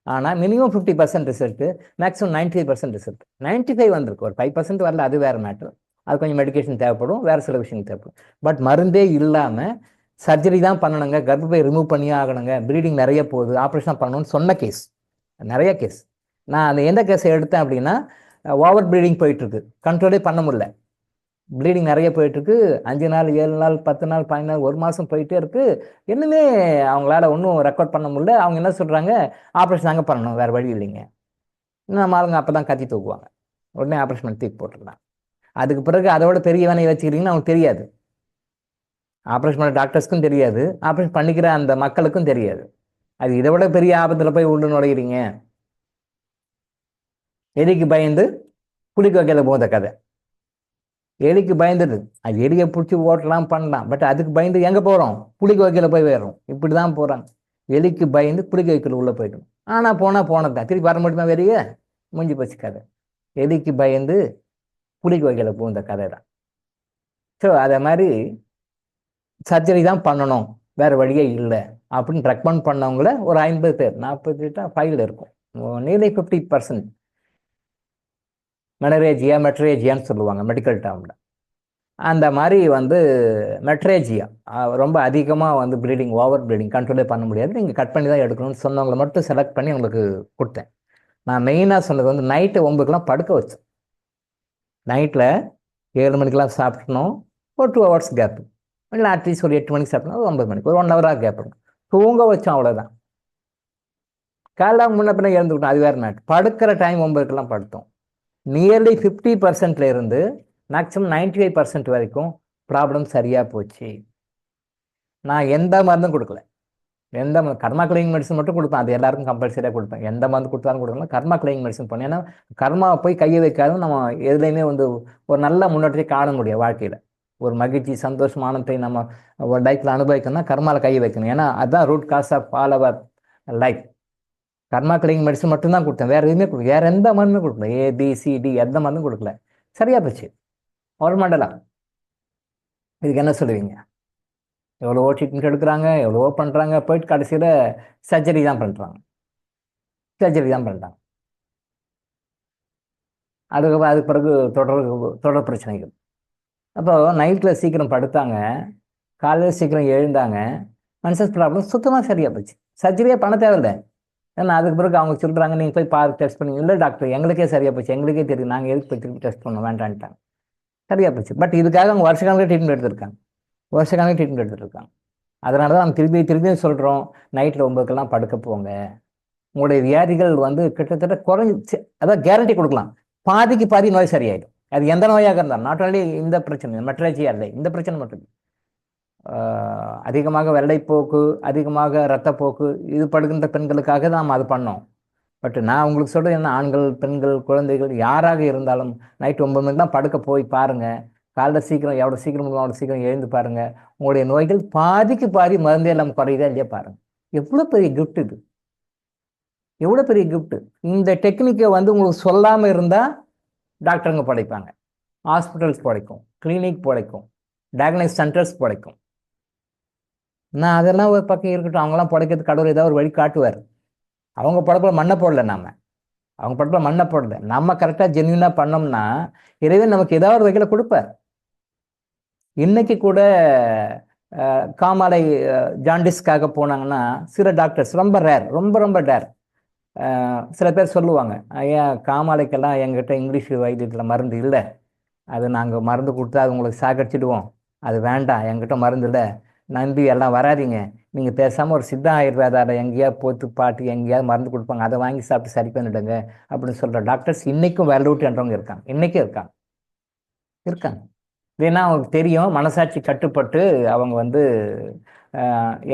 ஆனால் மினிமம் 50% ரிசல்ட்டு, மேக்ஸிமம் 95% ரிசல்ட். 95 வந்திருக்கு, ஒரு 5% வரல, அது வேறு மேட்ரு. அது கொஞ்சம் மெடிக்கேஷன் தேவைப்படும், வேறு சில விஷயங்கள் தேவைப்படும். பட் மருந்தே இல்லாமல் சர்ஜரி தான் பண்ணணுங்க, கர்ப்பப்பை ரிமூவ் பண்ணியே ஆகணுங்க, ப்ளீடிங் நிறைய போகுது, ஆப்ரேஷன் பண்ணணும்னு சொன்ன கேஸ் நிறைய கேஸ். நான் அந்த எந்த கேஸை எடுத்தேன் அப்படின்னா, ஓவர் ப்ளீடிங் போயிட்டுருக்கு, கண்ட்ரோலே பண்ண முடியல, ப்ளீடிங் நிறைய போயிட்டுருக்கு, 5 நாள் 7 நாள் 10 நாள் 15 நாள் 1 மாதம் போயிட்டே இருக்குது. இன்னுமே அவங்களால ஒன்றும் ரெக்கார்ட் பண்ண முடியல. அவங்க என்ன சொல்கிறாங்க, ஆப்ரேஷன் தாங்க பண்ணணும், வேறு வழி இல்லைங்க. நம்ம ஆளுங்க அப்போ தான் கத்தி தூக்குவாங்க, உடனே ஆப்ரேஷன் பண்ணி தூக்கி போட்டுருக்கலாம். அதுக்கு பிறகு அதோட பெரிய வேலையை வச்சுக்கிறீங்கன்னு அவங்களுக்கு தெரியாது, ஆப்ரேஷன் பண்ண டாக்டர்ஸ்க்கும் தெரியாது, ஆப்ரேஷன் பண்ணிக்கிற அந்த மக்களுக்கும் தெரியாது. அது இதை விட பெரிய ஆபத்தில் போய் உள்ள நுழைகிறீங்க. எலிக்கு பயந்து புலிக்கு வைக்கல போத கதை. எலிக்கு பயந்துடு, அது எலியை பிடிச்சி ஓட்டலாம் பண்ணலாம், பட் அதுக்கு பயந்து எங்கே போகிறோம், புலிக்கு வைக்கல போய் வேறோம். இப்படி தான் போகிறாங்க. எலிக்கு பயந்து புலிக்கு வைக்கல உள்ளே போய்க்கணும். ஆனால் போனதான் திருப்பி வர முடியுமா வெளியே, முடிஞ்சு போச்சு கதை. எலிக்கு பயந்து புலிக்கு வைக்கல போந்த கதை தான். ஸோ அதை மாதிரி சர்ஜரி தான் பண்ணணும், வேறு வழியே இல்லை அப்படின்னு ரெக்கமெண்ட் பண்ணவங்கள ஒரு 50 பேர் 48 ஃபைல் இருக்கும். நியர்லி 50% மெனரேஜியா மெட்ரேஜியான்னு சொல்லுவாங்க மெடிக்கல் டேர்மில். அந்த மாதிரி வந்து மெட்ரேஜியா ரொம்ப அதிகமாக வந்து ப்ளீடிங், ஓவர் ப்ளீடிங் கண்ட்ரோலே பண்ண முடியாது, நீங்கள் கட் பண்ணி தான் எடுக்கணும்னு சொன்னவங்களை மட்டும் செலக்ட் பண்ணி உங்களுக்கு கொடுத்தேன். நான் மெயினாக சொன்னது வந்து நைட்டு 9க்குலாம் படுக்க வச்சேன். நைட்டில் 7 மணிக்கெலாம் சாப்பிட்டணும், ஒரு 2 ஹவர்ஸ் கேப்பு, இல்லை அட்லீஸ்ட் ஒரு 8 மணிக்கு சாப்பிட்டணும், ஒரு 9 மணிக்கு ஒரு 1 ஹவராக கேப் இருக்கும். தூங்க வச்சோம், அவ்வளோதான். காலைல முன்ன பின்ன இறந்துக்கிட்டோம், அது வேறு மேட். படுக்கிற டைம் 9க்குலாம் படுத்தோம். நியர்லி 50% இருந்து மேக்ஸிமம் 95% வரைக்கும் ப்ராப்ளம் சரியாக போச்சு. நான் எந்த மருந்தும் கொடுக்கல. எந்த கர்மா கிளினிங் மெடிசன் மட்டும் கொடுப்பேன், அது எல்லாருக்கும் கம்பல்சரியாக கொடுப்பேன். எந்த மருந்து கொடுத்தாலும் கொடுக்கலாம், கர்மா கிளினிங் மெடிசன் பண்ணேன். ஏன்னா கர்மாவை போய் கையை வைக்காத நம்ம எதுலையுமே வந்து ஒரு நல்ல முன்னேற்றத்தை காண முடியும் வாழ்க்கையில். ஒரு மகிழ்ச்சி, சந்தோஷம், ஆனந்தத்தை நம்ம ஒரு லைஃப்பில் அனுபவிக்கணும்னா கர்மாவில் கையை வைக்கணும். ஏன்னா அதுதான் root cause of all our life. Karma cleaning medicine மட்டும்தான் கொடுத்தேன், வேறு எதுவுமே கொடுக்கல, வேறு எந்த மருந்தும் கொடுக்கல. ABCD எந்த மருந்தும் கொடுக்கல. சரியா போச்சு ஒரு மண்டலம். இதுக்கு என்ன சொல்லுவீங்க? எவ்வளவோ ட்ரீட்மெண்ட் எடுக்கிறாங்க, எவ்வளவோ பண்ணுறாங்க, போயிட்டு கடைசியில் சர்ஜரி தான் பண்ணுறாங்க. அதுக்கு பிறகு தொடர் பிரச்சனைகள். அப்போ நைட்டில் சீக்கிரம் படுத்தாங்க, காலையில் சீக்கிரம் எழுந்தாங்க, மனுஷன் ப்ராப்ளம் சுத்தமாக சரியாக போச்சு. சர்ஜரியே பண்ண தேவையில்லை. ஏன்னா அதுக்கு பிறகு அவங்க சொல்கிறாங்க, நீங்கள் போய் டெஸ்ட் பண்ணி. இல்லை டாக்டர், எங்களுக்கே சரியாக போச்சு, எங்களுக்கே தெரியும், நாங்கள் எதுக்கு போய் திருப்பி டெஸ்ட் பண்ணோம், வேண்டான்ட்டாங்க. சரியாக போச்சு. பட் இதுக்காக அவங்க வருஷக்கணக்கில் ட்ரீட்மெண்ட் எடுத்திருக்காங்க. அதனால தான் நம்ம திருப்பியும் சொல்கிறோம், நைட்டில் 9க்கெல்லாம் படுக்க போங்க. உங்களுடைய வியாதிகள் வந்து கிட்டத்தட்ட குறைஞ்சி, அதான் கேரண்டி கொடுக்கலாம், பாதிக்கு பாதி நோய் சரியாயிடும். அது எந்த நோயாக இருந்தாலும், நாட் ஒன்லி இந்த பிரச்சனை, மெட்ரேஜியா இல்லை, இந்த பிரச்சனை மட்டும். அதிகமாக வெள்ளைப்போக்கு, அதிகமாக இரத்தப்போக்கு இது படுகின்ற பெண்களுக்காக தான் அது பண்ணோம். பட் நான் உங்களுக்கு சொல்கிறது என்ன, ஆண்கள், பெண்கள், குழந்தைகள் யாராக இருந்தாலும் நைட் 9 மணிக்கு தான் படுக்க போய் பாருங்கள். காலைல சீக்கிரம், எவ்வளோ சீக்கிரம் முடியும் அவ்வளோ சீக்கிரம் எழுந்து பாருங்கள். உங்களுடைய நோய்கள் பாதிக்கு பாதி மருந்தே எல்லாம் குறையுதா இல்லையா பாருங்கள். எவ்வளோ பெரிய கிஃப்ட் இது, எவ்வளோ பெரிய கிஃப்ட். இந்த டெக்னிக்கை வந்து உங்களுக்கு சொல்லாமல் இருந்தால் டாக்டருங்க படைப்பாங்க, ஹாஸ்பிட்டல்ஸ் படைக்கும், கிளினிக் படைக்கும், டயக்னைஸ் சென்டர்ஸ் படைக்கும். நான் அதெல்லாம் ஒரு பக்கம் இருக்கட்டும், அவங்களாம் படைக்கிறதுக்கு கடவுள் ஏதாவது ஒரு வழி காட்டுவார். அவங்க படப்பில் மண்ணை போடல, அவங்க படப்பில் மண்ணை போடல. நம்ம கரெக்டாக ஜென்யூனாக பண்ணோம்னா இறைவன் நமக்கு ஏதாவது ஒரு வகையில் கொடுப்பார். இன்னைக்கு கூட காமாலை ஜாண்டிஸ்க்காக போனாங்கன்னா சில டாக்டர்ஸ், ரொம்ப ரேர், ரொம்ப டேர், சில பேர் சொல்லுவாங்க, ஐயா காமாலைக்கெல்லாம் எங்கிட்ட இங்கிலீஷ் வைத்தியத்தில் மருந்து இல்லை, அது நாங்கள் மருந்து கொடுத்தா அது உங்களுக்கு சாகடிச்சிடுவோம், அது வேண்டாம், எங்கிட்ட மருந்து இல்லை, நம்பி எல்லாம் வராதிங்க, நீங்கள் பேசாமல் ஒரு சித்தா ஆயுர்வேதாவில் எங்கேயாவது போத்து பாட்டு எங்கேயாவது மருந்து கொடுப்பாங்க, அதை வாங்கி சாப்பிட்டு சரி பண்ணிடுங்க அப்படின்னு சொல்கிற டாக்டர்ஸ் இன்றைக்கும் வேல்யூட் என்றவங்க இருக்காங்க, இன்றைக்கும் இருக்காங்க. ஏன்னா அவங்களுக்கு தெரியும், மனசாட்சி கட்டுப்பட்டு அவங்க வந்து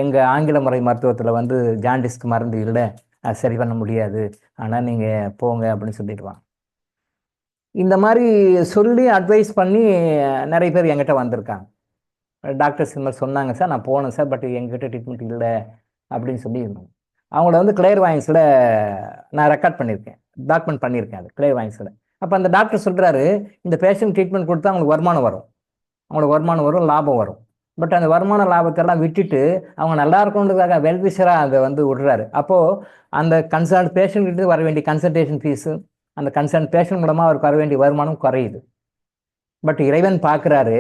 எங்கள் ஆங்கில முறை மருத்துவத்தில் வந்து ஜாண்டிஸ்க்கு மருந்து இல்லை, அது சரி பண்ண முடியாது, ஆனால் நீங்கள் போங்க அப்படின்னு சொல்லிடுவாங்க. இந்த மாதிரி சொல்லி அட்வைஸ் பண்ணி நிறைய பேர் என்கிட்ட வந்திருக்காங்க. டாக்டர்ஸ் இந்த மாதிரி சொன்னாங்க சார், நான் போனேன் சார், பட் எங்ககிட்ட ட்ரீட்மெண்ட் இல்லை அப்படின்னு சொல்லியிருந்தோம். அவங்கள வந்து கிளேர் வாயின்ஸில் நான் ரெக்கார்ட் பண்ணியிருக்கேன், டாக்குமெண்ட் பண்ணியிருக்கேன், அது கிளேர் வாயின்ஸில். அப்போ அந்த டாக்டர் சொல்கிறாரு, இந்த பேஷண்ட் ட்ரீட்மெண்ட் கொடுத்தா அவங்களுக்கு வருமானம் வரும், லாபம் வரும். பட் அந்த வருமான லாபத்தெல்லாம் விட்டுட்டு அவங்க நல்லா இருக்கணுன்றதுக்காக வெல்விஷராக அதை வந்து விடுறாரு. அப்போது அந்த கன்சர்ன் பேஷண்ட்கிட்ட வர வேண்டிய கன்சல்டேஷன் ஃபீஸு, அந்த கன்சர்ன் பேஷண்ட் மூலமாக அவருக்கு வர வேண்டிய வருமானம் குறையுது. பட் இறைவன் பார்க்குறாரு,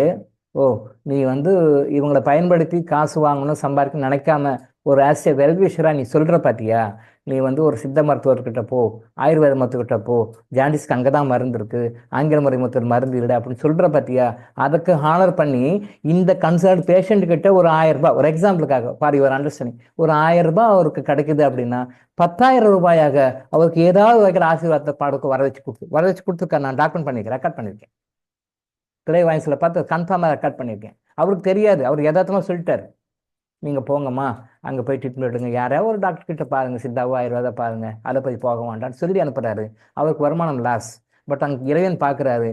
ஓ நீ வந்து இவங்களை பயன்படுத்தி காசு வாங்கணும், சம்பாதிக்கணும்னு நினைக்காம ஒரு ஆஸ் ஏ வெல்விஷராக நீ சொல்கிற பார்த்தியா, நீ வந்து ஒரு சித்த மருத்துவர்கிட்ட போ, ஆயுர்வேத மருத்துவர்கிட்ட போ, ஜாண்டிஸ்க்கு அங்கே தான் மருந்து இருக்குது, ஆங்கில முறை மருத்துவர் மருந்து இல்லை அப்படின்னு சொல்கிற பார்த்தியா, அதுக்கு ஹானர் பண்ணி இந்த கன்சர்ன் பேஷண்ட்கிட்ட ஒரு 1000 ரூபாய், ஒரு எக்ஸாம்பிளுக்காக ஃபார் யுவர் அண்டர்ஸ்டாண்டிங், ஒரு 1000 ரூபாய் அவருக்கு கிடைக்குது அப்படின்னா 10,000 ரூபாயாக அவருக்கு ஏதாவது வகையில் ஆசீர்வாதத்தை பாடுக்கு வர வச்சு கொடுத்துருக்காரு. நான் டாக்குமெண்ட் பண்ணியிருக்கேன், ரெக்கார்ட் பண்ணியிருக்கேன், கிளை வாயின்ஸில் பார்த்து கன்ஃபார்மாக ரெக்கார்ட் பண்ணியிருக்கேன். அவருக்கு தெரியாது, அவர் யதார்த்தமாக சொல்லிட்டார், நீங்கள் போங்கம்மா அங்கே போய் ட்ரீட்மெண்ட் எடுங்க, யாராவது ஒரு டாக்டர் கிட்ட பாருங்கள், சித்தாவோ ஆயுர்வேதா பாருங்கள், அதை போய் போக வேண்டான்னு சொல்லி அனுப்புகிறாரு. அவருக்கு வருமானம் லாஸ். பட் அங்கே இறைவன் பார்க்குறாரு,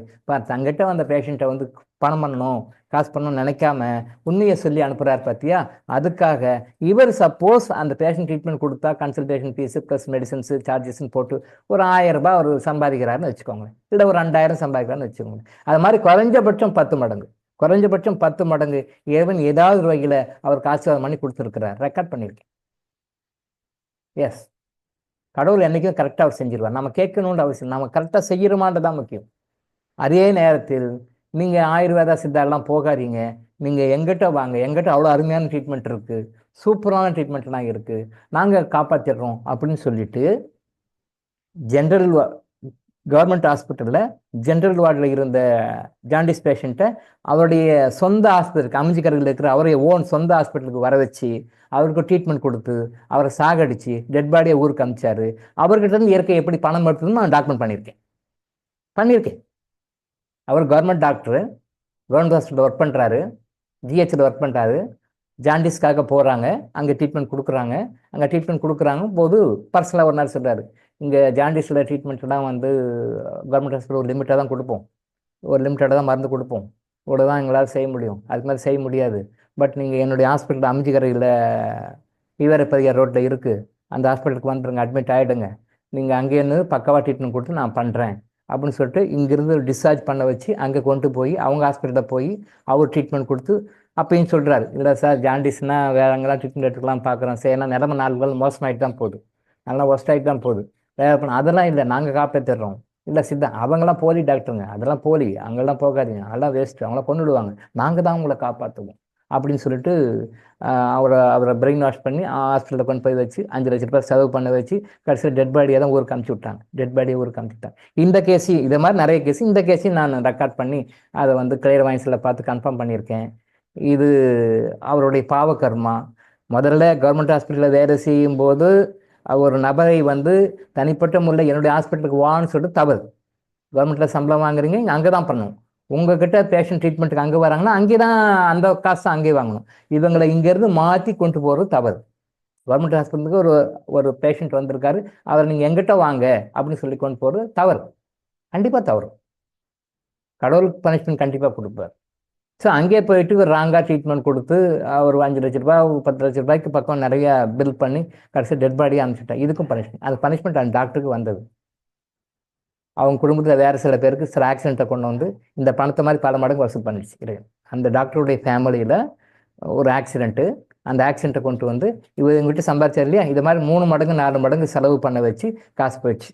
தங்கிட்ட வந்த பேஷண்ட்டை வந்து பணம் பண்ணணும், காசு பண்ணணும்னு நினைக்காம உண்மையை சொல்லி அனுப்புகிறார் பார்த்தியா. அதுக்காக இவர் சப்போஸ் அந்த பேஷண்ட் ட்ரீட்மெண்ட் கொடுத்தா கன்சல்டேஷன் ஃபீஸு ப்ளஸ் மெடிசன்ஸு சார்ஜஸ்ன்னு போட்டு ஒரு 1000 ரூபாய் அவர் சம்பாதிக்கிறாருன்னு வச்சுக்கோங்களேன், இல்லை ஒரு 2000 சம்பாதிக்கிறாருன்னு வச்சுக்கோங்க. அது மாதிரி குறைஞ்சபட்சம் 10 மடங்கு இறைவன் ஏதாவது ஒரு வகையில் அவர் ஆசீர்வாதம் பண்ணி கொடுத்துருக்கிறார், ரெக்கார்ட் பண்ணியிருக்கேன். எஸ், கடவுள் என்றைக்கும் கரெக்டாக அவர் செஞ்சிருவார். நம்ம கேட்கணுன்ற அவசியம், நம்ம கரெக்டாக செய்கிறோமான்றதான் முக்கியம். அதே நேரத்தில் நீங்கள் ஆயுர்வேதா சித்தாலாம் போகாதீங்க, நீங்கள் எங்கிட்ட வாங்க, எங்கிட்ட அவ்வளோ அருமையான ட்ரீட்மெண்ட் இருக்குது, சூப்பரான ட்ரீட்மெண்ட்லாம் இருக்குது, நாங்கள் காப்பாற்றிடுறோம் அப்படின்னு சொல்லிட்டு ஜென்ரல் கவர்மெண்ட் ஹாஸ்பிட்டலில் ஜென்ரல் வார்டில் இருந்த ஜாண்டிஸ் பேஷண்ட்டை அவருடைய சொந்த ஹாஸ்பிட்டலுக்கு அமிஞ்சிக்கரையில் இருக்கிற அவருடைய ஓன் சொந்த ஹாஸ்பிட்டலுக்கு வர வச்சு அவருக்கு ட்ரீட்மெண்ட் கொடுத்து அவரை சாகடிச்சு டெட் பாடியை ஊருக்கு அமிச்சாரு. அவர்கிட்ட இருந்து இயற்கை எப்படி பணம் எடுத்ததுன்னு நான் டாக்குமெண்ட் பண்ணியிருக்கேன். அவர் கவர்மெண்ட் டாக்டரு, கவர்மெண்ட் ஹாஸ்பிட்டலில் ஒர்க் பண்ணுறாரு, ஜிஹெச்சில் ஒர்க் பண்ணுறாரு. ஜாண்டிஸ்க்காக போகிறாங்க, அங்கே ட்ரீட்மெண்ட் கொடுக்குறாங்க போது பர்சனலாக ஒரு நாள் சொல்கிறாரு, இங்கே ஜாண்டிஸில் ட்ரீட்மெண்ட்லாம் வந்து கவர்மெண்ட் ஹாஸ்பிட்டல் ஒரு லிமிட்டாக தான் கொடுப்போம், ஒரு லிமிட்டடாக தான் மருந்து கொடுப்போம், இவ்வளோ தான் எங்களால் செய்ய முடியும், அதுக்கு மேலே செய்ய முடியாது. பட் நீங்கள் என்னுடைய ஹாஸ்பிட்டல் அமிஞ்சிக்கரையில் ஈவரப்பதியார் ரோட்டில் இருக்குது, அந்த ஹாஸ்பிட்டலுக்கு வந்துடுங்க, அட்மிட் ஆகிடுங்க, நீங்கள் அங்கேருந்து பக்கவாக ட்ரீட்மெண்ட் கொடுத்து நான் பண்ணுறேன் அப்படின்னு சொல்லிட்டு இங்கேருந்து டிஸ்சார்ஜ் பண்ண வச்சு அங்கே கொண்டு போய் அவங்க ஹாஸ்பிட்டலில் போய் அவர் ட்ரீட்மெண்ட் கொடுத்து அப்பயும் சொல்கிறாரு, இல்லை சார் ஜாண்டிஸ்னால் வேற எங்கெல்லாம் ட்ரீட்மெண்ட் எடுத்துக்கலாம் பார்க்குறோம் சார், ஏன்னா நிலம நாள் மோசமாயிட்டு தான் போகுது, நல்லா ஒஸ்ட் ஆகிட்டு தான் போகுது, வேற பண்ண அதெல்லாம் இல்லை, நாங்கள் காப்பாற்றிடுறோம். இல்லை சித்தா அவங்களாம் போலி டாக்டருங்க, அதெல்லாம் போலி, அங்கெல்லாம் போகாதீங்க, அதெல்லாம் வேஸ்ட்டு, அவங்கள கொண்டுடுவாங்க, நாங்கள் தான் உங்களை காப்பாற்றுவோம் அப்படின்னு சொல்லிட்டு அவரை பிரெயின் வாஷ் பண்ணி ஹாஸ்பிட்டலில் கொண்டு போய் வச்சு 5 லட்ச ரூபாய் செலவு பண்ண வச்சு கடைசியில் டெட் பாடியை தான் ஊருக்கு அமுச்சு விட்டாங்க. இந்த கேஸு இதை மாதிரி நிறைய கேஸு, இந்த கேஸையும் நான் ரெக்கார்ட் பண்ணி அதை வந்து கிளியர் வாய்ஸில் பார்த்து கன்ஃபார்ம் பண்ணியிருக்கேன். இது அவருடைய பாவகர்மா. முதல்ல கவர்மெண்ட் ஹாஸ்பிட்டலில் வேலை செய்யும்போது ஒரு நபரை வந்து தனிப்பட்ட முறையில் என்னுடைய ஹாஸ்பிட்டலுக்கு வான்னு சொல்லிட்டு தவறு. கவர்மெண்ட்டில் சம்பளம் வாங்குறீங்க, அங்கே தான் பண்ணணும். உங்ககிட்ட பேஷண்ட் ட்ரீட்மெண்ட்டுக்கு அங்கே வராங்கன்னா அங்கே தான் அந்த காசு அங்கே வாங்கணும். இவங்களை இங்கேருந்து மாற்றி கொண்டு போகிறது தவறு. கவர்மெண்ட் ஹாஸ்பிட்டலுக்கு ஒரு பேஷண்ட் வந்திருக்காரு, அவர் நீங்கள் எங்கிட்ட வாங்க அப்படின்னு சொல்லி கொண்டு போகிறது தவறு, கண்டிப்பாக தவறு. கடவுளுக்கு பனிஷ்மெண்ட் கண்டிப்பாக கொடுப்பார். ஸோ அங்கே போயிட்டு ஒரு ராங்காக ட்ரீட்மெண்ட் கொடுத்து ஒரு 5 லட்ச ரூபாய் 10 லட்ச ரூபாய்க்கு பக்கம் நிறைய பில் பண்ணி கடைசி டெட் பாடியை அனுப்பிச்சிட்டேன். இதுக்கும் பனிஷ்மெண்ட், அந்த பனிஷ்மெண்ட் அந்த டாக்டருக்கு வந்தது. அவங்க குடும்பத்தில் வேறு சில பேருக்கு சில ஆக்சிடென்ட்டை கொண்டு வந்து இந்த பணத்தை மாதிரி பல மடங்கு வசூல் பண்ணிடுச்சு. அந்த டாக்டருடைய ஃபேமிலியில் ஒரு ஆக்சிடென்ட்டு, அந்த ஆக்சிடென்ட்டை கொண்டு வந்து இவர் எங்கிட்ட சம்பாதிச்சார் இல்லையா, இது மாதிரி 3 மடங்கு 4 மடங்கு செலவு பண்ண வச்சு காசு போயிடுச்சு.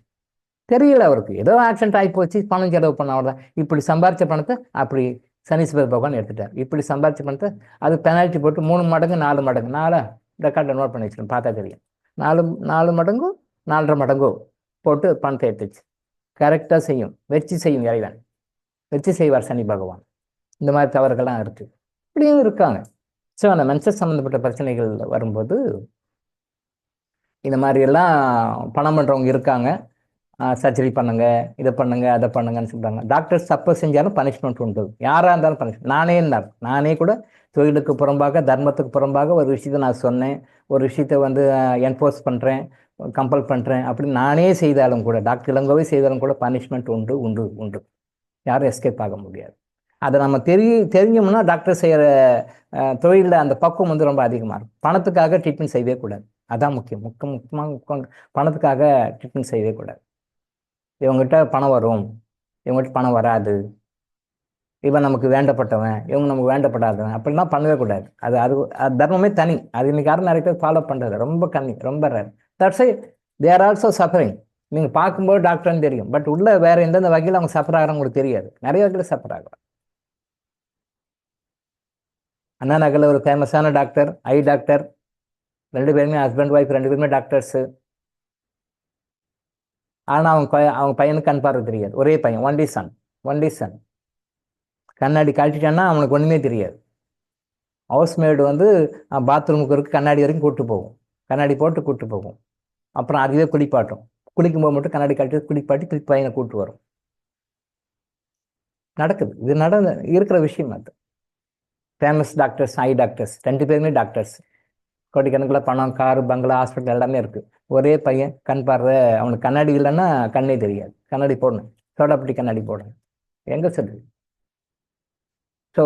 தெரியல அவருக்கு, ஏதோ ஆக்சிடென்ட் ஆகி போச்சு, பணம் செலவு பண்ண அவ்வளோதான். இப்படி சம்பாதிச்ச பணத்தை அப்படி சனீஸ்வரர் பகவான் எடுத்துட்டார். இப்படி சம்பாதிச்ச பணத்தை அது பெனால்ட்டி போட்டு 3 மடங்கு 4 மடங்கு 4 ரெக்கார்டில் நோட் பண்ணி வச்சுக்கணும், பார்த்தா தெரியும். 4 மடங்கோ 4.5 மடங்கோ போட்டு பணத்தை எடுத்துச்சு. கரெக்டாக செய்யும், வெற்றி செய்யும் இறைவன், வெற்றி செய்வார் சனி பகவான். இந்த மாதிரி தவறுகள்லாம் இருக்குது, இப்படியும் இருக்காங்க. ஸோ அந்த மென்சஸ் சம்மந்தப்பட்ட பிரச்சனைகள் வரும்போது இந்த மாதிரி எல்லாம் பணம் பண்ணுறவங்க இருக்காங்க. சர்ஜரி பண்ணுங்க, இதை பண்ணுங்க, அதை பண்ணுங்கன்னு சொல்கிறாங்க. டாக்டர்ஸ் தப்பு செஞ்சாலும் பனிஷ்மெண்ட் உண்டு, யாராக இருந்தாலும் பனிஷ்மெண்ட். நானே கூட தொழிலுக்கு புறம்பாக தர்மத்துக்கு புறம்பாக ஒரு விஷயத்தை நான் சொன்னேன், ஒரு விஷயத்தை வந்து என்ஃபோர்ஸ் பண்ணுறேன், கம்பல் பண்ணுறேன் அப்படின்னு நானே செய்தாலும் கூட, டாக்டர் இளங்கோவே செய்தாலும் கூட பனிஷ்மெண்ட் உண்டு. யாரும் எஸ்கேப் ஆக முடியாது. அதை நம்ம தெரிஞ்சோம்னா டாக்டர் செய்கிற தொழிலில் அந்த பக்குவம் வந்து ரொம்ப அதிகமாக இருக்கும். பணத்துக்காக ட்ரீட்மெண்ட் செய்யவே கூடாது, அதான் முக்கியமாக பணத்துக்காக ட்ரீட்மெண்ட் செய்யவே கூடாது. இவங்ககிட்ட பணம் வரும், இவங்ககிட்ட பணம் வராது, இவன் நமக்கு வேண்டப்பட்டவன், இவங்க நமக்கு வேண்டப்படாதவன், அப்படிலாம் பண்ணவே கூடாது. அது தர்மமே தனி. அது இன்னைக்கு யாரும் நிறைய பேர் ஃபாலோ பண்ணுறது ரொம்ப கம்மி, ரொம்ப rare. That's I they are also suffering. நீங்கள் பார்க்கும்போது டாக்டர்னு தெரியும், பட் உள்ள வேற எந்தெந்த வகையில் அவங்க சஃபர் ஆகிறாங்க உங்களுக்கு தெரியாது. நிறைய வகையில் சஃபர் ஆகிறாங்க. அண்ணா நகரில் ஒரு ஃபேமஸான டாக்டர், ஐ டாக்டர், 2 பேருமே ஹஸ்பண்ட் ஒய்ஃப், 2 பேருமே டாக்டர்ஸு. ஆனால் அவங்க பையனுக்கு கண் பார்வை தெரியாது. ஒரே பையன், ஒன்லி சன். கண்ணாடி கழட்டிட்டான்னா அவனுக்கு ஒன்றுமே தெரியாது. ஹவுஸ்மேடு வந்து பாத்ரூமுக்கு இருக்கு கண்ணாடி வரைக்கும் கண்ணாடி போட்டு கூப்பிட்டு போகும். அப்புறம் அதுவே குளிப்பாட்டும், குளிக்கும்போது மட்டும் கண்ணாடி கழட்டி குளிப்பாட்டி பையனை கூப்பிட்டு வரும். நடக்குது, இது இருக்கிற விஷயம். அது ஃபேமஸ் டாக்டர்ஸ், ஐ டாக்டர்ஸ், 2 பேருமே டாக்டர்ஸ். கோடிக்கணக்கில் பணம், காரு, பங்களா, ஹாஸ்பிட்டல் எல்லாமே இருக்குது. ஒரே பையன் கண் பார்வை, அவனுக்கு கண்ணாடி இல்லைன்னா கண்ணே தெரியாது. கண்ணாடி போடணும், சோடாப்பட்டி கண்ணாடி போடணும், எங்கே சொல்லுது. ஸோ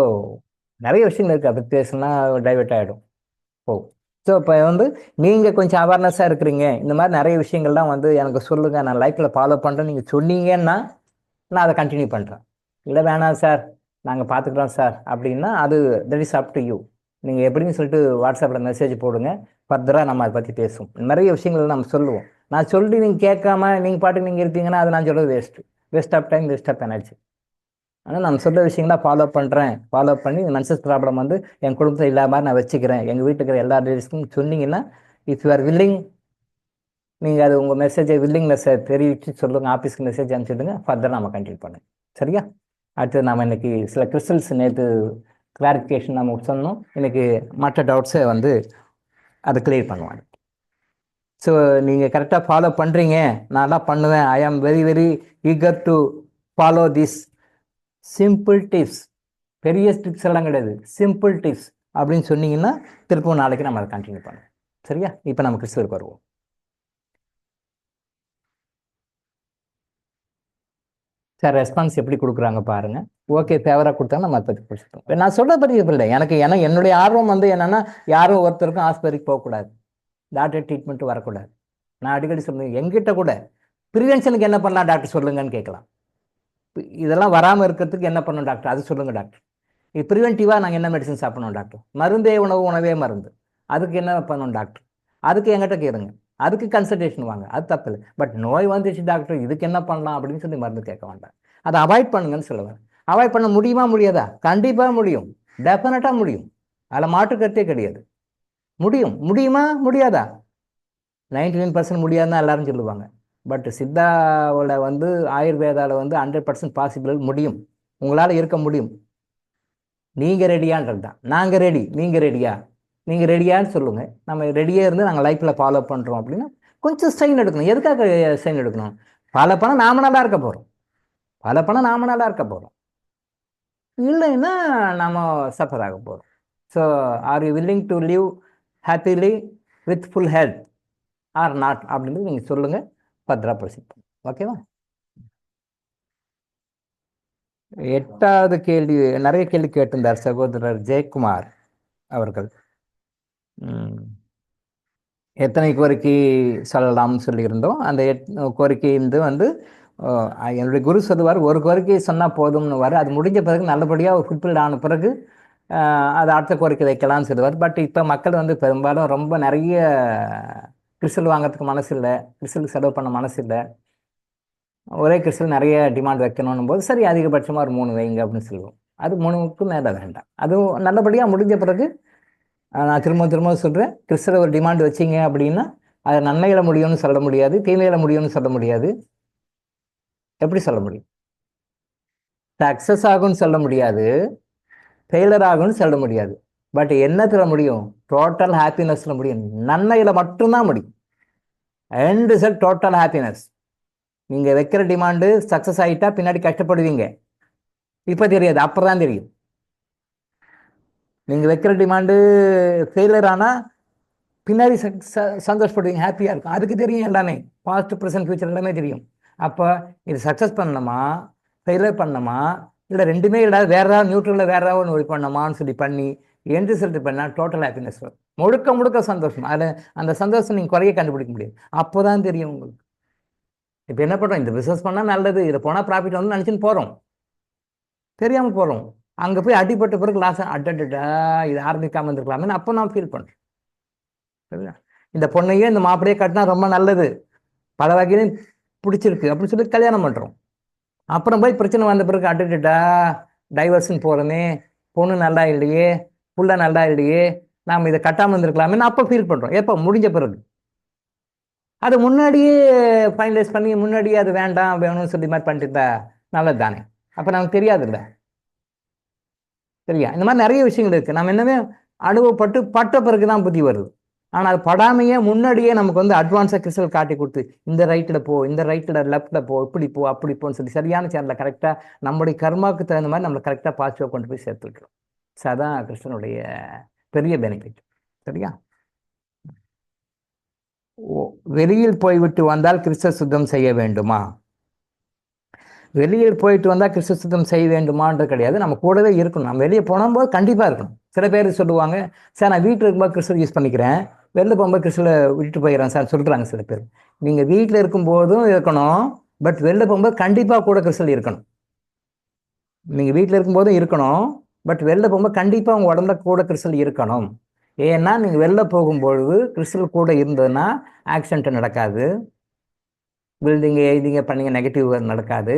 நிறைய விஷயங்கள் இருக்குது, அதை பேசுனா டைவெர்ட் ஆகிடும். ஸோ இப்போ வந்து நீங்கள் கொஞ்சம் அவேர்னஸாக இருக்கிறீங்க, இந்த மாதிரி நிறைய விஷயங்கள்லாம் வந்து எனக்கு சொல்லுங்கள், நான் லைஃப்பில் ஃபாலோ பண்ணுறேன் நீங்கள் சொன்னீங்கன்னா நான் அதை கண்டினியூ பண்ணுறேன். இல்லை வேணாம் சார் நாங்கள் பார்த்துக்குறோம் சார் அப்படின்னா அது that is up to you. நீங்கள் எப்படின்னு சொல்லிட்டு வாட்ஸ்அப்பில் மெசேஜ் போடுங்க, ஃபர்தராக நம்ம அதை பற்றி பேசுவோம். நிறைய விஷயங்கள் நம்ம சொல்லுவோம். நான் சொல்லி நீங்கள் கேட்காம நீங்கள் பாட்டுக்கு நீங்கள் இருப்பீங்கன்னா அது நான் சொல்கிறது waste of time, waste of energy. ஆனால் நான் சொல்கிற விஷயங்கள ஃபாலோ பண்ணி மென்சஸ் ப்ராப்ளம் வந்து என் குடும்பத்தில் இல்லாத மாதிரி நான் வச்சுக்கிறேன், எங்கள் வீட்டுக்கு இருக்கிற எல்லா லேடிஸ்க்கும் சொன்னீங்கன்னா, இஃப் யூ ஆர் வில்லிங், நீங்கள் அது உங்கள் மெசேஜை வில்லிங்னஸை தெரிவித்து சொல்லுங்கள், ஆஃபீஸ்க்கு மெசேஜ் அனுப்பிச்சிடுங்க, ஃபர்தர் நம்ம கண்டினியூ பண்ணுங்க. சரியா? அடுத்து நாம் இன்னைக்கு சில கிறிஸ்டல்ஸ் நேற்று கிளாரிஃபிகேஷன் நம்ம சொன்னோம். இன்னைக்கு மற்ற டவுட்ஸை வந்து அதை கிளியர் பண்ணுவாங்க. ஸோ நீங்கள் கரெக்டாக ஃபாலோ பண்ணுறீங்க, நான்லாம் பண்ணுவேன், I am very very eager to follow this simple tips, பெரிய டிப்ஸ் எல்லாம் கிடையாது, சிம்பிள் டிப்ஸ் அப்படின்னு சொன்னீங்கன்னா திருப்பவும் நாளைக்கு நம்ம அதை கண்டினியூ பண்ணுவோம். சரியா? இப்போ நம்ம கிறிஸ்துவருக்கு வருவோம். சார் ரெஸ்பான்ஸ் எப்படி கொடுக்குறாங்க பாருங்க. ஓகே ஃபேவராக கொடுத்தாங்க, நம்ம அதை பற்றி பேசிட்டோம். நான் சொல்ல பற்றி இல்லை, ஏன்னா என்னுடைய ஆர்வம் வந்து என்னன்னா, யாரும் ஒருத்தருக்கும் ஆஸ்பத்திரிக்கு போகக்கூடாது, டாக்டர் ட்ரீட்மெண்ட் வரக்கூடாது. நான் அடிக்கடி சொல்லுவேன், எங்கிட்ட கூட ப்ரிவென்ஷனுக்கு என்ன பண்ணலாம் டாக்டர் சொல்லுங்கன்னு கேட்கலாம். இதெல்லாம் வராமல் இருக்கிறதுக்கு என்ன பண்ணணும் டாக்டர், அது சொல்லுங்க டாக்டர். இது ப்ரிவென்டிவாக நாங்கள் என்ன மெடிசன் சாப்பிடணும் டாக்டர், மருந்தே உணவு உணவே மருந்து, அதுக்கு என்ன பண்ணணும் டாக்டர், அதுக்கு எங்கிட்ட கேளுங்க, அதுக்கு கன்சல்டேஷன் வாங்க, அது தப்பு இல்லை. பட் நோய் வந்துச்சு டாக்டர் இதுக்கு என்ன பண்ணலாம் அப்படின்னு சொல்லி மருந்து கேட்க வேண்டாம், அதை அவாய்ட் பண்ணுங்கன்னு சொல்லுவேன். அவாய்ட் பண்ண முடியுமா முடியாதா? கண்டிப்பாக முடியும், டெஃபினட்டாக முடியும், அதில் மாற்றுக்கருத்தே கிடையாது. முடியுமா முடியாதா? 99% முடியாதுன்னு எல்லாரும் சொல்லுவாங்க. பட் சித்தாவில் வந்து ஆயுர்வேதாவில் வந்து 100% பாசிபிள், முடியும், உங்களால் இருக்க முடியும். நீங்கள் ரெடியான்றது தான். நாங்கள் ரெடி, நீங்கள் ரெடியான்னு சொல்லுங்கள், நம்ம ரெடியாக இருந்து நாங்கள் லைஃப்பில் ஃபாலோ பண்ணுறோம் அப்படின்னா கொஞ்சம் ஸ்ட்ரெயின் எடுக்கணும். எதுக்காக ஸ்ட்ரெயின் எடுக்கணும்? ஃபாலோ பண்ண நாம நல்லா இருக்க போகிறோம், இல்லைன்னா நம்ம சஃபர் ஆக போகிறோம். So are you willing to live happily with full health or not அப்படின்றது நீங்கள் சொல்லுங்கள், ஃபர்தராக ப்ரொசீட் பண்ணுங்க. ஓகேவா? 8வது கேள்வி, நிறைய கேள்வி கேட்டிருந்தார் சகோதரர் ஜெயக்குமார் அவர்கள். எத்தனை கோரிக்கை சொல்லலாம்னு சொல்லியிருந்தோம். அந்த கோரிக்கை வந்து என்னுடைய குரு சொல்லுவார், ஒரு கோரிக்கை சொன்னால் போதும்னுவார். அது முடிஞ்ச பிறகு நல்லபடியாக ஃபுல்ஃபில்ட் ஆன பிறகு அது அடுத்த கோரிக்கை வைக்கலாம்னு சொல்லுவார். பட் இப்போ மக்கள் வந்து பெரும்பாலும் ரொம்ப நிறைய கிறிஸ்டல் வாங்கிறதுக்கு மனசு இல்லை, கிறிஸ்டலுக்கு செலவு பண்ண மனசு இல்லை, ஒரே கிறிஸ்டல் நிறைய டிமாண்ட் வைக்கணும் போது சரி அதிகபட்சமாக ஒரு 3 வைங்க அப்படின்னு சொல்லுவோம். அது 3க்கு மேலே வேண்டாம். அதுவும் நல்லபடியாக முடிஞ்ச பிறகு நான் திரும்ப சொல்கிறேன், கிறிஸ்டல் ஒரு டிமாண்ட் வச்சிங்க அப்படின்னா அதை நன்மையில முடியும்னு சொல்ல முடியாது, தீமையில முடியும்னு சொல்ல முடியாது. எப்படி சொல்ல முடியும்? சக்ஸஸ் ஆகும்னு சொல்ல முடியாது, ஃபெயிலர் ஆகும்னு சொல்ல முடியாது. பட் என்னத்தில் முடியும்? டோட்டல் ஹாப்பினஸ்ல முடியும், நன்மையில மட்டும்தான் முடியும். End result total happiness. நீங்கள் வைக்கிற டிமாண்டு சக்ஸஸ் ஆகிட்டா பின்னாடி கஷ்டப்படுவீங்க, இப்போ தெரியாது, அப்புறம் தான் தெரியும். நீங்கள் வைக்கிற டிமாண்டு ஃபெயிலர் ஆனால் பின்னாடி சந்தோஷப்படுவீங்க, ஹாப்பியாக இருக்கும், அதுக்கு தெரியும் எல்லாமே, பாஸ்ட் ப்ரெசன்ட் ஃபியூச்சர் எல்லாமே தெரியும். அப்போ இது சக்ஸஸ் பண்ணணுமா ஃபெயிலர் பண்ணணுமா, இல்லை ரெண்டுமே இல்லாத வேற ஏதாவது நியூட்ரலில் வேற ஏதாவது ஒன்று பண்ணணுமான்னு சொல்லி பண்ணி எண்ட் ரிசல்ட் பண்ணால் டோட்டல் ஹாப்பினஸ் வரும், முழுக்க சந்தோஷம். அதில் அந்த சந்தோஷம் நீங்கள் குறைய கண்டுபிடிக்க முடியாது, அப்போ தான் தெரியும் உங்களுக்கு. இப்போ என்ன பண்ணுறோம், இந்த பிஸ்னஸ் பண்ணால் நல்லது, இதில் போனால் ப்ராஃபிட் வந்து நினச்சின்னு போகிறோம், தெரியாமல் போகிறோம். அங்கே போய் அடிப்பட்ட பிறகு லாஸ், அட்டா இது ஆரம்பிக்காமல் இருந்திருக்கலாமே அப்போ நான் ஃபீல் பண்ணுறேன். சரிங்களா? இந்த பொண்ணையே இந்த மாப்பிளையே கட்டினா ரொம்ப நல்லது, பல வகையிலும் பிடிச்சிருக்கு அப்படின்னு சொல்லி கல்யாணம் பண்ணுறோம். அப்புறம் போய் பிரச்சனை வந்த பிறகு அட்டா டைவர்ஷன் போகிறோமே, பொண்ணு நல்லா இல்லையே, புள்ள நல்லா இல்லையே, நாம் இதை கட்டாமல் இருந்திருக்கலாமே அப்போ ஃபீல் பண்ணுறோம். எப்போ? முடிஞ்ச பிறகு. அது முன்னாடியே ஃபைனலைஸ் பண்ணி முன்னாடியே அது வேண்டாம் வேணும்னு சொல்லி மாதிரி பண்ணிட்டு இருந்தா நல்லது தானே, அப்போ நமக்கு தெரியாது இல்லை. சரியா? இந்த மாதிரி நிறைய விஷயங்கள் இருக்குது, நம்ம என்னமே அனுபவப்பட்டு பட்ட பிறகு தான் புத்தி வருது. ஆனால் அது படாமையே முன்னாடியே நமக்கு வந்து அட்வான்ஸாக கிறிஸ்டல் காட்டி கொடுத்து இந்த ரைட்டில் போ, இந்த ரைட்டில் லெஃப்டில் போ, இப்படி போ அப்படி போன்னு சொல்லி சரியான சேனலில் கரெக்டாக நம்முடைய கர்மாவுக்கு தகுந்த மாதிரி நம்மளை கரெக்டாக பாசிட்டிவாக கொண்டு போய் சேர்த்துருக்கிறோம். ஸோ அதான் கிறிஸ்டனுடைய பெரிய பெனிஃபிட். சரியா? வெளியில் போய்விட்டு வந்தால் கிறிஸ்த சுத்தம் செய்ய வேண்டுமா? வெளியில் போயிட்டு வந்தால் கிறிஸ்து சுத்தம் செய்ய வேண்டுமான்றது கிடையாது, நம்ம கூடவே இருக்கணும். நம்ம வெளியே போகும்போது கண்டிப்பாக இருக்கணும். சில பேர் சொல்லுவாங்க, சார் நான் வீட்டில் இருக்கும்போது கிறிஸ்டல் யூஸ் பண்ணிக்கிறேன், வெளில போகும்போது கிறிஸ்டலை விட்டுட்டு போயிடுறேன் சார் சொல்கிறாங்க சில பேர். நீங்கள் வீட்டில் இருக்கும்போதும் இருக்கணும், பட் வெளில போகும்போது கண்டிப்பாக கூட கிறிஸ்டல் இருக்கணும். நீங்கள் வீட்டில் இருக்கும்போதும் இருக்கணும், பட் வெளில போகும்போது கண்டிப்பாக உங்கள் உடம்புல கூட கிறிஸ்டல் இருக்கணும். ஏன்னா நீங்கள் வெளில போகும்பொழுது கிறிஸ்டல் கூட இருந்ததுன்னா ஆக்சிடென்ட் நடக்காது, பில்டிங் எழுதிங்க பண்ணிங்க நெகட்டிவ் நடக்காது,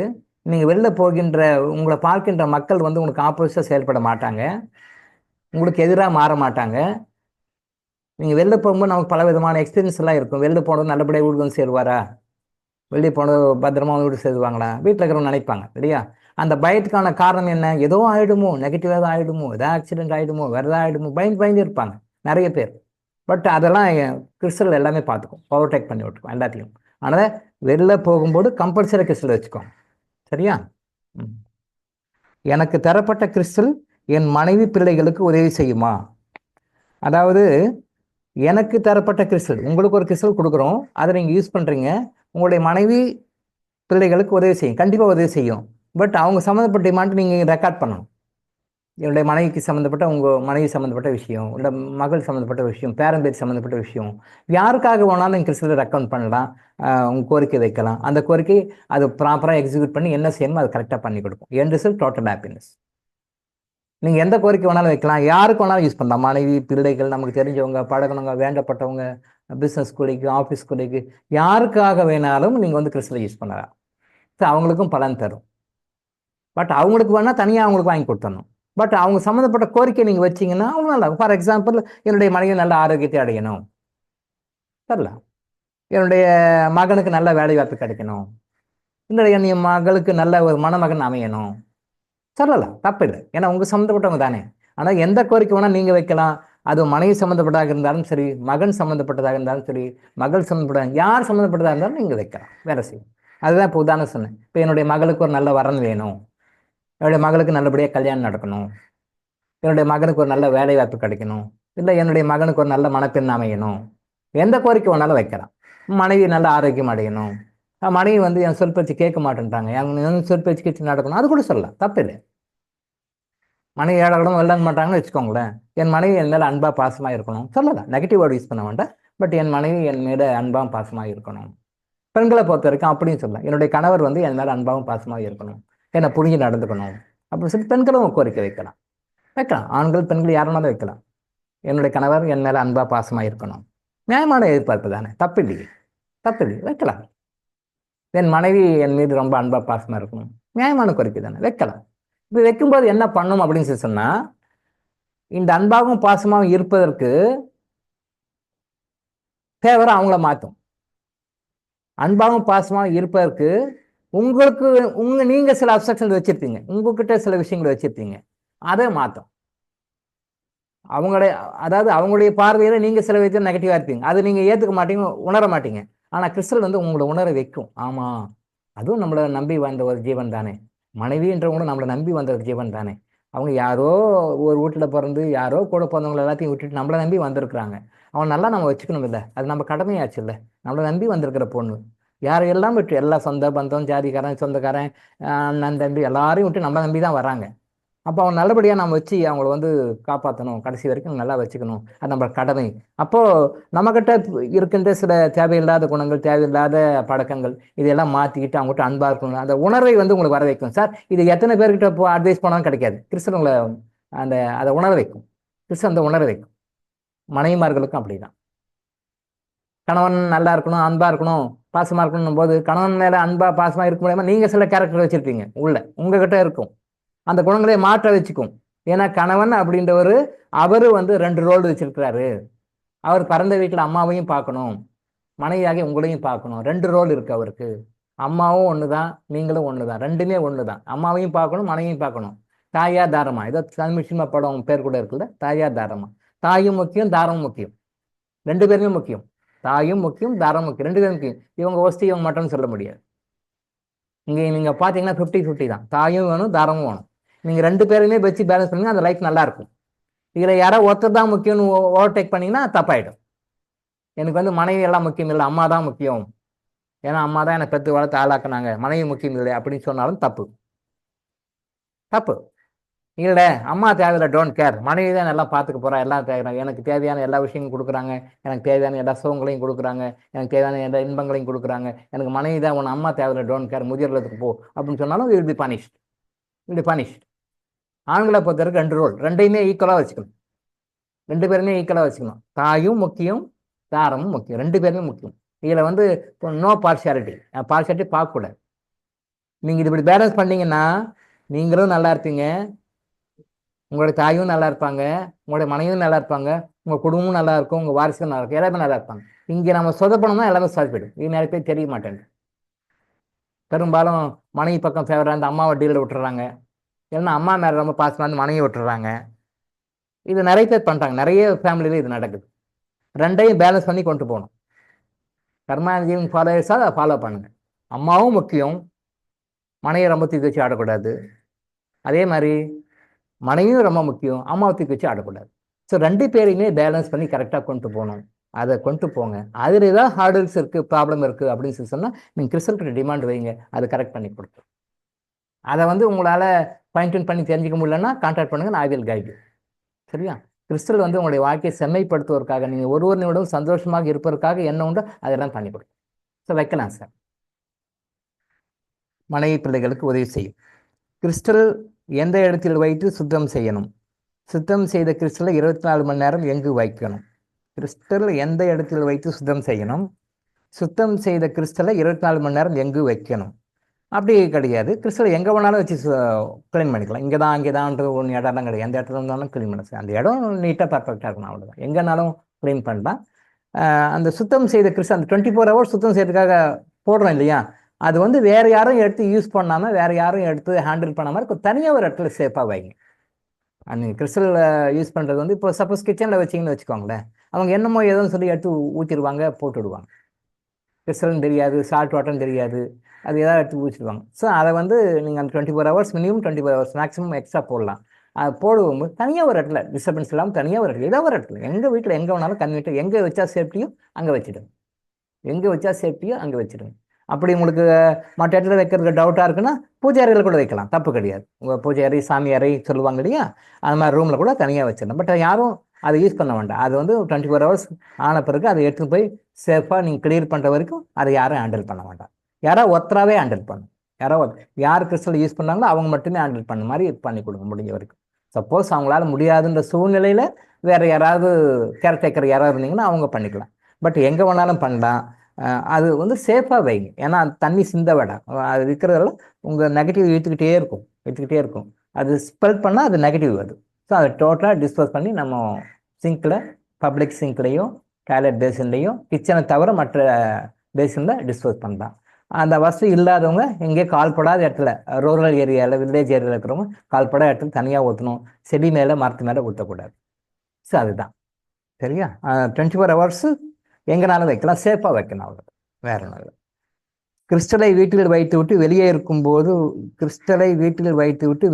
நீங்கள் வெளில போகின்ற உங்களை பார்க்கின்ற மக்கள் வந்து உங்களுக்கு ஆப்போசிட்டாக செயல்பட மாட்டாங்க, உங்களுக்கு எதிராக மாற மாட்டாங்க. நீங்கள் வெளில போகும்போது நமக்கு பல விதமான எக்ஸ்பீரியன்ஸ் எல்லாம் இருக்கும். வெளில போனது நல்லபடியாக வீடு வந்து சேருவாரா, வெளியே போனது பத்திரமா வீடு சேருவாங்களா, வீட்டில் இருக்கிறவங்க நினைப்பாங்க இல்லையா? அந்த பயத்துக்கான காரணம் என்ன? ஏதோ ஆகிடுமோ, நெகட்டிவாக ஏதோ ஆகிடுமோ, ஏதோ ஆக்சிடென்ட் ஆகிடுமோ, வேறு ஏதாவது ஆகிடுமோ, பயந்து பயந்து இருப்பாங்க நிறைய பேர். பட் அதெல்லாம் கிறிஸ்டல் எல்லாமே பார்த்துக்கும், ஓவர்டேக் பண்ணி விட்டுருக்கோம் எல்லாத்தையும். அதனால் வெளில போகும்போது கம்பல்சரி கிறிஸ்டல் வச்சுக்கோங்க, சரியா? எனக்கு தரப்பட்ட கிறிஸ்டல் என் மனைவி பிள்ளைகளுக்கு உதவி செய்யுமா? அதாவது எனக்கு தரப்பட்ட கிறிஸ்டல், உங்களுக்கு ஒரு கிறிஸ்டல் கொடுக்குறோம், அதை நீங்கள் யூஸ் பண்ணுறீங்க, உங்களுடைய மனைவி பிள்ளைகளுக்கு உதவி செய்யும், கண்டிப்பாக உதவி செய்யும். பட் அவங்க சம்மந்தப்பட்ட டிமாண்ட் நீங்கள் ரெக்கார்ட் பண்ணணும். என்னுடைய மனைவிக்கு சம்மந்தப்பட்ட, உங்கள் மனைவி சம்மந்தப்பட்ட விஷயம், இல்லை மகள் சம்மந்தப்பட்ட விஷயம், பேரம்பேர் சம்மந்தப்பட்ட விஷயம், யாருக்காக வேணாலும் நீங்கள் கிறிஸ்டலை ரெக்கமெண்ட் பண்ணலாம், உங்கள் கோரிக்கை வைக்கலாம். அந்த கோரிக்கை அது ப்ராப்பராக எக்ஸிக்யூட் பண்ணி என்ன செய்யணுமோ அது கரெக்டாக பண்ணி கொடுக்கும். என் ரிசல்ட் டோட்டல் ஹாப்பினஸ். நீங்கள் எந்த கோரிக்கை வேணாலும் வைக்கலாம், யாருக்கு வேணாலும் யூஸ் பண்ணலாம். மனைவி, பிள்ளைகள், நமக்கு தெரிஞ்சவங்க, பழகினவங்க, வேண்டப்பட்டவங்க, பிஸ்னஸ் கொலிக்கு, ஆஃபீஸ் கொலிக்கு, யாருக்காக வேணாலும் நீங்கள் வந்து கிறிஸ்டலை யூஸ் பண்ணலாம். ஸோ அவங்களுக்கும் பலன் தரும். பட் அவங்களுக்கு வேணால் தனியாக அவங்களுக்கு வாங்கி கொடுத்துடணும். பட் அவங்க சம்மந்தப்பட்ட கோரிக்கை நீங்கள் வச்சிங்கன்னா அவங்க நல்லா. ஃபார் எக்ஸாம்பிள், என்னுடைய மனைவி நல்ல ஆரோக்கியத்தை அடையணும், தரலாம். என்னுடைய மகனுக்கு நல்ல வேலை வாய்ப்பு கிடைக்கணும், இல்லை என் மகளுக்கு நல்ல ஒரு மணமகன் அமையணும், சொல்லலாம், தப்பு இல்லை. ஏன்னா உங்கள் சம்மந்தப்பட்டவங்க தானே. ஆனால் எந்த கோரிக்கை வேணால் நீங்கள் வைக்கலாம். அது மனைவி சம்மந்தப்பட்டதாக இருந்தாலும் சரி, மகன் சம்மந்தப்பட்டதாக இருந்தாலும் சரி, மகள் சம்மந்தப்பட்ட யார் சம்மந்தப்பட்டதாக இருந்தாலும் நீங்கள் வைக்கலாம், வேலை செய்யும். அதுதான் இப்போ உதாரணம் சொன்னேன். இப்போ என்னுடைய மகளுக்கு ஒரு நல்ல வரன் வேணும், என்னுடைய மகளுக்கு நல்லபடியாக கல்யாணம் நடக்கணும், என்னுடைய மகனுக்கு ஒரு நல்ல வேலை வாய்ப்பு கிடைக்கணும், இல்லை என்னுடைய மகனுக்கு ஒரு நல்ல மனப்பெண் அமையணும், எந்த கோரிக்கை வேணாலும் வைக்கலாம். மனைவி நல்ல ஆரோக்கியம் அடையணும், மனைவி வந்து என் சொல் பேச்சு கேட்க மாட்டேன்ட்டாங்க, என் சொல் பேச்சு கேட்டு நடக்கணும், அது கூட சொல்லலாம், தப்பு இல்லை. மனைவி ஏழாயிரம் விளையாட மாட்டாங்கன்னு வச்சுக்கோங்களேன், என் மனைவி என் மேலே அன்பாக பாசமாக இருக்கணும் சொல்லலாம். நெகட்டிவ் வேர்டு யூஸ் பண்ண வேண்டாம். பட் என் மனைவி என் மேலே அன்பாக பாசமாக இருக்கணும். பெண்களை பொறுத்த வரைக்கும் அப்படியும் சொல்லலாம், என்னுடைய கணவர் வந்து என் மேலே அன்பாகவும் பாசமாக இருக்கணும், என்னை புரிஞ்சு நடந்துக்கணும் அப்படின்னு சொல்லி பெண்களும் கோரிக்கை வைக்கலாம். ஆண்கள் பெண்கள் யாருனாலும் வைக்கலாம். என்னுடைய கணவர் என் மேலே அன்பாக பாசமாக இருக்கணும், நியாயமான எதிர்பார்ப்பு தானே, தப்பு இல்லையே, தப்பு இல்லையே, வைக்கலாம். என் மனைவி என் மீது ரொம்ப அன்பாக பாசமாக இருக்கணும், நியாயமான கோரிக்கை தானே, வைக்கலாம். இப்படி வைக்கும்போது என்ன பண்ணும் அப்படின்னு சொல்லி சொன்னால், இந்த அன்பாகவும் பாசமாகவும் இருப்பதற்கு ஃபேவரை அவங்கள மாற்றும். அன்பாகவும் பாசமாகவும் இருப்பதற்கு உங்களுக்கு நீங்கள் சில அப்செக்ஷன் வச்சுருப்பீங்க, உங்ககிட்ட சில விஷயங்களை வச்சுருப்பீங்க, அதை மாற்றும். அதாவது அவங்களுடைய பார்வையில் நீங்கள் சில விஷயம் நெகட்டிவாக இருப்பீங்க, அது நீங்கள் ஏற்றுக்க மாட்டீங்க, உணர மாட்டீங்க. ஆனால் கிறிஸ்டல் வந்து உங்களை உணர வைக்கும். ஆமாம், அதுவும் நம்மளை நம்பி வந்த ஒரு ஜீவன் தானே, மனைவின்றவங்களும் நம்மளை நம்பி வந்த ஒரு ஜீவன் தானே. அவங்க யாரோ ஒரு வீட்டில் பிறந்து யாரோ கூட பிறந்தவங்களை எல்லாத்தையும் விட்டுட்டு நம்மளை நம்பி வந்திருக்கிறாங்க. அவன் நல்லா நம்ம வச்சுக்கணும் இல்லை, அது நம்ம கடமையாச்சு இல்லை. நம்மளை நம்பி வந்திருக்கிற பொண்ணு யாரையெல்லாம் விட்டு, எல்லா சொந்த பந்தம், ஜாதிக்காரன், சொந்தக்காரன், அண்ணன் தம்பி எல்லாரையும் விட்டு நம்மளை நம்பி தான் வராங்க. அப்போ அவங்க நல்லபடியாக நம்ம வச்சு அவங்கள வந்து காப்பாற்றணும், கடைசி வரைக்கும் நல்லா வச்சுக்கணும், அது நம்ம கடமை. அப்போது நம்மக்கிட்ட இருக்கின்ற சில தேவையில்லாத குணங்கள், தேவையில்லாத பழக்கங்கள், இதெல்லாம் மாற்றிக்கிட்டு அவங்ககிட்ட அன்பாக இருக்கணும், அந்த உணர்வை வந்து உங்களுக்கு வர வைக்கும். சார், இது எத்தனை பேர்கிட்ட இப்போ அட்வைஸ் பண்ணாலும் கிடைக்காது. கிறிஸ்தன் உங்களை அதை உணர வைக்கும். கிறிஸ்தன் அந்த உணர வைக்கும். மனைவிமார்களுக்கும் அப்படி தான். கணவன் நல்லா இருக்கணும், அன்பாக இருக்கணும், பாசமாக இருக்கணும் போது, கணவன் மேலே அன்பாக பாசமாக இருக்க முடியாமல் நீங்கள் சில கேரக்டர் வச்சுருப்பீங்க, உங்ககிட்ட இருக்கும். அந்த குணங்களை மாற்ற வச்சுக்கும். ஏன்னா கணவன் அப்படின்றவர் அவர் வந்து 2 ரோல் வச்சிருக்கிறாரு. அவர் பிறந்த வீட்டில் அம்மாவையும் பார்க்கணும், மனைவியாக உங்களையும் பார்க்கணும். 2 ரோல் இருக்கு அவருக்கு. அம்மாவும் ஒன்று தான், நீங்களும் ஒன்று தான், ரெண்டுமே ஒன்று தான். அம்மாவையும் பார்க்கணும், மனைவியும் பார்க்கணும். தாயா தாரமா, ஏதோ தமிழ் சினிமா படம் பேர் கூட இருக்குல்ல, தாயா தாரமா. தாயும் முக்கியம், தாரமும் முக்கியம், 2 பேருமே முக்கியம். தாயும் முக்கியம், தாரம் முக்கியம், 2 பேரும் முக்கியம். இவங்க ஒஸ்தி இவங்க மட்டும் சொல்ல முடியாது. இங்கே நீங்கள் பார்த்தீங்கன்னா 50-50 தான். தாயும் வேணும், தாரமும் வேணும். நீங்கள் 2 பேருமே வச்சு பேலன்ஸ் பண்ணீங்கன்னா அந்த லைஃப் நல்லா இருக்கும். இதில் யாரோ ஒருத்தர் தான் முக்கியம்னு ஓவர்டேக் பண்ணிங்கன்னா தப்பாயிடும். எனக்கு வந்து மனைவி எல்லாம் முக்கியம் இல்லை, அம்மா தான் முக்கியம், ஏன்னா அம்மா தான் என்னை பெற்று வளர்த்து ஆளாக்குனாங்க, மனைவி முக்கியம் இல்லை அப்படின்னு சொன்னாலும் தப்பு. தப்பு இல்லை. அம்மா தேவையில்லை, டோன்ட் கேர், மனைவி தான் எல்லாம் பார்த்துக்க போகிறா, எல்லாம் தேவையான எனக்கு தேவையான எல்லா விஷயங்களும் கொடுக்குறாங்க, எனக்கு தேவையான எல்லா சுகங்களையும் கொடுக்குறாங்க, எனக்கு தேவையான எல்லா இன்பங்களையும் கொடுக்குறாங்க, எனக்கு மனைவி தான், உன் அம்மா தேவையில்லை, டோன்ட் கேர், முதியோர்களுக்கு போ அப்படின்னு சொன்னாலும் வில் பி பனிஷ்ட். ஆண்களை பொறுத்த வரைக்கும் 2 ரோல், 2யுமே ஈக்குவலாக வச்சுக்கணும். 2 பேருமே ஈக்குவலாக வச்சுக்கணும். தாயும் முக்கியம், தாரமும் முக்கியம், 2 பேருமே முக்கியம். இதில் வந்து நோ பார்ஷியாலிட்டி பார்க்கக்கூடாது. நீங்கள் இது இப்படி பேலன்ஸ் பண்ணீங்கன்னா நீங்களும் நல்லா இருப்பீங்க, உங்களுடைய தாயும் நல்லா இருப்பாங்க, உங்களுடைய மனைவியும் நல்லா இருப்பாங்க, உங்கள் குடும்பமும் நல்லா இருக்கும், உங்கள் வாரிசும் நல்லா இருக்கும், எல்லாருமே நல்லா இருப்பாங்க. இங்கே நம்ம சொதப்பணும்னா எல்லாமே சாதிப்பிடும். இது நிறைய பேர் தெரிய மாட்டேங்குது. பெரும்பாலும் மனைவி பக்கம் ஃபேவராக அந்த அம்மாவை டீலில் விட்டுறாங்க, இல்லைன்னா அம்மா மேலே ரொம்ப பாசமாக இருந்து மனைவி விட்டுறாங்க. இது நிறைய பேர் பண்ணுறாங்க, நிறைய ஃபேமிலியில் இது நடக்குது. ரெண்டையும் பேலன்ஸ் பண்ணி கொண்டு போகணும். கர்மாந்தியும் ஃபாலோவர்ஸாக அதை ஃபாலோ பண்ணுங்க. அம்மாவும் முக்கியம், மனைவியை ரொம்ப தூக்கி வச்சு ஆடக்கூடாது. அதே மாதிரி மனைவியும் ரொம்ப முக்கியம், அம்மாவை தூக்கி வச்சு ஆடக்கூடாது. ஸோ ரெண்டு பேரையுமே பேலன்ஸ் பண்ணி கரெக்டாக கொண்டு போகணும். அதை கொண்டு போங்க. அதில் ஏதாவது ஹார்டல்ஸ் இருக்குது, ப்ராப்ளம் இருக்குது அப்படின்னு சொல்லி சொன்னால் நீங்கள் கிறிஸ்டல்கிட்ட டிமாண்ட் வைங்க, அதை கரெக்ட் பண்ணி கொடுக்கும். அதை உங்களால் ஃபைன் டியூன் பண்ணி தெரிஞ்சிக்க முடியலன்னா கான்டாக்ட் பண்ணுங்கள், நான் ஐ வில் கைட் யூ. சரியா? கிறிஸ்டல் உங்களுடைய வாழ்க்கையை செம்மைப்படுத்துவதற்காக, நீங்கள் ஒரு நிமிடம் சந்தோஷமாக இருப்பதற்காக என்ன உண்டோ அதெல்லாம் பண்ணி கொடுக்கும். ஸோ வைக்கலாம் சார். மனைவி பிள்ளைகளுக்கு உதவி செய்யும். கிறிஸ்டல் எந்த இடத்தில் வைத்து சுத்தம் செய்யணும்? சுத்தம் செய்த கிறிஸ்டலை 24 மணி நேரம் எங்கு வைக்கணும்? கிறிஸ்டல் எந்த இடத்தில் வைத்து சுத்தம் செய்யணும்? சுத்தம் செய்த கிறிஸ்டலை 24 மணி நேரம் எங்கு வைக்கணும்? அப்படி கிடையாது. கிறிஸ்டலை எங்கே வேணாலும் வச்சு க்ளீன் பண்ணிக்கலாம். இங்கே தான் அங்கே தான்ன்ற ஒன்று இடம்லாம் கிடையாது. எந்த இடத்துல இருந்தாலும் க்ளீன் பண்ண அந்த இடம் நீட்டாக பர்ஃபெக்டாக இருக்கணும், அவ்வளோதான். எங்கேனாலும் க்ளீன் பண்ணலாம். அந்த சுத்தம் செய்த கிறிஸ்டல் அந்த 24 ஹவர்ஸ் சுத்தம் செய்யறதுக்காக போடுறோம் இல்லையா, அது வேறு யாரும் எடுத்து யூஸ் பண்ணாமல், வேறு யாரும் எடுத்து ஹேண்டில் பண்ணாமல் தனியாக ஒரு இடத்துல சேஃபாக வைங்க. நீங்கள் கிறிஸ்டல் யூஸ் பண்ணுறது இப்போ சப்போஸ் கிச்சனில் வச்சிங்கன்னு வச்சுக்கோங்களேன், அவங்க என்னமோ ஏதோன்னு சொல்லி எடுத்து ஊற்றிடுவாங்க, போட்டுவிடுவாங்க. கிறிஸ்டல்னு தெரியாது, சால்ட் வாட்டர்னு தெரியாது, அது ஏதாவது எடுத்து ஊற்றிடுவாங்க. ஸோ அதை நீங்கள் அந்த 24 hours minimum 24 hours maximum extra போடலாம். அது போடும்போது தனியாக ஒரு இடத்துல டிஸ்டர்பன்ஸ் இல்லாமல் தனியாக ஒரு இடத்துல ஏதாவது ஒரு இடத்துல எங்கள் வீட்டில் எங்கே வேணாலும் கன்வீனியன்ட் எங்கே வச்சா சேஃப்டியோ அங்கே வச்சுடுங்க. எங்கே வச்சா சேஃப்டியோ அங்கே வச்சுடுங்க. அப்படி உங்களுக்கு மற்ற இடத்துல வைக்கிறதுக்கு டவுட்டாக இருக்குன்னா பூஜை அறையில் கூட வைக்கலாம், தப்பு கிடையாது. உங்கள் பூஜை அறை, சாமி அறை சொல்லுவாங்க இல்லையா, அந்த மாதிரி ரூமில் கூட தனியாக வச்சிடணும். பட் யாரும் அதை யூஸ் பண்ண வேண்டாம். அது 24 ஹவர்ஸ் ஆன பிறகு அதை எடுத்துன்னு போய் சேஃபாக நீங்கள் கிளியர் பண்ணுற வரைக்கும் அதை யாரும் ஹேண்டில் பண்ண வேண்டாம். யாராவது ஒத்தராகவே ஹேண்டில் பண்ணும். யார் கிறிஸ்டல் யூஸ் பண்ணாங்களோ அவங்க மட்டுமே ஹேண்டில் பண்ண மாதிரி பண்ணி கொடுங்க முடிஞ்ச வரைக்கும். சப்போஸ் அவங்களால முடியாதுன்ற சூழ்நிலையில் வேறு யாராவது கேர்டேக்கர் யாராவது இருந்தீங்கன்னா அவங்க பண்ணிக்கலாம். பட் எங்கே வேணாலும் பண்ணலாம். அது சேஃபாக வைங்க. ஏன்னா அது தண்ணி சிந்த வேண்டாம். அது இருக்கிறதால உங்கள் நெகட்டிவ் எடுத்துக்கிட்டே இருக்கும். அது ஸ்ப்ரெட் பண்ணால் அது நெகட்டிவ் அது. ஸோ அதை டோட்டலாக டிஸ்போஸ் பண்ணி நம்ம சிங்கில், பப்ளிக் சிங்க்லேயும், டாய்லெட் பேசின்லேயும், கிச்சனை தவிர மற்ற பேசினில் டிஸ்போஸ் பண்ணலாம். அந்த வசதி இல்லாதவங்க எங்கேயே கால்படாத இடத்துல, ரூரல் ஏரியாவில், வில்லேஜ் ஏரியாவில் இருக்கிறவங்க கால்படாத இடத்துல தனியாக ஊற்றணும். செடி மேலே, மரத்து மேலே ஊற்றக்கூடாது. ஸோ அதுதான் சரியா. 24 ஹவர்ஸு எங்கேனாலும் வைக்கலாம், சேஃபாக வைக்கணும், அவ்வளோ, வேற ஒன்றும் இல்லை. கிறிஸ்டலை வீட்டில் வைத்து விட்டு